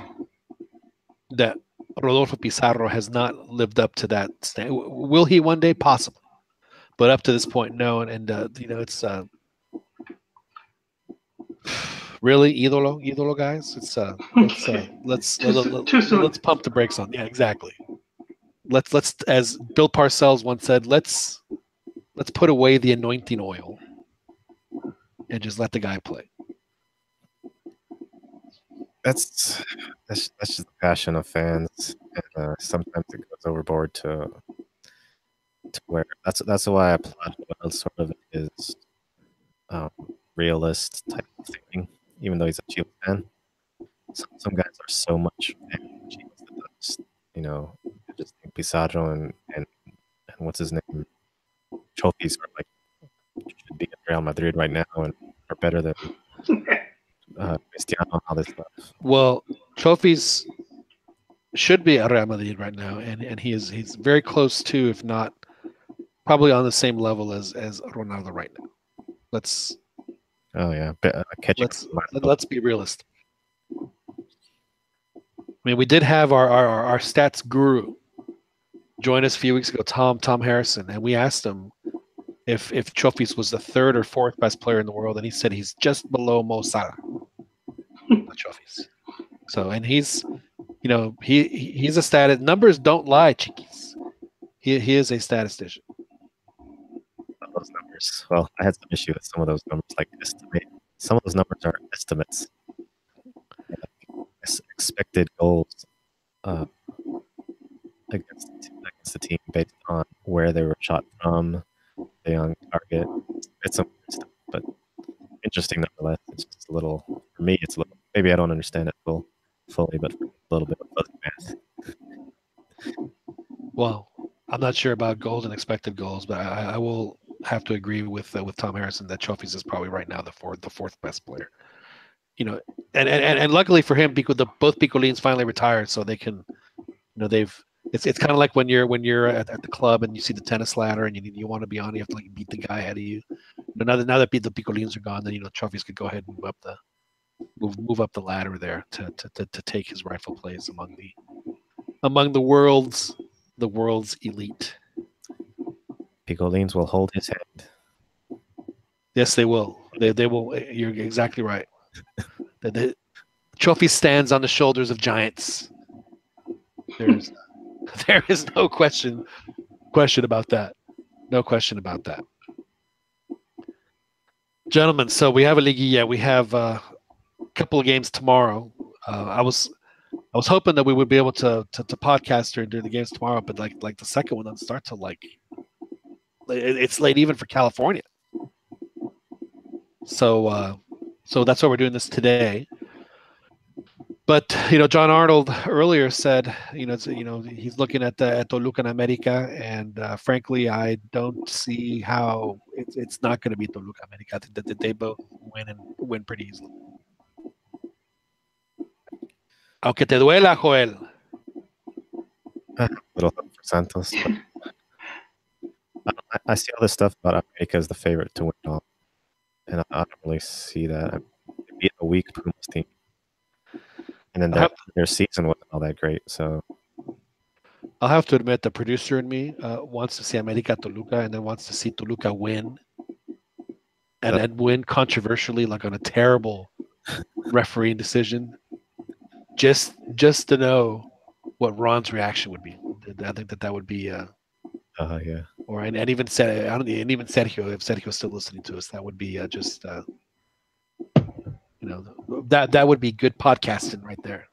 that Rodolfo Pizarro has not lived up to that standard. Will he one day? Possibly, but up to this point, no. And it's Really, idolo guys. It's Too soon. let's pump the brakes on. Yeah, exactly. Let's as Bill Parcells once said, let's put away the anointing oil and just let the guy play. That's just the passion of fans, and sometimes it goes overboard to where that's why I applaud Joel, sort of his realist type of thinking, even though he's a Chivas fan. Some guys are so much Chivas that just, I just think Pizarro and what's his name, trophies are like should be at Real Madrid right now and are better than Cristiano and all this stuff. Well, trophies should be at Real Madrid right now, and he's very close to, if not probably on the same level as Ronaldo right now. Let's be realistic. I mean, we did have our stats guru join us a few weeks ago, Tom Harrison, and we asked him if Chofis was the third or fourth best player in the world, and he said he's just below Mo Salah. Chofis. So, and he's a stat. Numbers don't lie, chiquis. He is a statistician. Those numbers. Well, I had some issue with some of those numbers, like estimate. Some of those numbers are estimates. Expected goals against the team based on where they were shot from, the young target. It's some stuff, but interesting nonetheless. It's just a little, for me, it's a little, maybe I don't understand it fully, but a little bit of fuzzy math. Well, I'm not sure about goals and expected goals, but I will have to agree with Tom Harrison that Chofis is probably right now the fourth best player. And luckily for him, both Picolines finally retired, so they can, it's kind of like when you're at the club and you see the tennis ladder and you want to be on, you have to beat the guy ahead of you. Now that the Picolines are gone, then Chofis could go ahead and move up the ladder there to take his rightful place among the world's elite. Picolines will hold his hand. Yes, they will. They will. You're exactly right. The trophy stands on the shoulders of giants. There is no question about that. No question about that. Gentlemen, so we have a Liguilla. We have a couple of games tomorrow. I was hoping that we would be able to podcast during the games tomorrow, but like the second one doesn't start till it's late even for California. So that's why we're doing this today. But Jon Arnold earlier said he's looking at Toluca and America, and frankly, I don't see how it's not going to be Toluca America. I think that they both win pretty easily. Aunque te duela, Joel. A little hope for Santos. I see all this stuff about America as the favorite to win all, and I don't really see that. It'd be a weak Pumas team. And then their season wasn't all that great. So I'll have to admit, the producer in me wants to see America Toluca, and then wants to see Toluca win, and then win controversially, like on a terrible refereeing decision, just to know what Ron's reaction would be. I think that would be yeah. Or and even said, I don't and even Sergio, if Sergio's still listening to us, that would be just. That would be good podcasting right there.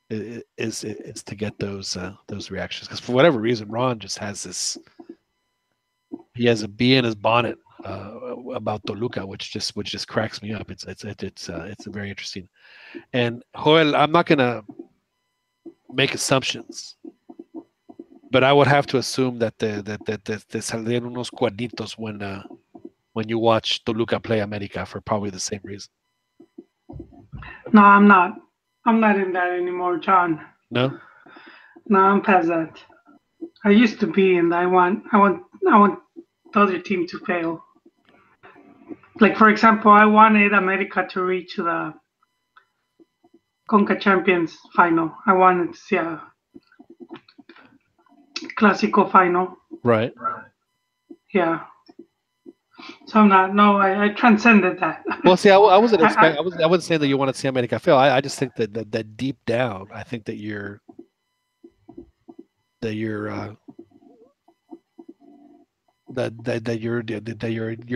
Is to get those reactions, because for whatever reason Ron just has this. He has a bee in his bonnet about Toluca, which just cracks me up. It's very interesting. And Joel, I'm not gonna make assumptions, but I would have to assume that te saldrían unos cuernitos when you watch Toluca play America for probably the same reason. No, I'm not. I'm not in that anymore, John. No? No, I'm past that. I used to be, and I want the other team to fail. Like, for example, I wanted America to reach the Conca Champions final. I wanted to see a Clásico final. Right. Yeah. So I'm not. No, I transcended that. Well, see, I wasn't expect. I wasn't saying that you want to see America fail. I just think that deep down, I think that you're that you're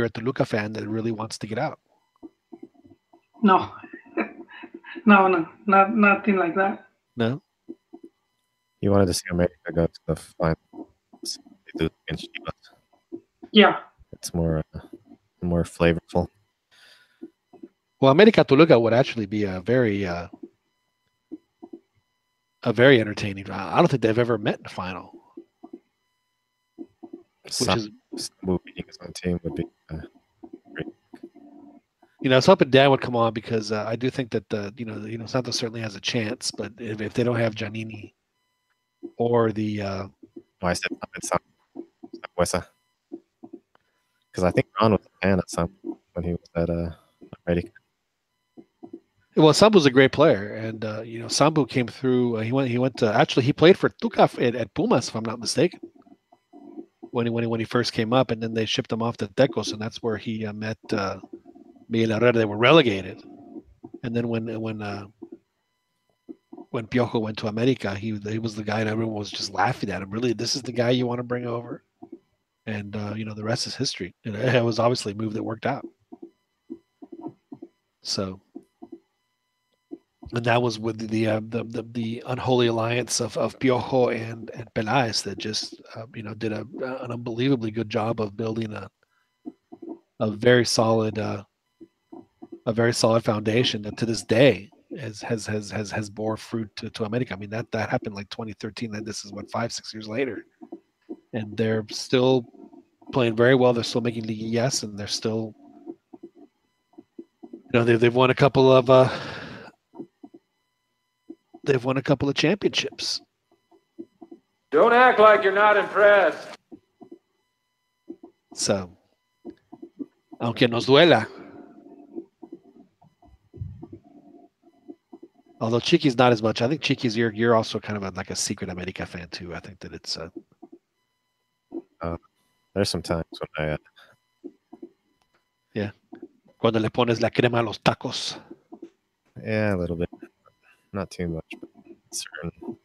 a Toluca fan that really wants to get out. No, no, nothing like that. No. You wanted to see America go to the finals against Chivas. Yeah. It's more flavorful. Well, America Toluca would actually be a very entertaining. I don't think they've ever met in a final. Beating his own team would be great. It's up and down would come on because I do think that Santos certainly has a chance, but if they don't have Giannini or the I said Sambuesa because I think Ron was a fan at some when he was at America. Well, Sambu's a great player, and Sambu came through. He went to actually he played for Tuca at Pumas, if I'm not mistaken, when he first came up, and then they shipped him off to Tecos, and that's where he met Miguel Herrera. They were relegated, and then when Piojo went to America, he was the guy, and everyone was just laughing at him. Really, this is the guy you want to bring over? And the rest is history. It was obviously a move that worked out. So. And that was with the unholy alliance of Piojo and Peláez that just did an unbelievably good job of building a very solid foundation that to this day has bore fruit to America. I mean that happened like 2013. And this is 5-6 years later, and they're still playing very well. They're still making liguillas, and they're still they've won a couple of. They've won a couple of championships. Don't act like you're not impressed. So, aunque nos duela. Although Chiqui's not as much. I think Chiqui's you're also kind of like a secret America fan too. I think that it's there's some times when I yeah. Cuando le pones la crema a los tacos. Yeah, a little bit. Not too much, but certain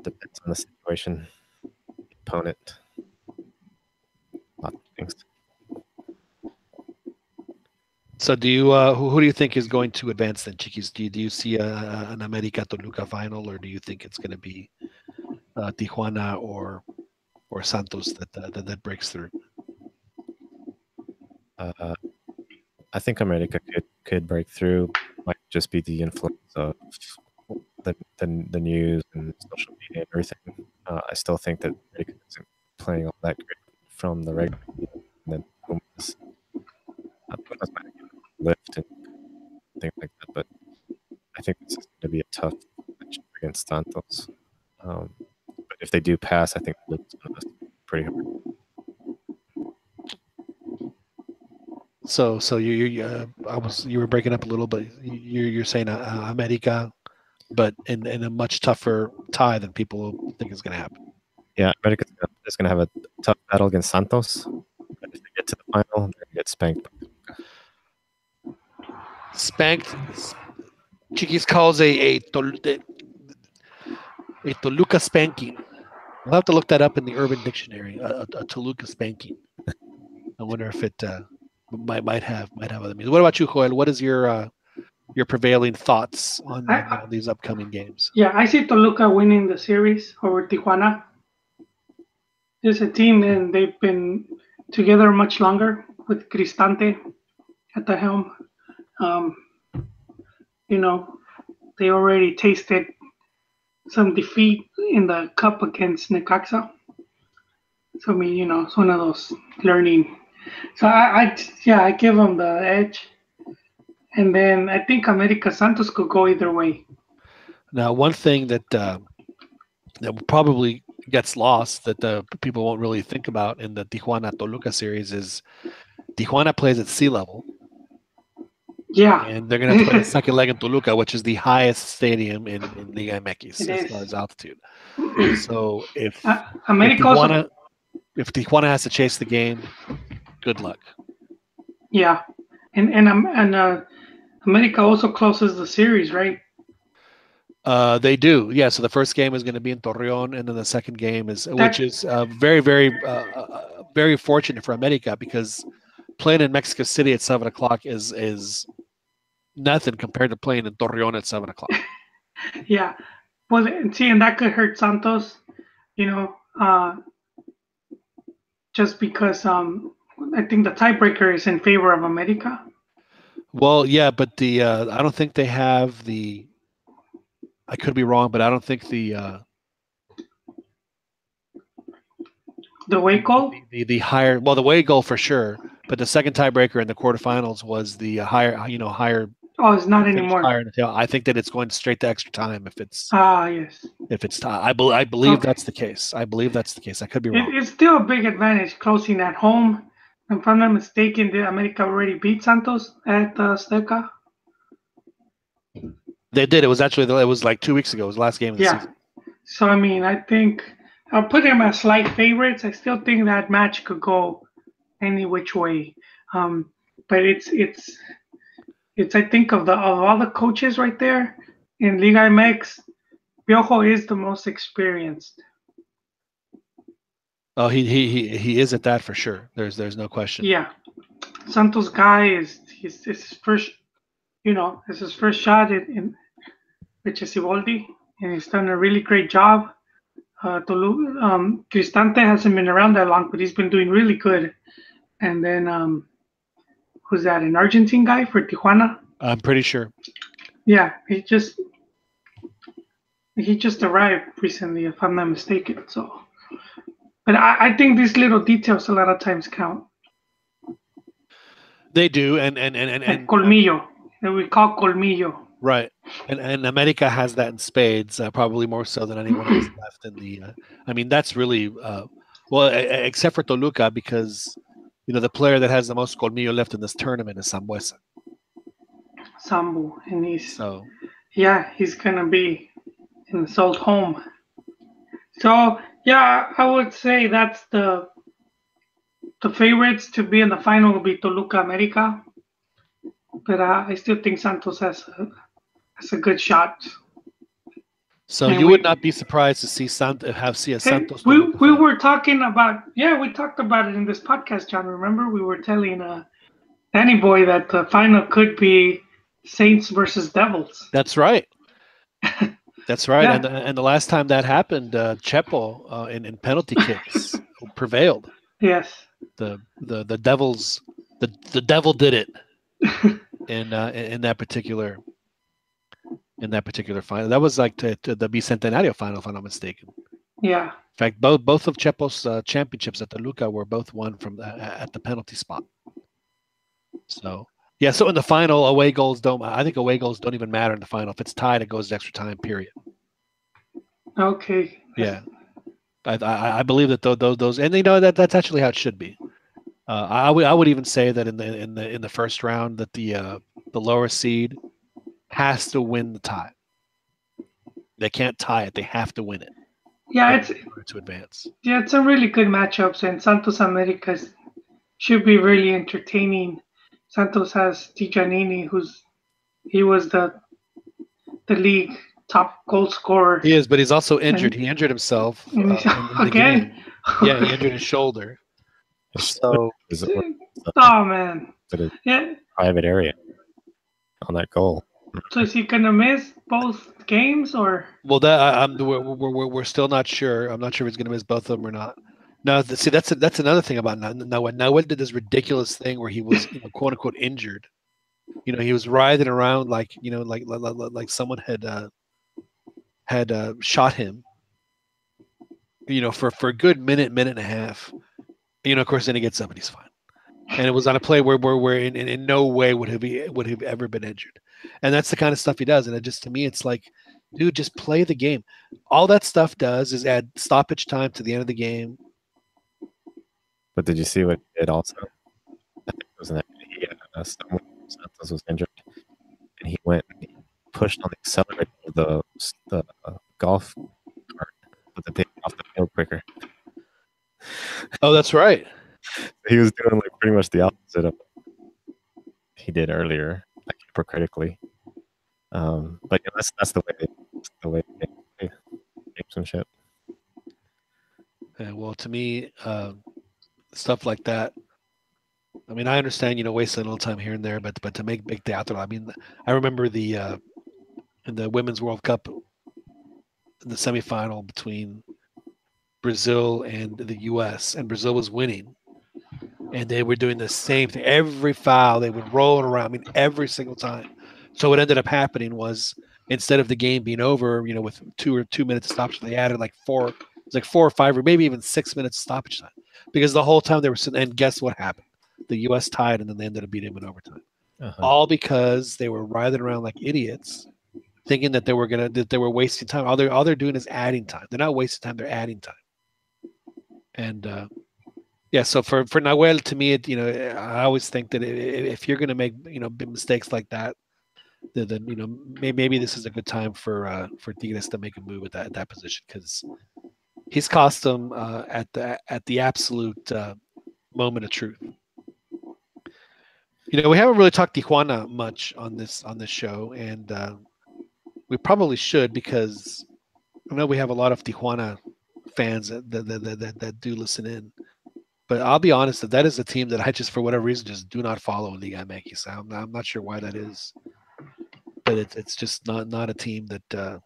depends on the situation, opponent, lots of things. So, do you who do you think is going to advance then, Chiquis? Do you see an America Toluca final, or do you think it's going to be Tijuana or Santos that breaks through? I think America could break through. Might just be the influence of the news and social media and everything. I still think that America isn't playing all that great from the regular season. And then Pumas might lift and things like that. But I think this is going to be a tough match against Santos. But if they do pass, I think it's going to be pretty hard. So you were breaking up a little, but you're saying America, but in a much tougher tie than people think is going to happen. Yeah, America is going to have a tough battle against Santos. But if they get to the final, they're going to get spanked. Spanked. Chiquis calls a Toluca spanking. We'll have to look that up in the Urban Dictionary. A Toluca spanking. I wonder if it. Might have other meanings. What about you, Joel? What is your prevailing thoughts on these upcoming games? Yeah, I see Toluca winning the series over Tijuana. There's a team, and they've been together much longer with Cristante at the helm. They already tasted some defeat in the cup against Necaxa. So it's one of those learning. So I give them the edge, and then I think America Santos could go either way. Now, one thing that probably gets lost that people won't really think about in the Tijuana Toluca series is Tijuana plays at sea level. Yeah, and they're going to play the second leg in Toluca, which is the highest stadium in Liga MX as far as altitude. So if Tijuana has to chase the game, good luck. Yeah, and America also closes the series, right? They do, yeah. So the first game is going to be in Torreon, and then the second game which is very, very, very fortunate for America, because playing in Mexico City at 7 o'clock is nothing compared to playing in Torreon at 7 o'clock. Yeah, well, see, and that could hurt Santos, just because I think the tiebreaker is in favor of America. Well, yeah, but I don't think they have the. I could be wrong, but I don't think the away goal. The higher, well, the away goal for sure, but the second tiebreaker in the quarterfinals was the higher. Oh, it's not anymore. Higher in the tail. I think that it's going straight to extra time if it's. Yes. If it's tie, I believe that's the case. I believe that's the case. I could be wrong. It's still a big advantage closing at home. If I'm not mistaken, the America already beat Santos at Azteca. They did. It was like 2 weeks ago. It was the last game of the season. So I mean, I think I'll put them as slight favorites. I still think that match could go any which way. But it's I think of all the coaches right there in Liga MX, Piojo is the most experienced. Oh, he is at that for sure. There's no question. Yeah, Santos guy is his first, it's his first shot in Siboldi, and he's done a really great job. Cristante hasn't been around that long, but he's been doing really good. And then who's that? An Argentine guy for Tijuana? I'm pretty sure. Yeah, he just arrived recently, if I'm not mistaken. So, but I think these little details a lot of times count. They do, and colmillo, that we call colmillo. Right, and America has that in spades, probably more so than anyone else left in the. I mean, that's really well, except for Toluca, because the player that has the most colmillo left in this tournament is Sambuesa. Sambu, and he's gonna be in his old home. So yeah, I would say that's the favorites to be in the final will be Toluca America, but I still think Santos has a good shot. So and you would not be surprised to see Santos. We were talking about we talked about it in this podcast, John. Remember, we were telling Danny Boy that the final could be Saints versus Devils. That's right. That's right. Yeah. And the last time that happened, Chepo in penalty kicks prevailed. Yes. The Devils, the devil did it in that particular final. That was like the Bicentenario final, if I'm not mistaken. Yeah. In fact, both of Chepo's championships at Toluca were both won from at the penalty spot. So yeah, so in the final, away goals don't even matter in the final. If it's tied, it goes to extra time. Period. Okay. Yeah, I believe that those and that's actually how it should be. I would even say that in the first round that the lower seed has to win the tie. They can't tie it; they have to win it. Yeah, in order to advance. Yeah, it's a really good matchups, and Santos America should be really entertaining. Santos has Tijanini, he was the league top goal scorer. He is, but he's also injured. He injured himself again. Yeah, he injured his shoulder. So, oh man, yeah, private area on that goal. So is he gonna miss both games, or? Well, that we're still not sure. I'm not sure if he's gonna miss both of them or not. No, see, that's another thing about Nahuel did this ridiculous thing where he was quote unquote injured. He was writhing around like someone had shot him. For a good minute and a half. Of course, then he gets up and he's fine. And it was on a play where in no way would have ever been injured. And that's the kind of stuff he does. And to me, it's like, dude, just play the game. All that stuff does is add stoppage time to the end of the game. But did you see what he did also? I think it was in that Santos was injured, and he went and he pushed on the accelerator of the golf cart with the thing off the field quicker. Oh, that's right. He was doing like pretty much the opposite of he did earlier, like hypocritically. But yeah, that's the way gamesmanship. Well, to me, stuff like that. I mean, I understand, wasting a little time here and there, but to make big teatro. I mean, I remember in the Women's World Cup, in the semifinal between Brazil and the U.S., and Brazil was winning, and they were doing the same thing. Every foul, they would roll it around. I mean, every single time. So what ended up happening was, instead of the game being over, with 2 minutes stoppage, they added like 4. It was like 4 or 5 or maybe even 6 minutes stoppage time, because the whole time they were sitting. And guess what happened? The U.S. tied, and then they ended up beating them in overtime. All because they were writhing around like idiots, thinking that they were wasting time. All they're doing is adding time. They're not wasting time. They're adding time. And yeah, so for Nahuel, to me, I always think that if you're going to make big mistakes like that, then maybe this is a good time for Tigres to make a move at that position, because he's cost them at the absolute moment of truth. We haven't really talked Tijuana much on this show, and we probably should, because I know we have a lot of Tijuana fans that do listen in. But I'll be honest, that is a team that I just, for whatever reason, just do not follow in Liga MX. I'm not sure why that is, but it's just not a team that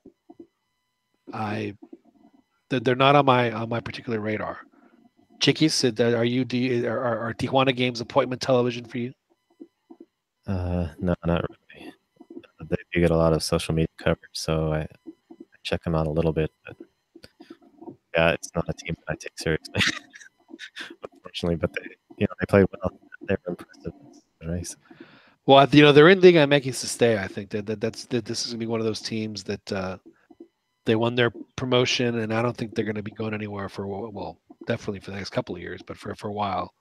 they're not on my particular radar. Chiquis, are Tijuana games appointment television for you? No, not really. They do get a lot of social media coverage, so I check them out a little bit. But yeah, it's not a team that I take seriously, unfortunately. But they play well. They're impressive, right? Well, they're in Liga MX to stay. I think that this is gonna be one of those teams that they won their promotion, and I don't think they're going to be going anywhere for definitely for the next couple of years, but for a while.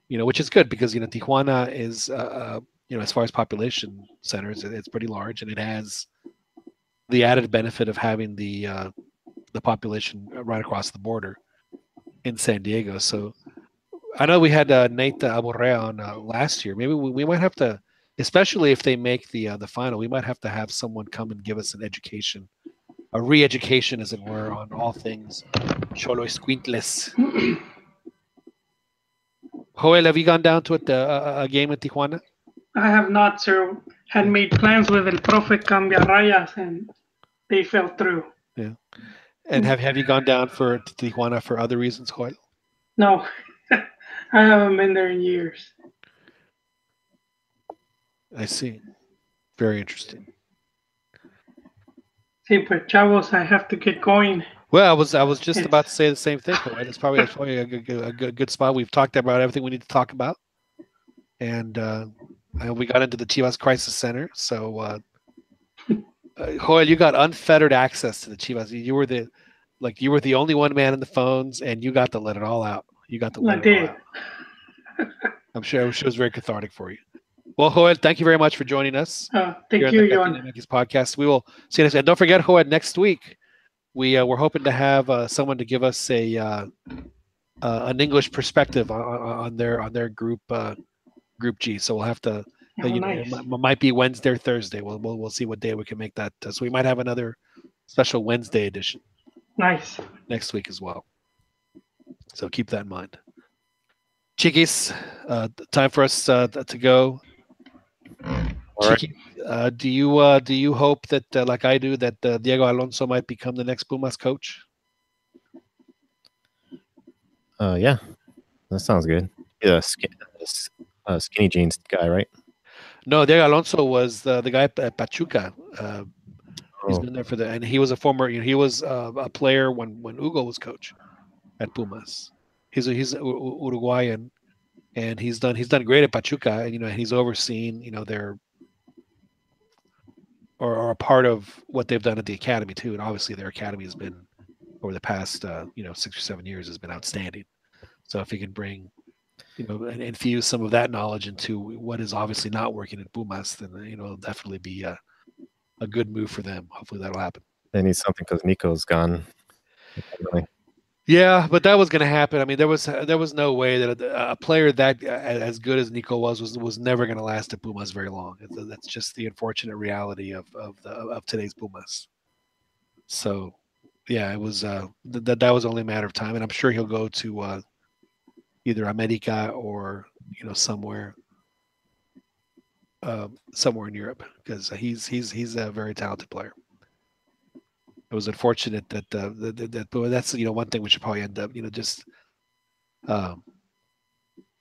Which is good, because Tijuana is as far as population centers, it's pretty large, and it has the added benefit of having the population right across the border in San Diego. So I know we had Nate Aborrea on last year. Maybe we might have to, especially if they make the final, we might have to have someone come and give us an education, a re-education, as it were, on all things Cholo Escuintles. Joel, have you gone down to a game in Tijuana? I have not, sir. Had made plans with El Profe Cambia Rayas, and they fell through. Yeah. And have you gone down to Tijuana for other reasons, Joel? No. I haven't been there in years. I see. Very interesting. Sí, pues, chavos, I have to get going. Well, I was just about to say the same thing. Right? It's probably a good spot. We've talked about everything we need to talk about, and we got into the Chivas Crisis Center. So, Joel, you got unfettered access to the Chivas. You were the only one man in the phones, and you got to let it all out. You got to let it all out. I'm sure it was very cathartic for you. Well, Joel, thank you very much for joining us. Thank you, Jon. Podcast. We will see you next week. And don't forget, Joel, next week we're hoping to have someone to give us an English perspective on their group G. So we'll have to. Nice. It might be Wednesday or Thursday. We'll see what day we can make that. So we might have another special Wednesday edition. Nice. Next week as well. So keep that in mind. Chiquis, time for us to go. Chiquis, do you hope that, like I do, that Diego Alonso might become the next Pumas coach? Yeah, that sounds good. Yeah, skinny jeans guy, right? No, Diego Alonso was the guy at Pachuca. He's been there and he was a former. He was a player when Hugo was coach at Pumas. He's Uruguayan, and he's done great at Pachuca. And he's overseen their or a part of what they've done at the academy too. And obviously their academy has been, over the past 6 or 7 years, has been outstanding. So if he can bring and infuse some of that knowledge into what is obviously not working at Pumas, then it'll definitely be a good move for them. Hopefully that'll happen. They need something because Nico's gone. Yeah, but that was going to happen. I mean, there was no way that a player that as good as Nico was never going to last at Pumas very long. That's just the unfortunate reality of today's Pumas. So, yeah, it was that was only a matter of time, and I'm sure he'll go to either America or somewhere in Europe, because he's a very talented player. It was unfortunate that that's one thing we should probably end up just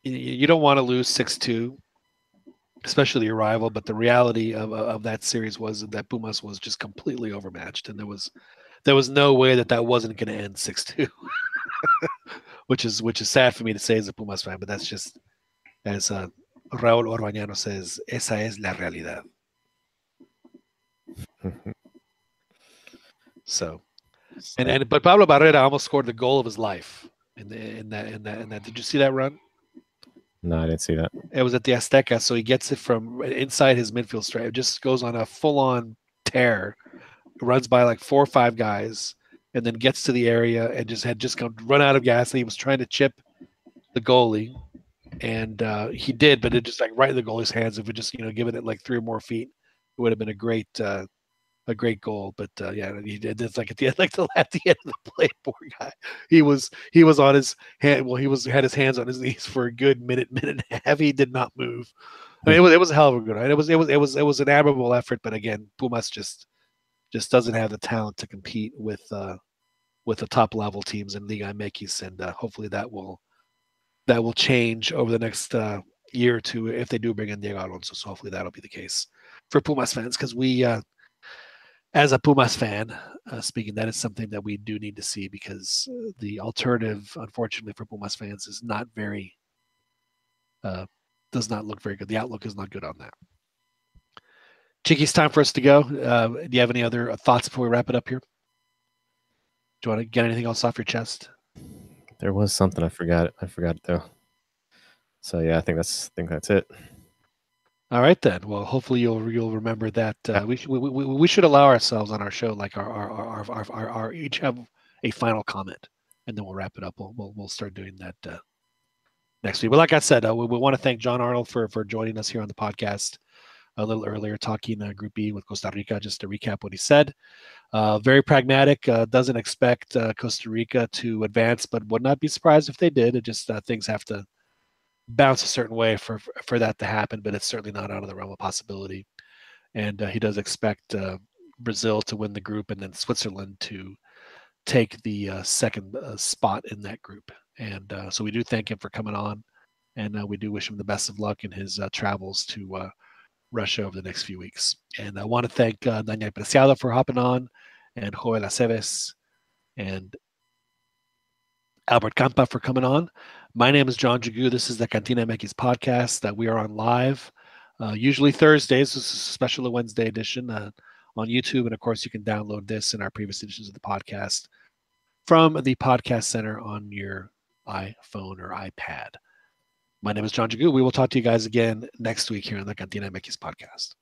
you don't want to lose 6-2, especially your rival. But the reality of that series was that Pumas was just completely overmatched, and there was no way that wasn't going to end 6-2, which is sad for me to say as a Pumas fan, but that's just as Raúl Orbañano says, esa es la realidad. So, but Pablo Barrera almost scored the goal of his life in that. Did you see that run? No, I didn't see that. It was at the Azteca, so he gets it from inside his midfield stripe. It just goes on a full-on tear, runs by like 4 or 5 guys, and then gets to the area and had just run out of gas. And he was trying to chip the goalie, and he did, but it just like right in the goalie's hands. If it just given it like 3 or more feet, it would have been a great goal. But yeah, he did. It's like at the end of the play, poor guy. He was on his hand. Well, had his hands on his knees for a good minute and a half. He did not move. I mean, it was a hell of a good. Right? It was an admirable effort. But again, Pumas just doesn't have the talent to compete with the top level teams in Liga MX, and hopefully that will change over the next year or two if they do bring in Diego Alonso. So hopefully that'll be the case for Pumas fans, because we. As a Pumas fan, speaking, that is something that we do need to see, because the alternative, unfortunately, for Pumas fans is not very, does not look very good. The outlook is not good on that. Chicky, it's time for us to go. Do you have any other thoughts before we wrap it up here? Do you want to get anything else off your chest? There was something I forgot. I forgot it though. So yeah, I think that's it. All right then. Well, hopefully you'll remember that. We should allow ourselves on our show, like our each have a final comment, and then we'll wrap it up. We'll start doing that next week. But like I said, we want to thank Jon Arnold for joining us here on the podcast a little earlier, talking Group B with Costa Rica. Just to recap what he said, very pragmatic. Doesn't expect Costa Rica to advance, but would not be surprised if they did. It just things have to bounce a certain way for that to happen, but it's certainly not out of the realm of possibility. And he does expect Brazil to win the group, and then Switzerland to take the second spot in that group. And so we do thank him for coming on, and we do wish him the best of luck in his travels to Russia over the next few weeks. And I want to thank Daniel Preciado for hopping on, and Joel Aceves, and Albert Campa for coming on. My name is John Jagu. This is the CantinaMX podcast that we are on live, usually Thursdays. This is a special Wednesday edition on YouTube. And of course, you can download this and our previous editions of the podcast from the podcast center on your iPhone or iPad. My name is John Jagu. We will talk to you guys again next week here on the CantinaMX podcast.